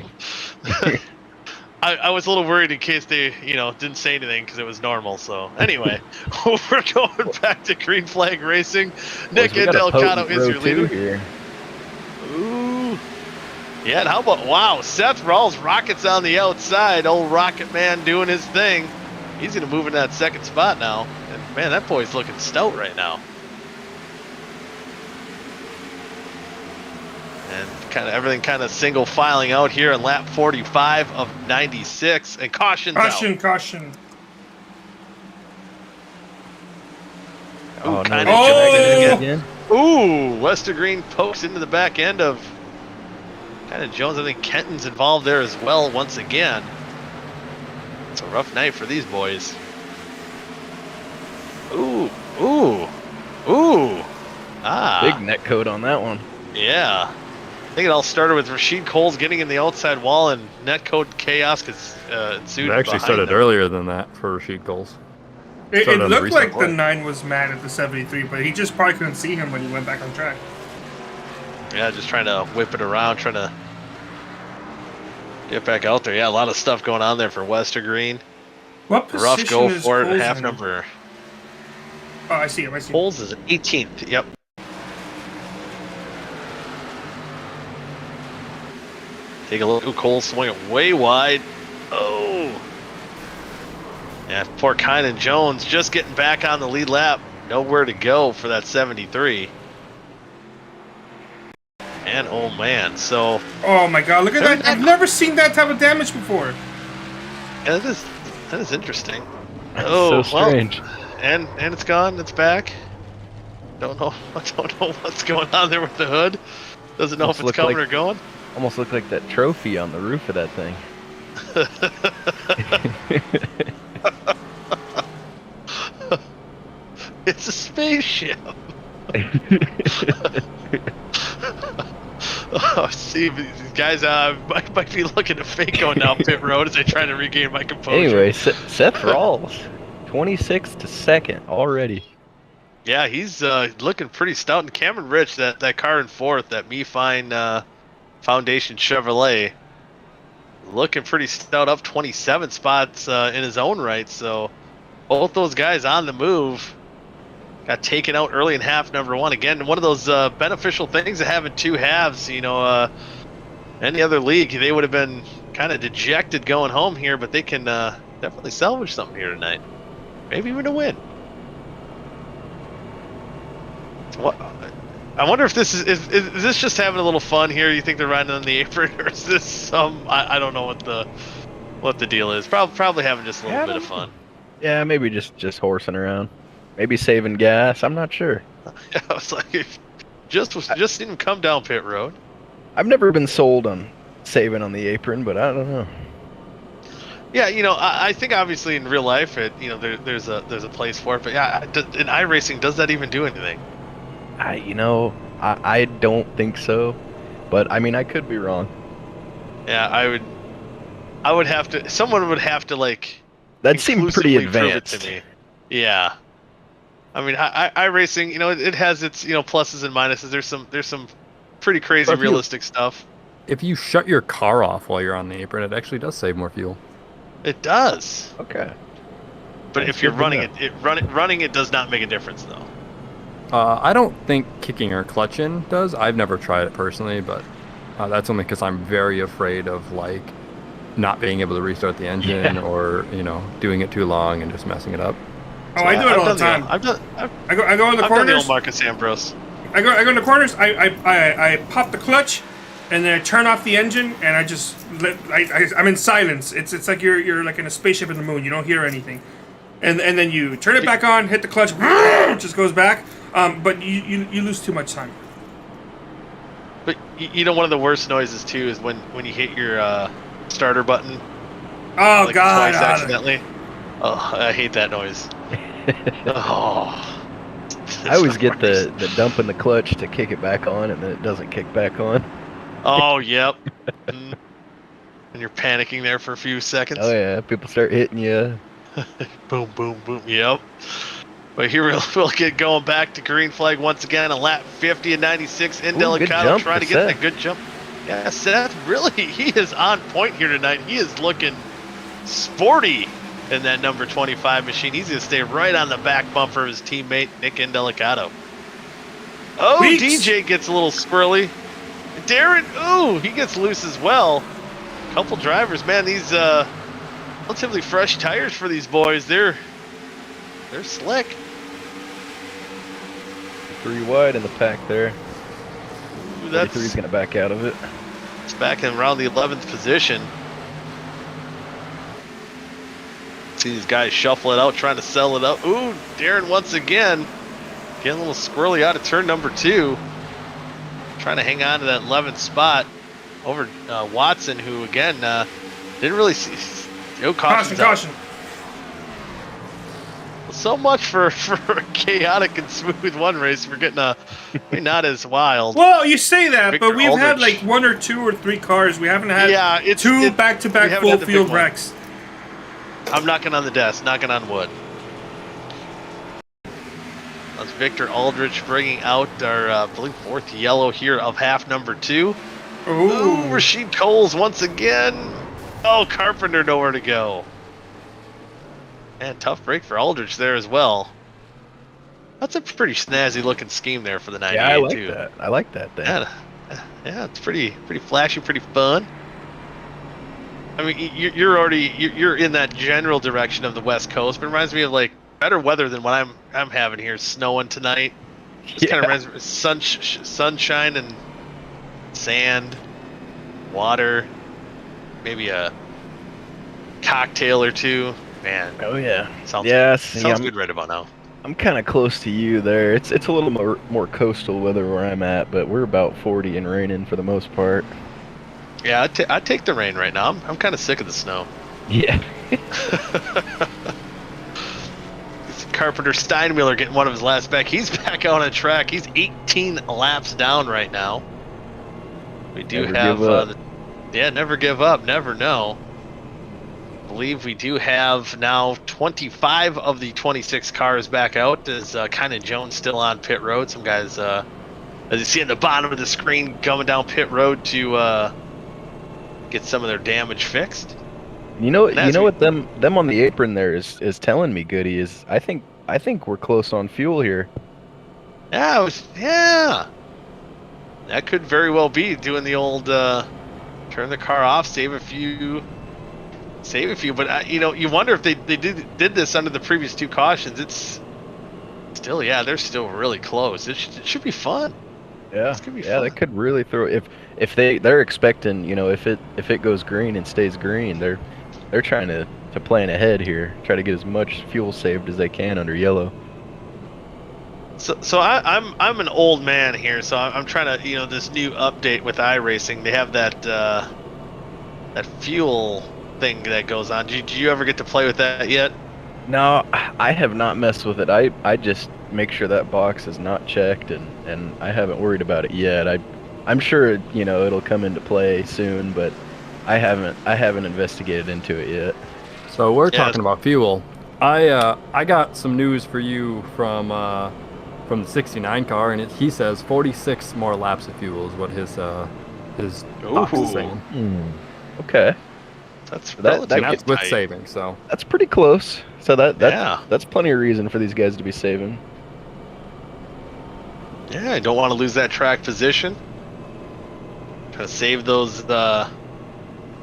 I was a little worried in case they, didn't say anything because it was normal. So anyway, we're going back to green flag racing. Nick Boys, we got a Delgado potent is row your leader. here. Ooh. Yeah, and how about, wow, Seth Rawls, rockets on the outside. Old Rocket Man doing his thing. He's going to move in that second spot now. And man, that boy's looking stout right now. And everything single filing out here on lap 45 of 96. And caution's out. Caution. Oh, kinda no. jumped Again. Ooh, Westergreen pokes into the back end of Jones. I think Kenton's involved there as well once again. It's a rough night for these boys. Ooh. Ah. Big net code on that one. Yeah. I think it all started with Rashid Coles getting in the outside wall and netcode chaos because ensued. It actually behind started them. earlier than that for Rashid Coles. It Started on the looked restart like play. the 9 was mad at the 73, but he just probably couldn't see him when he went back on track. Yeah, just trying to whip it around, trying to get back out there. Yeah, a lot of stuff going on there for Westergreen. What position Rough go is for it, Coles half in? number. Oh, I see him. Coles is 18th. Yep. Take a look. Ooh, Coles swinging way wide. Oh. Yeah, poor Kynan Jones just getting back on the lead lap. Nowhere to go for that 73. And oh man, so. Oh my god, look at that. I've never seen that type of damage before. Yeah, that is interesting. That's Oh, so strange. well, and it's gone. It's back. I don't know what's going on there with the hood. Doesn't know Almost if it's look coming like- or going. Almost looked like that trophy on the roof of that thing. It's a spaceship. Oh, see, these guys might be looking to fake going down pit road as I try to regain my composure. Anyway, Seth Rawls, 26th to 2nd already. Yeah, he's looking pretty stout. And Cameron Rich, that car in 4th, that Me Fine Foundation Chevrolet, looking pretty stout, up 27 spots in his own right. So both those guys on the move. Got taken out early in half number 1. Again, one of those beneficial things of having two halves. Any other league, they would have been kind of dejected going home here, but they can definitely salvage something here tonight. Maybe even a win. What? I wonder if this is this just having a little fun here? You think they're riding on the apron, or is this some? I don't know what the deal is. Probably having just a little bit of fun. Yeah, maybe just horsing around. Maybe saving gas. I'm not sure. I was like, just seen him come down pit road. I've never been sold on saving on the apron, but I don't know. Yeah, I think obviously in real life, there's a place for it. But yeah, in iRacing, does that even do anything? I don't think so, but I mean I could be wrong. Yeah, I would have to. Someone would have to That seemed pretty conclusively prove it advanced to me. Yeah. I mean, iRacing, it has its, pluses and minuses. There's some pretty crazy But if you- realistic stuff. If you shut your car off while you're on the apron, it actually does save more fuel. It does. Okay. But That's if you're good to running know. running it does not make a difference though. I don't think kicking or clutching does. I've never tried it personally, but that's only because I'm very afraid of like not being able to restart the engine or doing it too long and just messing it up. Oh, I do it all the time. I go in the I've done the corners. old Marcus Ambrose. I go in the corners. I pop the clutch, and then I turn off the engine, and I just I'm in silence. It's like you're like in a spaceship in the moon. You don't hear anything, and then you turn it back on, hit the clutch, it just goes back. But you lose too much time. But one of the worst noises too is when you hit your starter button. Oh like God! Twice accidentally. Oh, I hate that noise. Oh. I always get the dump in the clutch to kick it back on, and then it doesn't kick back on. Oh, yep. And you're panicking there for a few seconds. Oh yeah, people start hitting you. Boom, boom, boom. Yep. But here we'll get going back to green flag once again. A lap 50 and 96. Indelicato trying to get that good jump. Yeah, Seth, really, he is on point here tonight. He is looking sporty in that number 25 machine. He's going to stay right on the back bumper of his teammate, Nick Indelicato. Oh, Weeks. DJ gets a little squirrely. Darren, ooh, he gets loose as well. Couple drivers, man, these relatively fresh tires for these boys. They're slick. 3 wide in the pack there. Ooh, 33's going to back out of it. It's back in around the 11th position. See these guys shuffle it out, trying to sell it up. Ooh, Darren once again getting a little squirrely out of turn number 2. Trying to hang on to that 11th spot over Watson, who again didn't really see. Caution! So much for a chaotic and smooth one race. We're getting not as wild. Well, you say that, Victor but we've had Aldrich. like 1 or 2 or 3 cars. We haven't had two back-to-back we haven't full had the big field one. wrecks. I'm knocking on the desk, knocking on wood. That's Victor Aldrich bringing out our, I believe, 4th yellow here of half number 2. Ooh, Rashid Coles once again. Oh, Carpenter nowhere to go. Man, tough break for Aldrich there as well. That's a pretty snazzy looking scheme there for the 98 Yeah, I like too. that. I like that thing. Yeah, it's pretty flashy, pretty fun. I mean, you're in that general direction of the West Coast, but it reminds me of like better weather than what I'm having here. Snowing tonight. Just kind of reminds me of sunshine and sand, water, maybe a cocktail or two. Man. Oh yeah. Sounds good right about now. I'm kind of close to you there. It's a little more coastal weather where I'm at, but we're about 40 and raining for the most part. Yeah, I'd take the rain right now. I'm kind of sick of the snow. Yeah. Carpenter Steinwheeler getting one of his last back. He's back out on track. He's 18 laps down right now. We do Never have never give up, never know. I believe we do have now 25 of the 26 cars back out. Is kind of Jones still on pit road. Some guys, as you see at the bottom of the screen, coming down pit road to get some of their damage fixed. You know what them on the apron there is telling me, Goody, is I think we're close on fuel here. Yeah, that could very well be doing the old turn the car off, save a few. But you wonder if they did this under the previous 2 cautions. It's still, they're still really close. It should be fun. Yeah, It's gonna be fun. they could really throw if they're expecting, if it goes green and stays green, they're trying to plan ahead here, try to get as much fuel saved as they can under yellow. So I'm an old man here, so I'm trying to this new update with iRacing. They have that fuel thing that goes on. Did you ever get to play with that yet? No, I have not messed with it. I just make sure that box is not checked, and I haven't worried about it yet. I'm sure it'll come into play soon, but I haven't investigated into it yet. So we're talking about fuel. I got some news for you from from the 69 car, and he says 46 more laps of fuel is what his box is saying. Okay. That's And relatively that's with tight. saving, so. That's pretty close. So Yeah. that's plenty of reason for these guys to be saving. Yeah, I don't want to lose that track position. Try to save those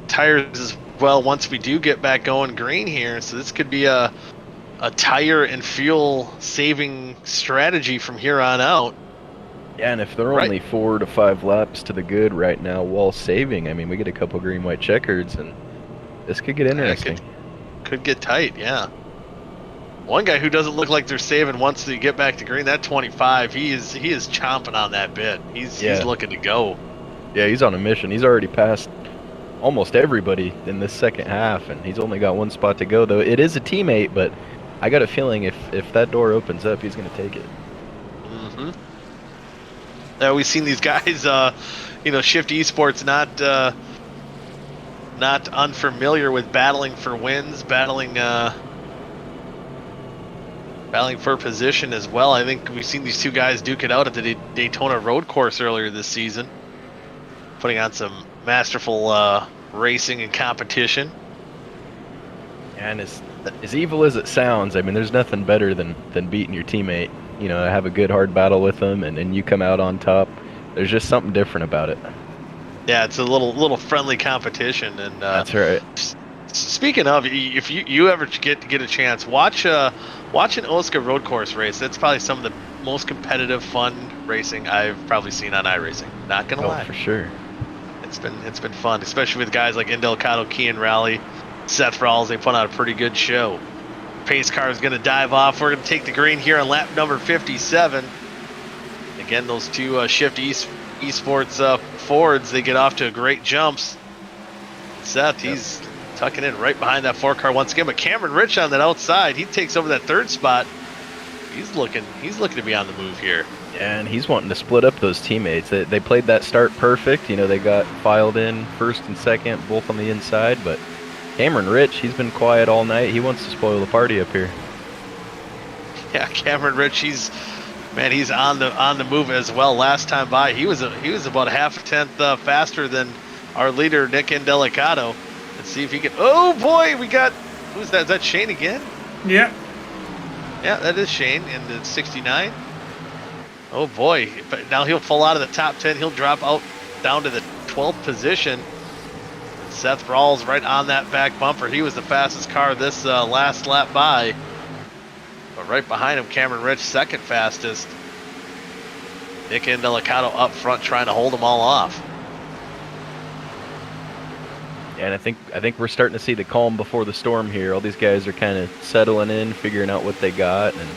tires as well once we do get back going green here. So this could be a tire and fuel saving strategy from here on out. Yeah, and if they're only 4 to 5 laps to the good right now while saving, I mean, we get a couple green-white checkers, and this could get interesting. Could get tight, yeah. One guy who doesn't look like they're saving once they get back to green, that 25, he is chomping on that bit. He's looking to go. Yeah, he's on a mission. He's already passed almost everybody in this second half, and he's only got one spot to go, though. It is a teammate, but I got a feeling if that door opens up, he's going to take it. Mm-hmm. We've seen these guys, Shift Esports not unfamiliar with battling for wins, battling for position as well. I think we've seen these two guys duke it out at the Daytona road course earlier this season, putting on some masterful racing and competition. And as evil as it sounds, I mean, there's nothing better than beating your teammate. You know, have a good hard battle with them, and you come out on top. There's just something different about it. Yeah, it's a little friendly competition, and that's right. Speaking of, if you ever get a chance, watch an OSCA road course race. That's probably some of the most competitive, fun racing I've probably seen on iRacing. Not gonna lie, for sure. It's been fun, especially with guys like Indelicato, Kean Raleigh, Seth Rawls. They put on a pretty good show. Pace car is going to dive off. We're going to take the green here on lap number 57. Again, those two Shift Esports Fords, they get off to great jumps. Seth, he's tucking in right behind that 4-car once again. But Cameron Rich on that outside, he takes over that third spot. He's looking to be on the move here. Yeah, and he's wanting to split up those teammates. They played that start perfect. You know, they got filed in first and second, both on the inside, but Cameron Rich, he's been quiet all night. He wants to spoil the party up here. Yeah, Cameron Rich, he's on the move as well. Last time by, he was about a half a tenth faster than our leader Nick Indelicato. Let's see if he can. Oh boy, we got who's that? Is that Shane again? Yeah. Yeah, that is Shane in the 69. Oh boy, but now he'll fall out of the top 10. He'll drop out down to the 12th position. Seth Rawls right on that back bumper. He was the fastest car this last lap by. But right behind him, Cameron Rich, second fastest. Nick Indelicato up front trying to hold them all off. And I think we're starting to see the calm before the storm here. All these guys are kind of settling in, figuring out what they got, and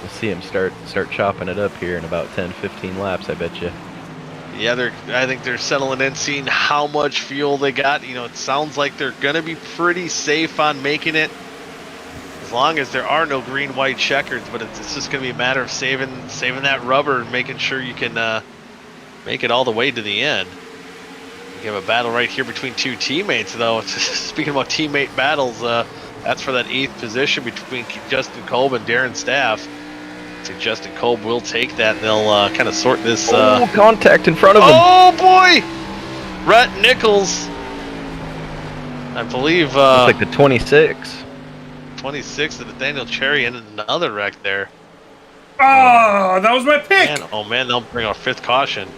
we'll see them start chopping it up here in about 10, 15 laps, I bet you. Yeah, I think they're settling in, seeing how much fuel they got. You know, it sounds like they're going to be pretty safe on making it, as long as there are no green-white checkers. But it's just going to be a matter of saving that rubber and making sure you can make it all the way to the end. We have a battle right here between two teammates, though. Speaking about teammate battles, that's for that 8th position between Justin Kolb and Darren Staff. So Justin Kolb will take that, and they'll kind of sort this. Contact in front of him. Oh boy, Rhett Nichols. I believe. Looks like the 26. 26 of Nathaniel Cherry and another wreck there. Oh, that was my pick. Man, they'll bring our 5th caution.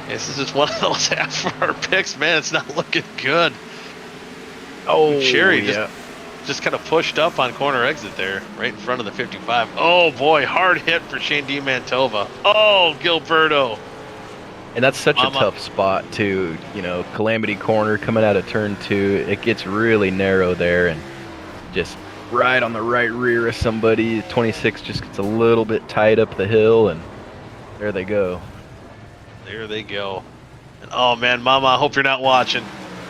This is just one of those half-hour picks, man. It's not looking good. Oh, Cherry just kind of pushed up on corner exit there, right in front of the 55. Oh boy, hard hit for Shane DiMantova. Oh, Gilberto. And that's such a tough spot too. You know, Calamity Corner coming out of turn 2. It gets really narrow there, and just right on the right rear of somebody. 26 just gets a little bit tight up the hill, and there they go. There they go. And oh man, Mama, I hope you're not watching.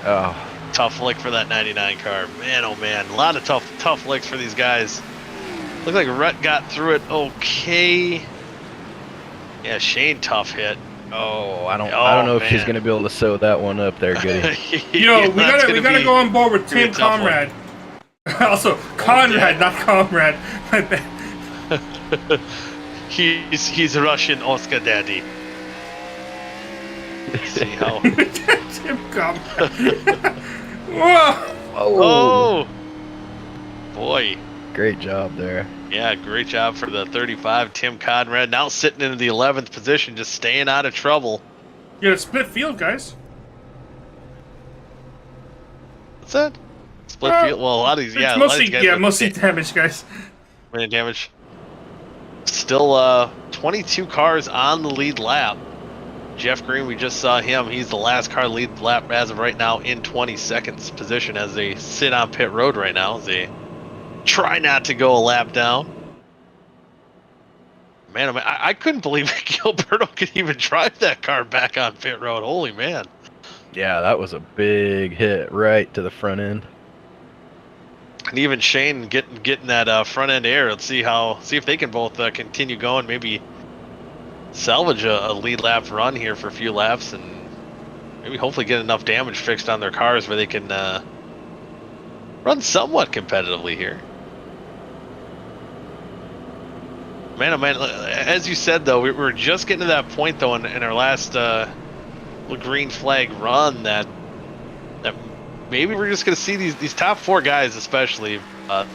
Oh. Tough lick for that 99 car. Man, oh man, a lot of tough licks for these guys. Looked like Rhett got through it okay. Yeah, Shane, tough hit. Oh, I don't know if she's gonna be able to sew that one up there, Goody. Yo, we gotta go on board with Tim Conrad. Also, Conrad, not Comrade. He's Russian OSCA daddy. See how? Tim Conrad. Whoa! Oh, boy. Great job there. Yeah, great job for the 35, Tim Conrad. Now sitting in the 11th position, just staying out of trouble. You got a split field, guys. What's that? Split field? Well, a lot of these, yeah. Mostly damage, guys. Minute damage. Still 22 cars on the lead lap. Jeff Green, we just saw him. He's the last car lead lap as of right now in 22nd position as they sit on pit road right now. As they try not to go a lap down. Man, I couldn't believe Gilberto could even drive that car back on pit road. Holy man. Yeah, that was a big hit right to the front end. And even Shane getting that front end air. Let's see if they can both continue going. Maybe salvage a lead lap run here for a few laps, and maybe hopefully get enough damage fixed on their cars where they can run somewhat competitively here. Man, oh man, as you said though, we were just getting to that point though in our last green flag run that maybe we're just going to see these top four guys, especially of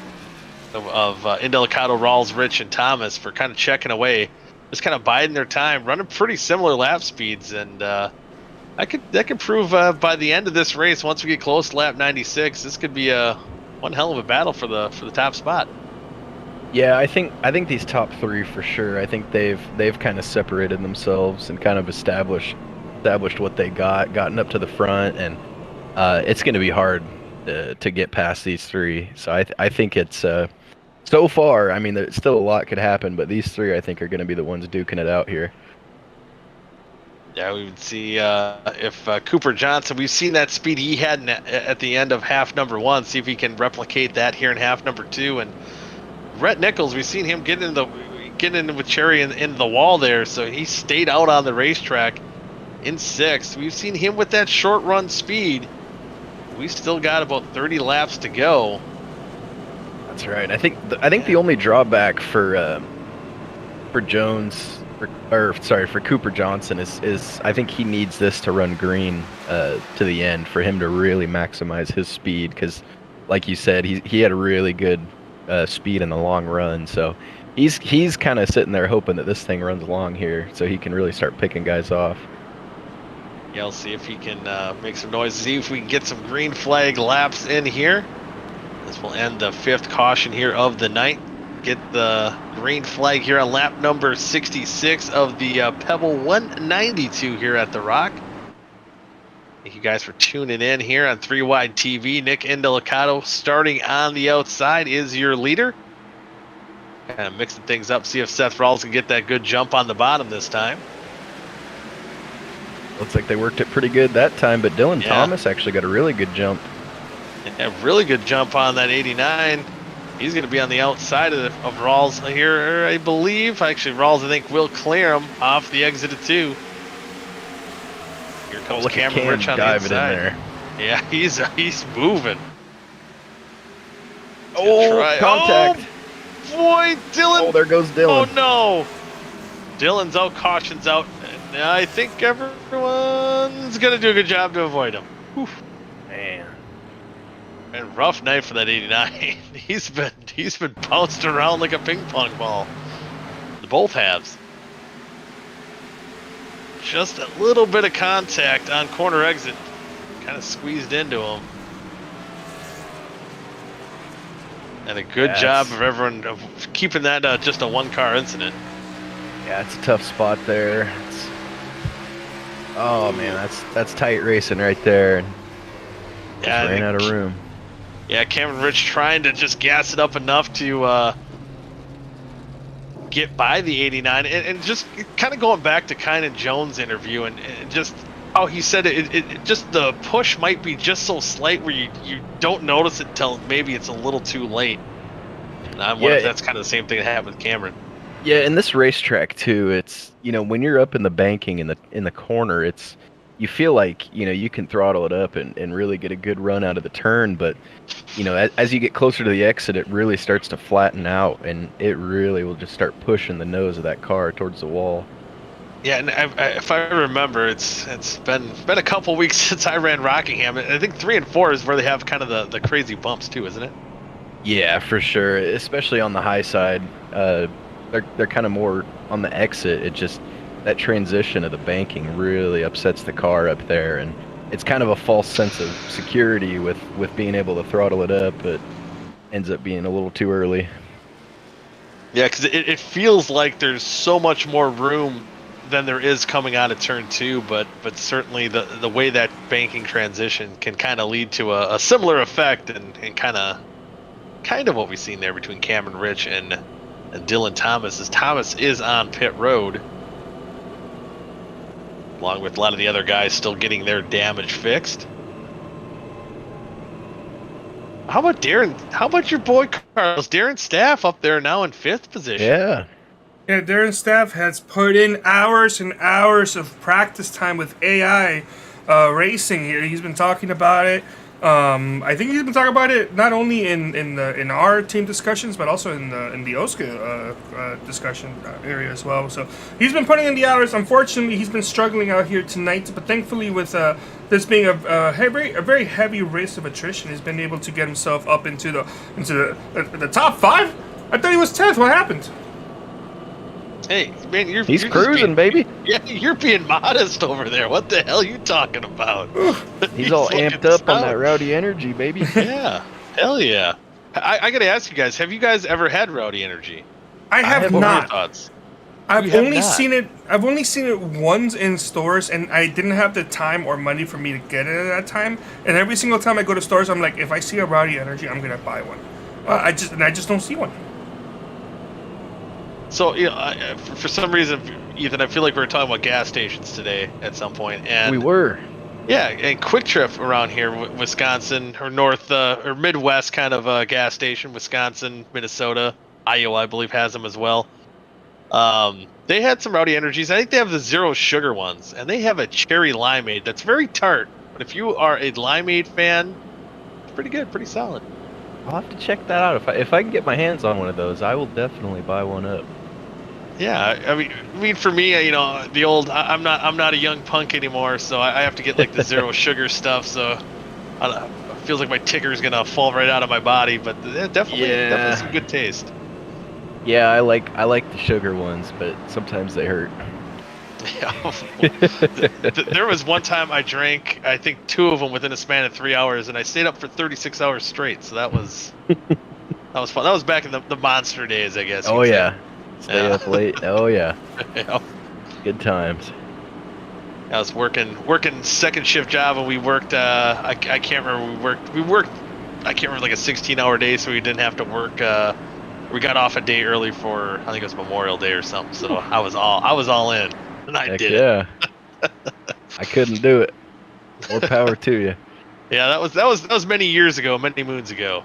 Indelicato, Rawls, Rich, and Thomas, for kind of checking away, just kind of biding their time, running pretty similar lap speeds, and that could prove by the end of this race, once we get close to lap 96, this could be one hell of a battle for the top spot. Yeah, I think these top three for sure. I think they've kind of separated themselves and kind of established what they gotten up to the front, and it's going to be hard to get past these three. So I think it's so far. I mean, there's still a lot could happen, but these three I think are going to be the ones duking it out here. Yeah, we would see if Cooper Johnson. We've seen that speed he had at the end of half number one. See if he can replicate that here in half number two. And Rhett Nichols, we've seen him get in with Cherry in the wall there, so he stayed out on the racetrack in sixth. We've seen him with that short run speed. We still got about 30 laps to go. That's right. I think the only drawback for Jones, for Cooper Johnson is I think he needs this to run green to the end for him to really maximize his speed, because like you said, he had a really good speed in the long run, so he's kind of sitting there hoping that this thing runs long here so he can really start picking guys off. Yeah, I'll see if he can make some noise, see if we can get some green flag laps in here. This will end the fifth caution here of the night. Get the green flag here on lap number 66 of the Pebble 192 here at the Rock. Thank you guys for tuning in here on 3 Wide TV. Nick Indelicato starting on the outside is your leader. Kind of mixing things up, see if Seth Rawls can get that good jump on the bottom this time. Looks like they worked it pretty good that time, but Dylan Thomas actually got a really good jump. A really good jump on that 89. He's going to be on the outside of Rawls here, I believe. Actually, Rawls, I think, will clear him off the exit of two. Here comes Cameron Rich on the inside. In there. Yeah, he's moving. Oh, contact. Oh, boy, Dylan. Oh, there goes Dylan. Oh, no. Dylan's out, caution's out. And I think everyone's going to do a good job to avoid him. Whew. Man. And rough night for that 89. He's been bounced around like a ping pong ball. The both halves. Just a little bit of contact on corner exit. Kind of squeezed into him. And a good job of everyone of keeping that just a one-car incident. Yeah, it's a tough spot there. Oh man, that's tight racing right there. Yeah, ran out of room. Yeah, Cameron Rich trying to just gas it up enough to get by the 89, and just kind of going back to Kynan Jones' interview, and just how he said it just the push might be just so slight where you don't notice it till maybe it's a little too late. And I wonder if that's kind of the same thing that happened with Cameron. Yeah, in this racetrack too, it's when you're up in the banking in the corner, it's you feel like, you can throttle it up and really get a good run out of the turn, but, as you get closer to the exit, it really starts to flatten out, and it really will just start pushing the nose of that car towards the wall. Yeah, and if I remember, it's been a couple weeks since I ran Rockingham. I think 3 and 4 is where they have kind of the crazy bumps too, isn't it? Yeah, for sure. Especially on the high side, they're kind of more on the exit. It just that transition of the banking really upsets the car up there, and it's kind of a false sense of security with being able to throttle it up, but ends up being a little too early. Yeah, because it feels like there's so much more room than there is coming out of turn 2, but certainly the way that banking transition can kind of lead to a similar effect, and kind of what we've seen there between Cameron Rich and Dylan Thomas, as Thomas is on pit road, along with a lot of the other guys still getting their damage fixed. How about Darren? How about your boy Carlos? Darren Staff up there now in 5th position. Yeah. Yeah, Darren Staff has put in hours and hours of practice time with AI racing. He's been talking about it. I think he's been talking about it not only in our team discussions, but also in the OSCA discussion area as well. So he's been putting in the hours. Unfortunately, he's been struggling out here tonight, but thankfully, with this being a very heavy race of attrition, he's been able to get himself up into the top 5. I thought he was 10th. What happened? Hey, man, he's cruising, baby. Yeah, you're being modest over there. What the hell are you talking about? He's all amped up on that rowdy energy, baby. Yeah, hell yeah. I gotta ask you guys, have you guys ever had rowdy energy? I have What were your not. thoughts? I've only seen it once in stores, and I didn't have the time or money for me to get it at that time. And every single time I go to stores, I'm like, if I see a rowdy energy, I'm gonna buy one. I just don't see one. So, for some reason, Ethan, I feel like we were talking about gas stations today at some point, and we were. Yeah, and Quick Trip around here, Wisconsin, or North, or Midwest kind of gas station, Wisconsin, Minnesota, Iowa, I believe, has them as well. They had some rowdy energies. I think they have the zero sugar ones, and they have a cherry limeade that's very tart. But if you are a limeade fan, it's pretty good, pretty solid. I'll have to check that out. If I can get my hands on one of those, I will definitely buy one up. Yeah, I mean, for me, the old, I'm not a young punk anymore, so I have to get like the zero sugar stuff. So it feels like my ticker's gonna fall right out of my body, but definitely some good taste. Yeah, I like the sugar ones, but sometimes they hurt. Yeah. There was one time I drank, I think 2 of them within a span of 3 hours, and I stayed up for 36 hours straight. So that was fun. That was back in the monster days, I guess. Oh yeah. Stay up late. Oh yeah. Yeah. Good times. I was working second shift job, and we worked. I can't remember. We worked. I can't remember, like a 16-hour day, so we didn't have to work. We got off a day early for, I think it was Memorial Day or something. So I was all in, and I did it. I couldn't do it. More power to you. Yeah, that was many years ago, many moons ago.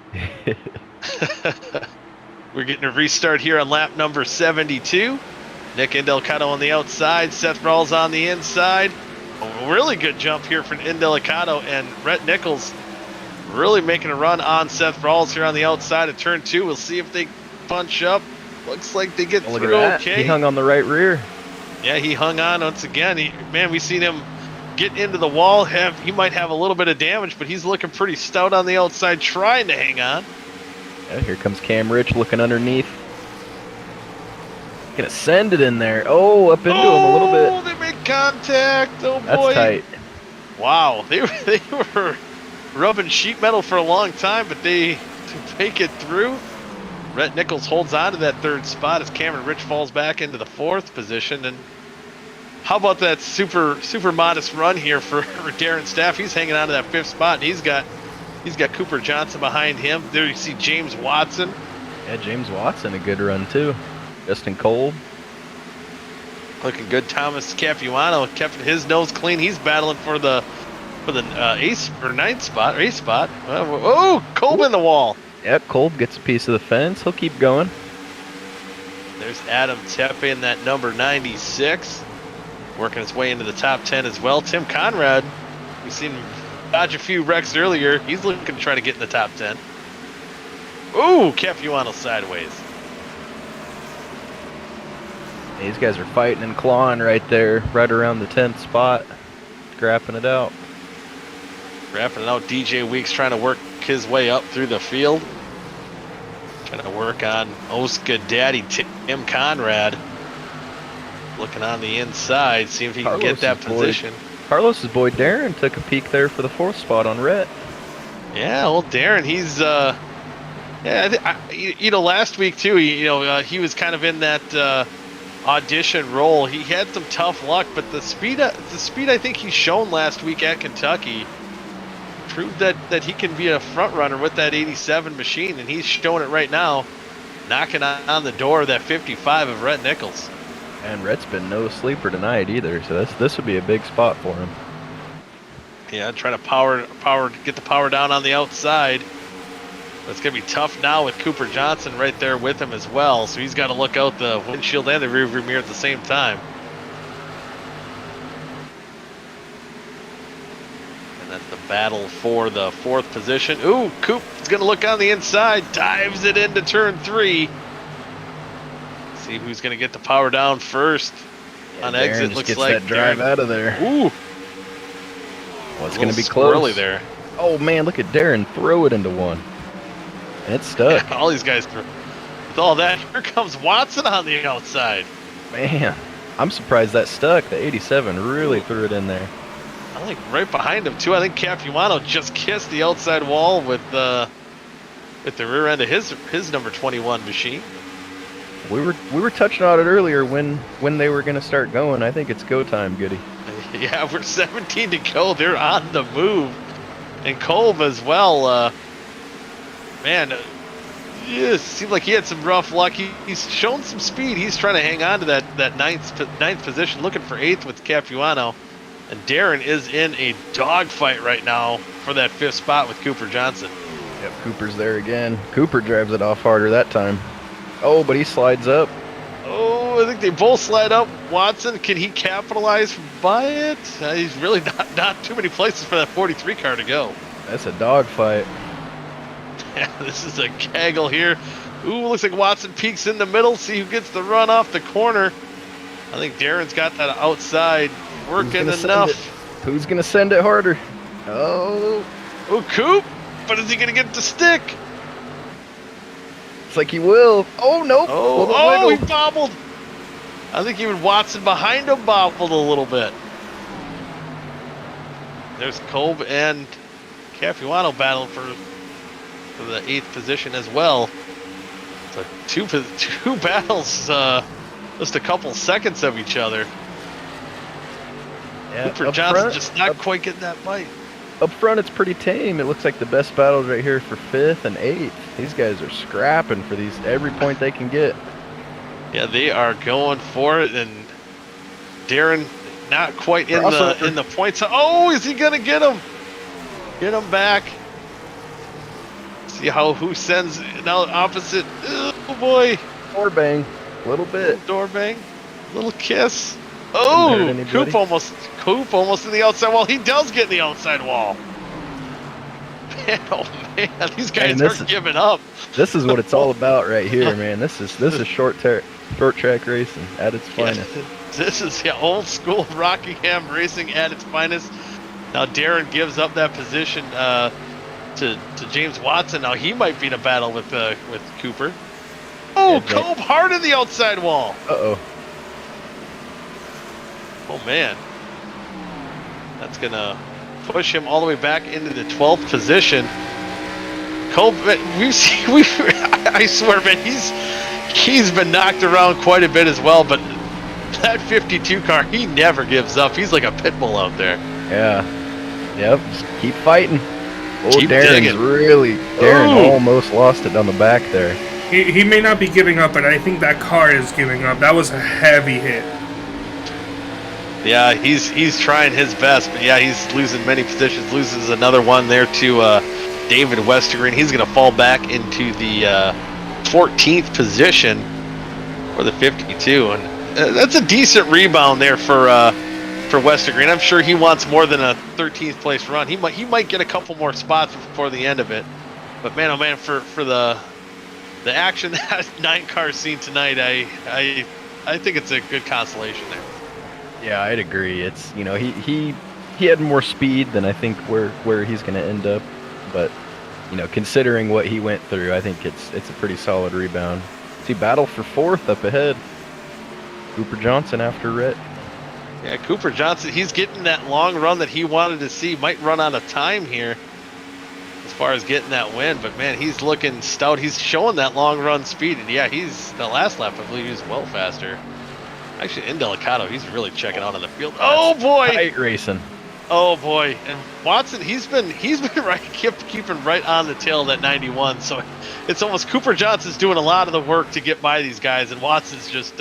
We're getting a restart here on lap number 72. Nick Indelicato on the outside, Seth Rawls on the inside. A really good jump here from Indelicato, and Rhett Nichols really making a run on Seth Rawls here on the outside of turn 2. We'll see if they punch up. Looks like they get through okay. He hung on the right rear. Yeah, he hung on once again. We've seen him get into the wall. He might have a little bit of damage, but he's looking pretty stout on the outside, trying to hang on. Yeah, here comes Cam Rich looking underneath. Gonna send it in there. Oh, up into him a little bit. Oh, they make contact. Oh boy. That's tight. Wow, they were rubbing sheet metal for a long time, but to make it through. Rhett Nichols holds on to that 3rd spot as Cameron Rich falls back into the 4th position. And how about that super modest run here for Darren Staff? He's hanging on to that 5th spot, and he's got Cooper Johnson behind him. There you see James Watson. Yeah, James Watson, a good run too. Justin Cole. Looking good. Thomas Capuano kept his nose clean. He's battling for the ace or 9th spot, or 8th spot. Oh, Kolb in the wall. Yep, Kolb gets a piece of the fence. He'll keep going. There's Adam Tepe in that number 96. working his way into the top 10 as well. Tim Conrad, we've seen him dodge a few wrecks earlier. He's looking to try to get in the top 10. Ooh, Capuano sideways. These guys are fighting and clawing right there, right around the 10th spot, scrapping it out. Scrapping it out. DJ Weeks trying to work his way up through the field. Trying to work on OSCA daddy Tim Conrad. Looking on the inside, see if he can get that position. Carlos's boy Darren took a peek there for the 4th spot on Rhett. Yeah, well, Darren, he's last week too. He was kind of in that audition role. He had some tough luck, but the speed I think he's shown last week at Kentucky proved that he can be a front runner with that 87 machine, and he's showing it right now, knocking on the door of that 55 of Rhett Nichols. And Rhett's been no sleeper tonight either, so this would be a big spot for him. Yeah, trying to get the power down on the outside. But it's going to be tough now with Cooper Johnson right there with him as well, so he's got to look out the windshield and the rearview mirror at the same time. And that's the battle for the 4th position. Ooh, Coop is going to look on the inside, dives it into turn 3. See who's going to get the power down first. On Darren exit, just looks gets like that drive Darren. out of there. Ooh. Well, it's going to be close. There. Oh man, look at Darren throw it into one. And it's stuck. Yeah, all these guys, with all that, here comes Watson on the outside. Man, I'm surprised that stuck. The 87 really threw it in there. I think right behind him too. I think Capuano just kissed the outside wall with the rear end of his number 21 machine. We were touching on it earlier when they were going to start going. I think it's go time, Goody. Yeah, we're 17 to go. They're on the move, and Kolb as well. Man, yeah, seemed like he had some rough luck. He's shown some speed. He's trying to hang on to that ninth position, looking for 8th with Capuano. And Darren is in a dogfight right now for that 5th spot with Cooper Johnson. Yep, Cooper's there again. Cooper drives it off harder that time. Oh, but he slides up. Oh, I think they both slide up. Watson, can he capitalize by it? He's really not too many places for that 43 car to go. That's a dogfight. Yeah, this is a gaggle here. Ooh, looks like Watson peeks in the middle. See who gets the run off the corner. I think Darren's got that outside working enough. Who's going to send it harder? Oh, Coop, but is he going to get the stick? It's like he will. Oh, nope. He bobbled. I think even Watson behind him bobbled a little bit. There's Kolb and Capuano battle for the 8th position as well. So two battles, just a couple seconds of each other. Yeah, Cooper Johnson just not quite getting that bite. Up front, it's pretty tame. It looks like the best battles right here for 5th and 8th. These guys are scrapping for every point they can get. Yeah, they are going for it, and Darren not quite in the points. Oh, is he gonna get him? Get him back. See who sends now opposite. Oh boy. Door bang, a little bit. Door bang, little kiss. Oh, Coop almost in the outside wall. He does get in the outside wall. Man, oh man, these guys aren't giving up. This is what it's all about right here, man. This is short track racing at its finest. Yeah, this is old school Rockingham racing at its finest. Now Darren gives up that position to James Watson. Now he might be in a battle with Cooper. Oh, Kolb hard in the outside wall. Uh-oh. Oh man, that's gonna push him all the way back into the 12th position. Kolb, I swear, man, he's been knocked around quite a bit as well. But that 52 car, he never gives up. He's like a pit bull out there. Yeah. Yep. Just keep fighting. Oh, keep digging. Darren almost lost it on the back there. He may not be giving up, but I think that car is giving up. That was a heavy hit. Yeah, he's trying his best, but yeah, he's losing many positions. Loses another one there to David Westergreen. He's going to fall back into the 14th position for the 52, and that's a decent rebound there for for Western Green. I'm sure he wants more than a 13th place run. He might get a couple more spots before the end of it. But man, oh man, for the action that 9 cars seen tonight, I think it's a good consolation there. Yeah, I'd agree. It's, you know, he had more speed than I think where he's going to end up, but you know, considering what he went through, I think it's a pretty solid rebound. See, battle for 4th up ahead. Cooper Johnson after Rhett. Yeah, Cooper Johnson, he's getting that long run that he wanted to see. Might run out of time here as far as getting that win, but man, he's looking stout. He's showing that long run speed, and yeah, he's the last lap, I believe he was well faster. Actually, Indelicato, he's really checking out on the field. Oh boy! Tight racing. Oh boy! And Watson, he's been right, keeping right on the tail of that 91. So it's almost Cooper Johnson's doing a lot of the work to get by these guys, and Watson's just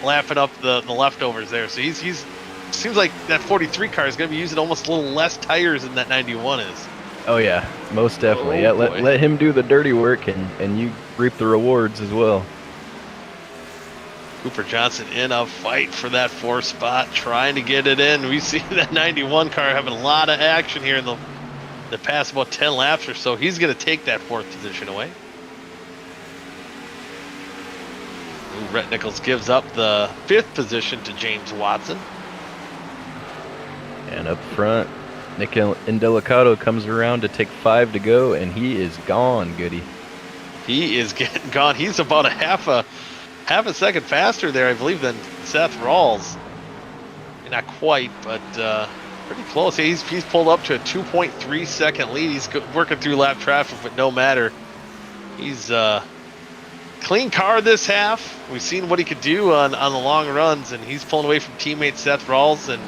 lapping up the leftovers there. So he's seems like that 43 car is going to be using almost a little less tires than that 91 is. Oh yeah, most definitely. Oh, yeah, boy. let him do the dirty work, and you reap the rewards as well. Cooper Johnson in a fight for that 4th spot, trying to get it in. We see that 91 car having a lot of action here in the past about 10 laps or so. He's going to take that 4th position away. Ooh, Rhett Nichols gives up the 5th position to James Watson. And up front, Nick Indelicato comes around to take 5 to go, and he is gone, Goody. He is getting gone. He's about a half a second faster there, I believe, than Seth Rawls. Not quite, but pretty close. He's pulled up to a 2.3 second lead. He's working through lap traffic, but no matter. He's clean car this half. We've seen what he could do on the long runs, and he's pulling away from teammate Seth Rawls, and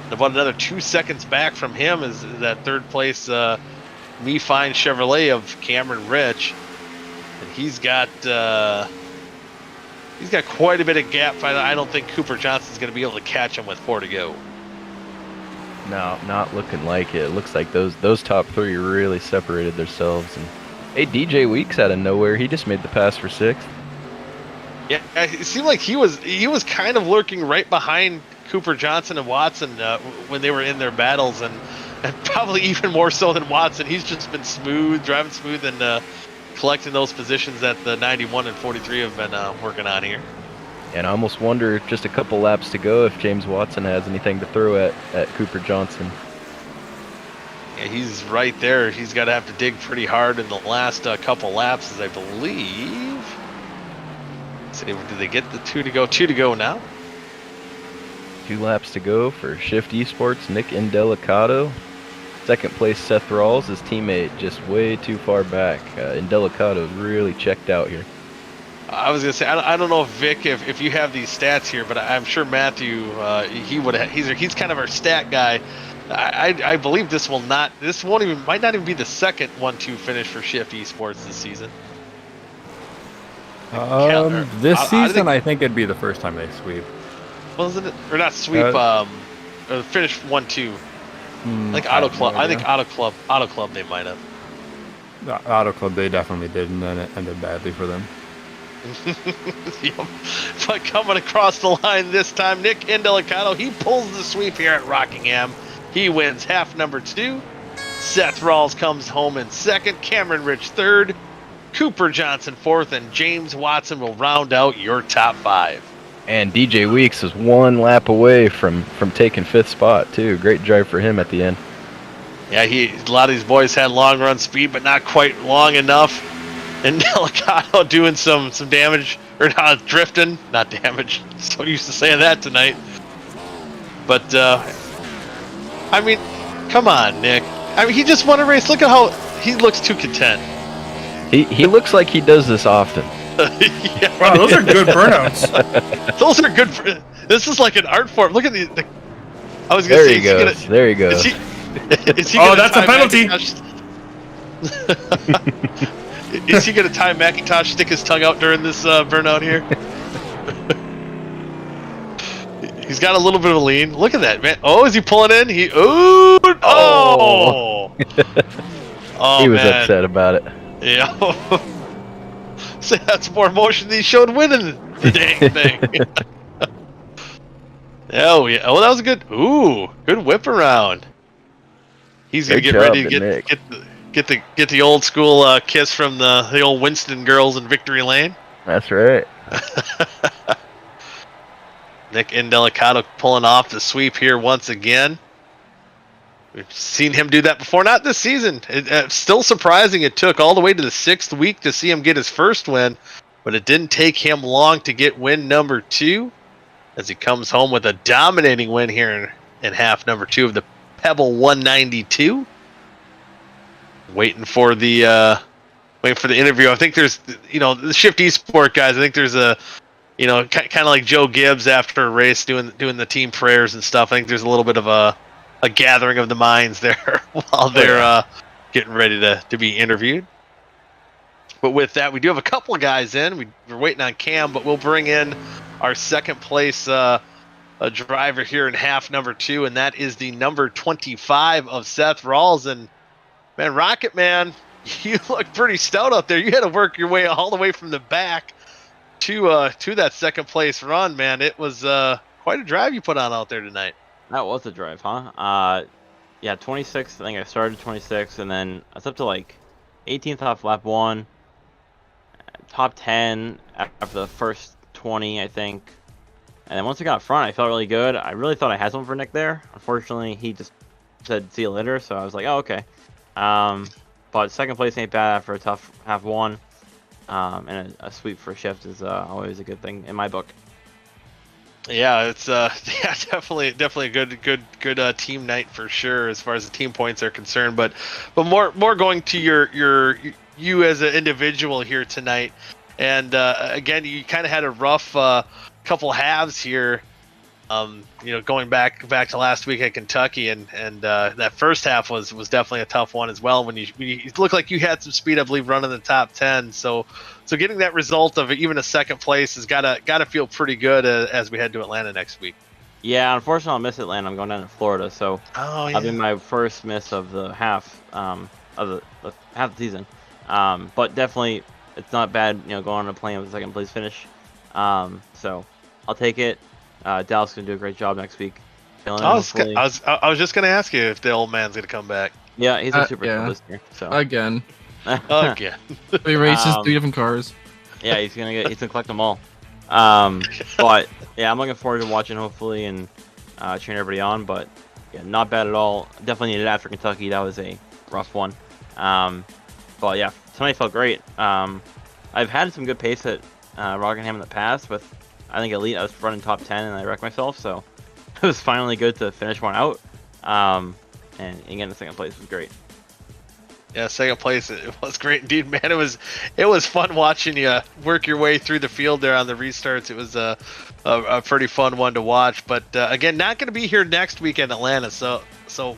about another 2 seconds back from him is that 3rd place Me Fine Chevrolet of Cameron Rich, and he's got quite a bit of gap. I don't think Cooper Johnson's going to be able to catch him with 4 to go. No, not looking like it. It looks like those top 3 really separated themselves. And hey, DJ Weeks out of nowhere, he just made the pass for 6th. Yeah, it seemed like he was kind of lurking right behind Cooper Johnson and Watson when they were in their battles, and probably even more so than Watson. He's just been driving smooth, and collecting those positions that the 91 and 43 have been working on here. And I almost wonder, just a couple laps to go, if James Watson has anything to throw at Cooper Johnson. Yeah, he's right there. He's got to have to dig pretty hard in the last couple laps, as I believe. Let's see, do they get the 2 to go? 2 to go now. 2 laps to go for Shift Esports, Nick Indelicato. 2nd place, Seth Rawls, his teammate, just way too far back. Indelicato really checked out here. I was gonna say, I don't know if Vic, if you have these stats here, but I'm sure Matthew, he would. He's kind of our stat guy. I believe this might not even be the second 1-2 finish for Shift Esports this season. This season, I think it'd be the first time they sweep. Wasn't it? Or not sweep, or finish 1-2. I think Auto Club. I think Auto Club. They might have. Auto Club, they definitely did, and then it ended badly for them. Yep. But coming across the line this time, Nick Indelicato, he pulls the sweep here at Rockingham. He wins half number 2. Seth Rawls comes home in 2nd. Cameron Rich 3rd. Cooper Johnson 4th, and James Watson will round out your top 5. And DJ Weeks is 1 lap away from taking 5th spot too. Great drive for him at the end. Yeah, a lot of these boys had long run speed, but not quite long enough. And Indelicato doing some damage, or not drifting, not damage. So used to saying that tonight. But I mean, come on, Nick. I mean, he just won a race. Look at how he looks too content. He looks like he does this often. Yeah. Wow, those are good burnouts. Those are good. This is like an art form. Look at the I was gonna There say. he goes. There he goes. Is he Oh, gonna that's a tie penalty. Is he gonna tie McIntosh, stick his tongue out during this burnout here? He's got a little bit of a lean. Look at that, man. Oh, is he pulling in? Oh! Oh, he was man. upset about it. Yeah. So that's more emotion than he showed winning the dang thing. Oh yeah. Oh, that was a good. Ooh, good whip around. He's gonna Great get ready to job, Nick. get the old school kiss from the old Winston girls in Victory Lane. That's right. Nick Indelicato pulling off the sweep here once again. We've seen him do that before, not this season. Still surprising it took all the way to the 6th week to see him get his first win, but it didn't take him long to get win number 2 as he comes home with a dominating win here in half number 2 of the Pebble 192. Waiting for the interview. I think there's, the Shift Esport guys. I think there's a, kind of like Joe Gibbs after a race doing the team prayers and stuff. I think there's a little bit of a gathering of the minds there while they're getting ready to be interviewed. But with that, we do have a couple of guys in. We're waiting on Cam, but we'll bring in our second place a driver here in half number 2, and that is the number 25 of Seth Rawls. And man, Rocket Man, you look pretty stout out there. You had to work your way all the way from the back to that second place run, man. It was quite a drive you put on out there tonight. That was a drive, huh? Yeah, 26. I think I started 26, and then I was up to like 18th off lap 1, top 10 after the first 20, I think. And then once I got up front, I felt really good. I really thought I had something for Nick there. Unfortunately, he just said see you later, so I was like, oh, okay. But second place ain't bad after a tough half 1, and a sweep for a shift is always a good thing in my book. Yeah, it's definitely a good team night for sure as far as the team points are concerned. But more going to you as an individual here tonight, and again, you kind of had a rough couple halves here. Going back to last week at Kentucky, and that first half was definitely a tough one as well. When you looked like you had some speed, I believe, running the top 10. So getting that result of even a second place has gotta feel pretty good as we head to Atlanta next week. Yeah, unfortunately, I'll miss Atlanta. I'm going down to Florida, so I'll be my first miss of the half of the half the season. But definitely, it's not bad. Going on a plane with a second place finish. So I'll take it. Dallas gonna do a great job next week. I was just gonna ask you if the old man's gonna come back. Yeah, he's a super cool this year. So Again. Again. 3 races, 3 different cars. Yeah, he's gonna collect them all. But yeah, I'm looking forward to watching hopefully and cheering everybody on. But yeah, not bad at all. Definitely needed after Kentucky. That was a rough one. But yeah, tonight felt great. I've had some good pace at Rockingham in the past with, I think, Elite. I was running top 10 and I wrecked myself, so it was finally good to finish one out. And getting the second place was great. Yeah, second place, it was great indeed, man. It was fun watching you work your way through the field there on the restarts. It was a pretty fun one to watch. But again, not going to be here next week in Atlanta. So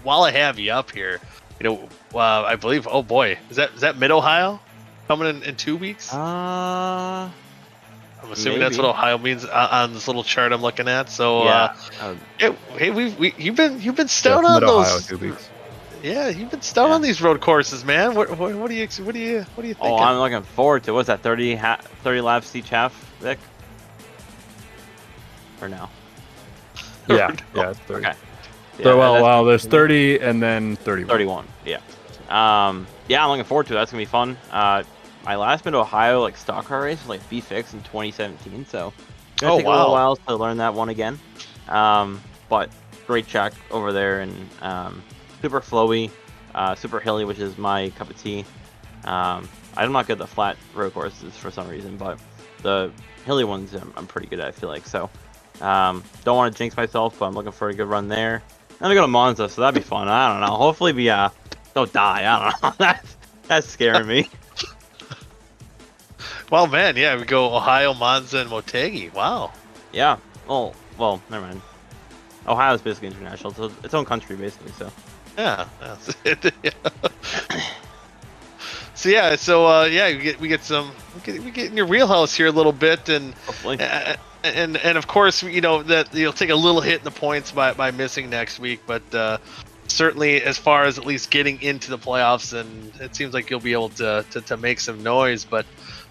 while I have you up here, I believe, oh boy, is that Mid Ohio coming in 2 weeks? I'm assuming that's what Ohio means on this little chart I'm looking at. So yeah. Hey, you've been stout on those. Ohio, 2 weeks. Yeah, you've been stout on these road courses, man. What do you think? Oh, I'm looking forward to. What's that? 30 laps each half, Vic? Or no? Yeah, it's 30. Okay. So there's 30 and then 31. 31. Yeah. Yeah, I'm looking forward to it. That's gonna be fun. My last Mid Ohio stock car race was B6 in 2017, so it's gonna take a little while to learn that one again. But great track over there, and super flowy, super hilly, which is my cup of tea. I'm not good at the flat road courses for some reason, but the hilly ones I'm pretty good at, I feel like. So don't want to jinx myself, but I'm looking for a good run there. Then we go to Monza, so that'd be fun. I don't know. Hopefully we don't die. I don't know. That's scaring me. Well, man, yeah, we go Ohio, Monza, and Motegi. Wow. Yeah. Well, never mind. Ohio's basically international. It's its own country, basically. So. Yeah. So we get in your wheelhouse here a little bit, and hopefully. And of course, that you'll take a little hit in the points by missing next week, but certainly as far as at least getting into the playoffs, and it seems like you'll be able to make some noise. But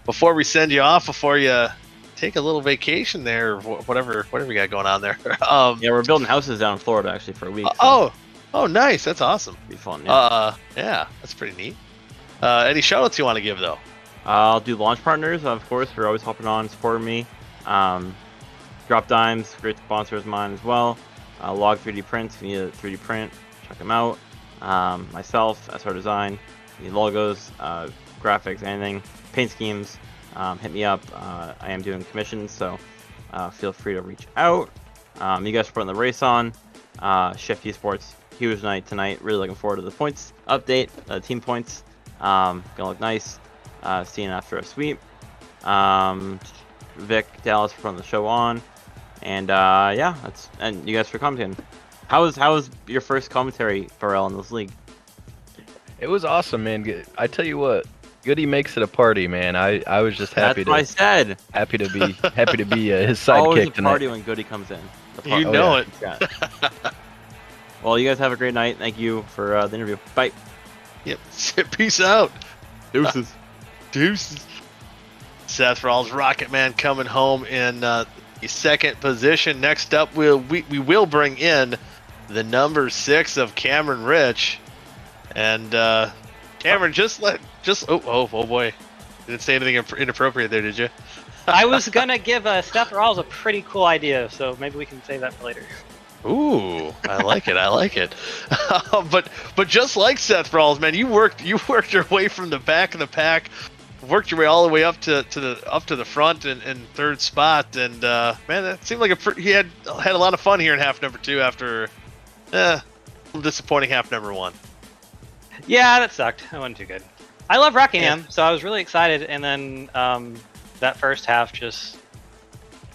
before we send you off, before you take a little vacation there, or whatever we got going on there. Yeah, we're building houses down in Florida actually for a week. So. Oh, nice. That's awesome. Be fun. Yeah. Yeah, that's pretty neat. Any shoutouts you want to give though? I'll do launch partners, of course. They're always hopping on, supporting me. Drop Dimes, great sponsor of mine as well. Log 3D Prints, if you need a 3D print, check them out. Myself, SR Design, need logos, graphics, anything, paint schemes, hit me up. I am doing commissions, so feel free to reach out. You guys are putting the race on. Shift Esports, huge night tonight. Really looking forward to the points update, team points. Gonna look nice. Seeing after a sweep. Vic, Dallas for putting the show on. And yeah, and you guys for commenting. How was your first commentary, Pharrell, in this league? It was awesome, man. I tell you what, Goody makes it a party, man. I was just happy. That's what I said. Happy to be his sidekick Always a tonight. party when Goody comes in. You know it. Well, you guys have a great night. Thank you for the interview. Bye. Yep. Peace out. Deuces. Deuces. Seth Rawls, Rocket Man, coming home in the second position. Next up, we will bring in the number 6 of Cameron Rich, and Cameron, oh boy, didn't say anything inappropriate there, did you? I was gonna give Seth Rawls a pretty cool idea, so maybe we can save that for later. Ooh, I like it. I like it. But just like Seth Rawls, man, you worked your way from the back of the pack, worked your way all the way up to the front and third spot, and man, that seemed like he had a lot of fun here in half number 2 after a disappointing half number 1. Yeah, that sucked. That wasn't too good. I love Rockingham, so I was really excited, and then that first half just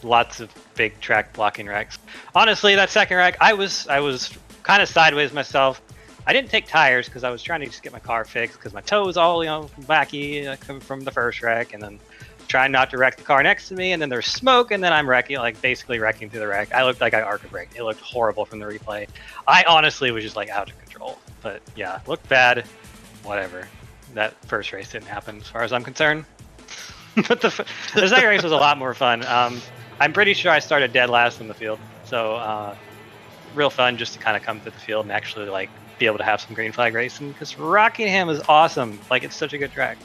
lots of big track blocking wrecks. Honestly, that second wreck, I was kind of sideways myself. I didn't take tires because I was trying to just get my car fixed because my toe was all wacky coming from the first wreck, and then trying not to wreck the car next to me, and then there's smoke, and then I'm basically wrecking through the wreck. I looked like I arc braked. It looked horrible from the replay. I honestly was just out of control. But yeah, looked bad. Whatever. That first race didn't happen as far as I'm concerned. But the second race was a lot more fun. I'm pretty sure I started dead last in the field, so real fun just to kind of come to the field and actually be able to have some green flag racing, because Rockingham is awesome. It's such a good track.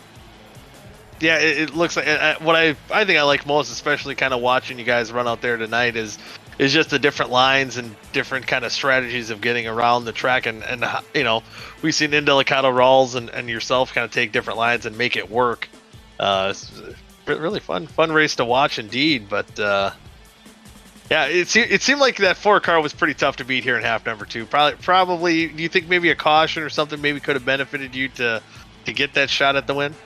Yeah, it looks like what I think I like most, especially kind of watching you guys run out there tonight, is just the different lines and different kind of strategies of getting around the track, and we've seen Indelicado Rawls and yourself kind of take different lines and make it work. It's really fun race to watch indeed. But yeah, it seemed like that 4 car was pretty tough to beat here in half number 2. Probably, do you think maybe a caution or something maybe could have benefited you to get that shot at the win?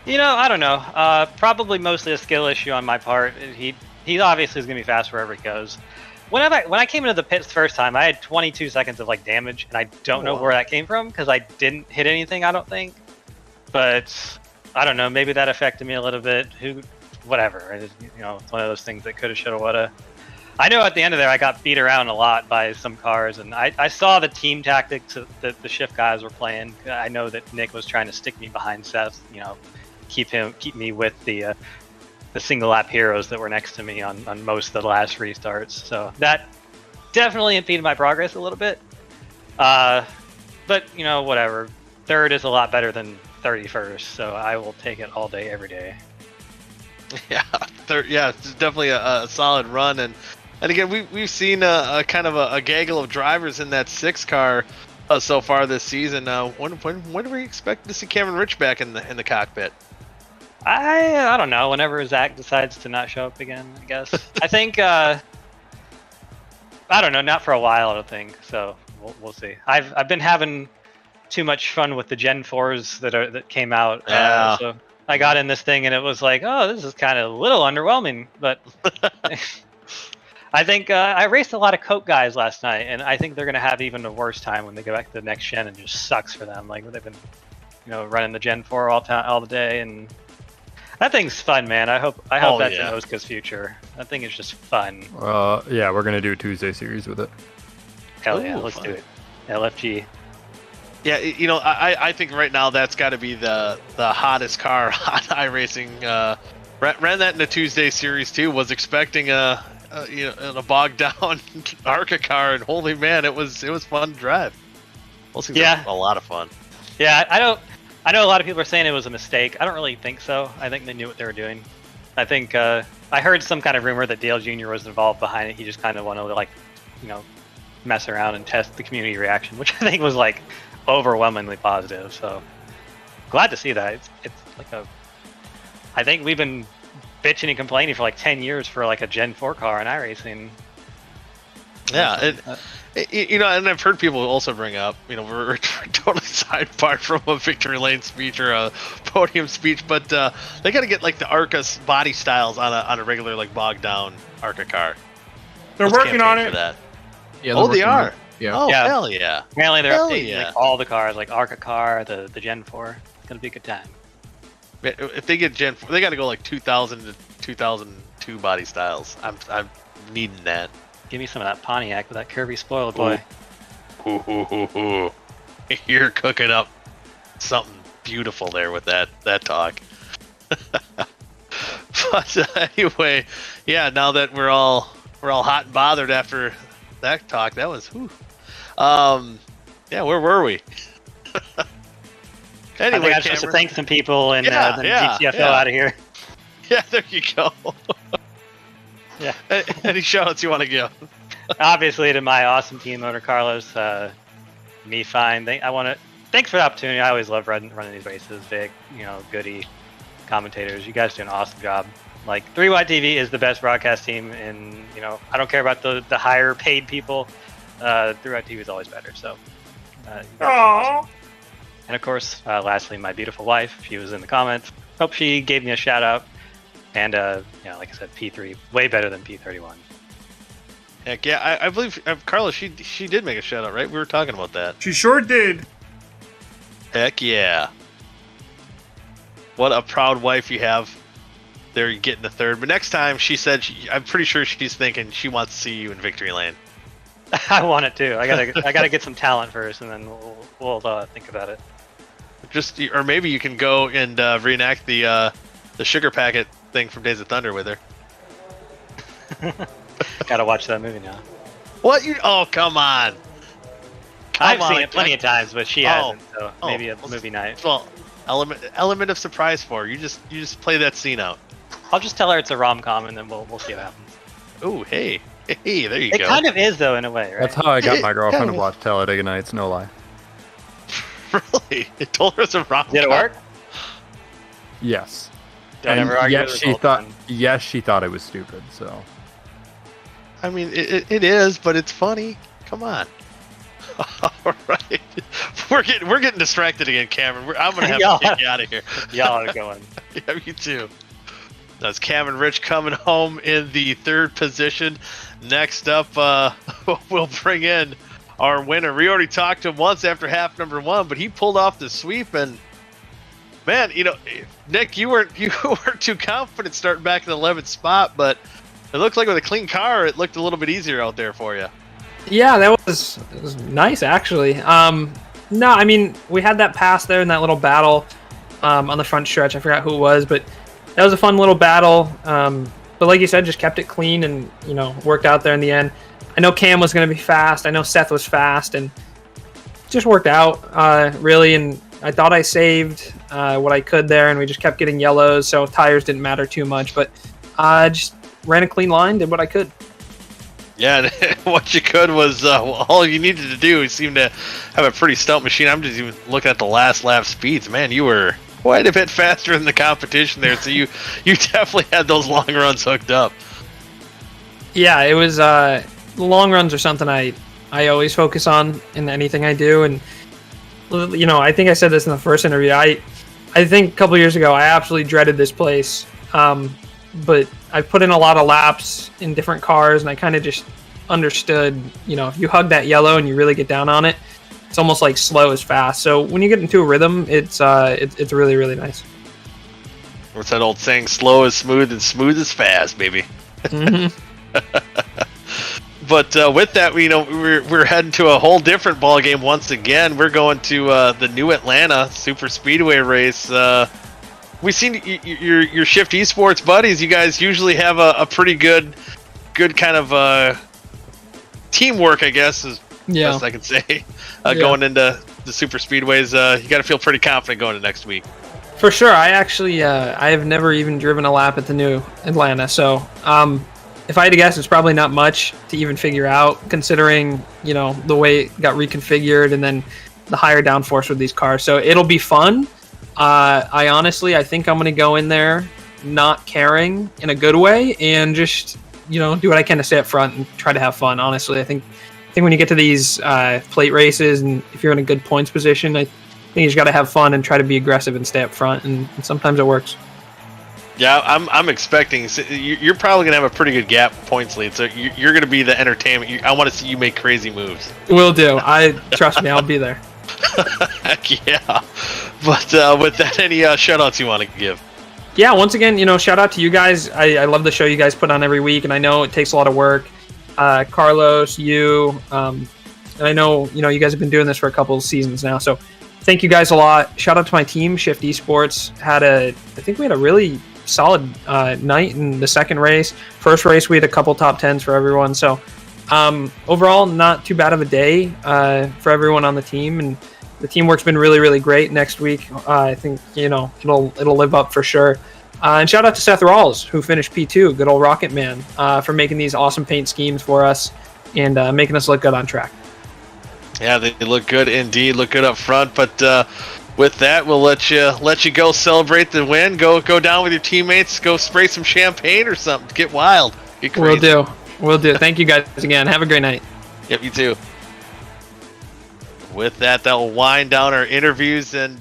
I don't know. Probably mostly a skill issue on my part. He obviously is going to be fast wherever he goes. When I came into the pits the first time, I had 22 seconds of damage, and I don't know where that came from because I didn't hit anything, I don't think. But I don't know. Maybe that affected me a little bit. Whatever. It's one of those things that coulda, shoulda, woulda. I know at the end of there, I got beat around a lot by some cars, and I saw the team tactics that the shift guys were playing. I know that Nick was trying to stick me behind Seth. Keep me with the single lap heroes that were next to me on most of the last restarts. So that definitely impeded my progress a little bit. But whatever. Third is a lot better than 31st, so I will take it all day, every day. Yeah, it's definitely a solid run, and again we've seen a kind of a gaggle of drivers in that 6 car so far this season. When do we expect to see Cameron Rich back in the cockpit? I don't know. Whenever Zach decides to not show up again, I guess. I think I don't know. Not for a while, I don't think. So we'll see. I've been having too much fun with the Gen 4s that came out. So I got in this thing and it was this is kind of a little underwhelming. But I think I raced a lot of Coke guys last night, and I think they're gonna have even a worse time when they go back to the next gen, and it just sucks for them. They've been running the Gen 4 all the day, and that thing's fun, man. I hope that's in OSCA's future. That thing is just fun. Yeah, we're gonna do a Tuesday series with it. Hell yeah, let's do it. LFG. Yeah, I think right now that's got to be the hottest car on iRacing Ran that in a Tuesday series too. Was expecting a bogged down ARCA car, and holy man, it was fun to drive. Those things are a lot of fun. Yeah, I know a lot of people are saying it was a mistake. I don't really think so. I think they knew what they were doing. I think I heard some kind of rumor that Dale Jr. was involved behind it. He just kind of wanted to mess around and test the community reaction, which I think was overwhelmingly positive. So glad to see that. It's I think we've been bitching and complaining for 10 years for a Gen 4 car in iRacing. Yeah, and I've heard people also bring up, we're totally sidebarred from a victory lane speech or a podium speech, but they got to get the ARCA body styles on a regular bogged down ARCA car. They're working on it. For that. Yeah, they are. Yeah. Oh, Yeah. hell yeah. Apparently they're Hell updating yeah. all the cars, ARCA car, the Gen 4. It's gonna be a good time. If they get Gen 4, they got to go 2000 to 2002 body styles. I'm needing that. Give me some of that Pontiac with that curvy spoiler boy. Ooh. You're cooking up something beautiful there with that talk. But anyway, yeah. Now that we're all hot and bothered after that talk, that was. Where were we? I Anyway, think I'm supposed to thank some people and then GTFO out of here. Yeah, there you go. Yeah. Any shout-outs you want to give? Obviously, to my awesome team owner Carlos, me fine. Thanks for the opportunity. I always love running these races. Vic, Goody, commentators. You guys do an awesome job. 3Y TV is the best broadcast team, and I don't care about the higher paid people. 3Y TV is always better. So, Aww. and of course, lastly, my beautiful wife. She was in the comments. Hope she gave me a shout out. And like I said, P3 way better than P31. Heck yeah, I believe Carlos. She did make a shout out, right? We were talking about that. She sure did. Heck yeah! What a proud wife you have. There, you getting the third. But next time, she said, I'm pretty sure she's thinking she wants to see you in victory lane. I want it too. I gotta get some talent first, and then we'll think about it. Or maybe you can go and reenact the sugar packet thing from Days of Thunder with her. Gotta watch that movie now. What Oh, come on! I've seen it plenty of times, but she hasn't. So maybe a movie night. Well, element of surprise for her. You just play that scene out. I'll just tell her it's a rom-com, and then we'll see what happens. Oh, hey, there you go. It kind of is, though, in a way, right? That's how I got my girlfriend to watch Talladega Nights, no lie. Really? It told her it's a rom-com. Did it work? Yes. Don't And ever argue yes, with she results, thought. then. Yes, she thought it was stupid. So. I mean, it is, but it's funny. Come on. All right, we're getting distracted again, Cameron. I'm gonna have to get you out of here. Y'all are going. Yeah, you too. That's Cameron Rich coming home in the third position. Next up, we'll bring in our winner. We already talked to him once after half number one, but he pulled off the sweep. And man, Nick, you weren't too confident starting back in the 11th spot, but it looked like with a clean car, it looked a little bit easier out there for you. Yeah, it was nice actually. No, I mean we had that pass there in that little battle on the front stretch. I forgot who it was, but that was a fun little battle. But like you said, just kept it clean and worked out there in the end. I know Cam was going to be fast. I know Seth was fast, and just worked out really. And I thought I saved what I could there, and we just kept getting yellows, so tires didn't matter too much. But just ran a clean line, did what I could. Yeah, what you could was all you needed to do. You seemed to have a pretty stout machine. I'm just even looking at the last lap speeds. Man, you were quite a bit faster than the competition there. So you definitely had those long runs hooked up. Yeah, it was long runs are something I always focus on in anything I do. And I think I said this in the first interview. I think a couple years ago I absolutely dreaded this place. But I put in a lot of laps in different cars, and I kind of just understood, if you hug that yellow and you really get down on it, it's almost like slow is fast. So when you get into a rhythm, it's really, really nice. What's that old saying? Slow is smooth and smooth is fast, baby. Mm-hmm. But with that, we're heading to a whole different ball game once again. We're going to the New Atlanta Super Speedway race. we've seen your Shift Esports buddies. You guys usually have a pretty good kind of teamwork, I guess, is best I can say. Going into the super speedways, you got to feel pretty confident going to next week. For sure. I actually I have never even driven a lap at the new Atlanta, so if I had to guess, it's probably not much to even figure out, considering the way it got reconfigured and then the higher downforce with these cars. So it'll be fun. I think I'm going to go in there not caring in a good way and just do what I can to stay up front and try to have fun. Honestly, I think when you get to these plate races and if you're in a good points position, I think you just got to have fun and try to be aggressive and stay up front, and sometimes it works. Yeah, I'm expecting you're probably gonna have a pretty good gap points lead, so you're gonna be the entertainment. I want to see you make crazy moves. Will do. Trust me, I'll be there. Heck yeah! But with that, any shout-outs you want to give? Yeah, once again, shout out to you guys. I love the show you guys put on every week, and I know it takes a lot of work. Carlos, you, and I know you guys have been doing this for a couple of seasons now, so thank you guys a lot. Shout out to my team, Shift Esports. I think we had a really solid night in the second race. First race, we had a couple top 10s for everyone. So overall, not too bad of a day for everyone on the team, and the teamwork's been really, really great. Next week, I think it'll live up for sure. And shout out to Seth Rawls, who finished P2, good old Rocket Man, for making these awesome paint schemes for us and making us look good on track. Yeah, they look good indeed. Look good up front, but. With that, we'll let you go celebrate the win. Go down with your teammates. Go spray some champagne or something. Get wild. Get crazy. We'll do. Thank you guys again. Have a great night. Yep, you too. With that will wind down our interviews, and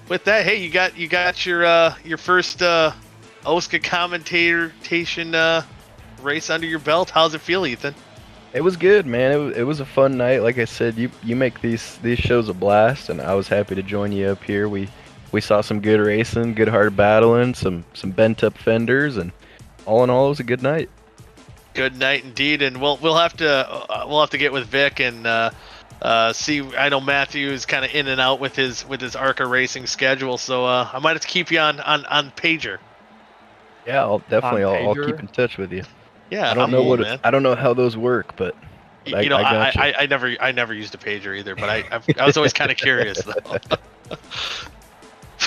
with that, hey, you got your first OSCA commentation race under your belt. How's it feel, Ethan? It was good, man. It was a fun night. Like I said, you make these shows a blast, and I was happy to join you up here. We saw some good racing, good hard battling, some bent up fenders, and all in all, it was a good night. Good night indeed, and we'll have to get with Vic and see. I know Matthew is kind of in and out with his ARCA racing schedule, so I might have to keep you on Pager. Yeah, I'll keep in touch with you. Yeah, I don't know how those work, but I never used a pager either, but I was always kind of curious though.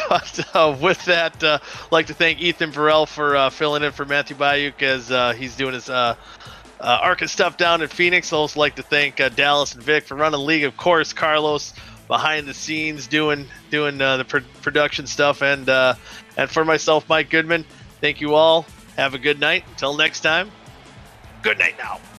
But with that, I'd like to thank Ethan Burrell for filling in for Matthew Bayuk as he's doing his ARCA stuff down in Phoenix. I'd also like to thank Dallas and Vic for running the league. Of course, Carlos behind the scenes doing the production stuff, and for myself, Mike Goodman. Thank you all. Have a good night. Until next time. Good night now.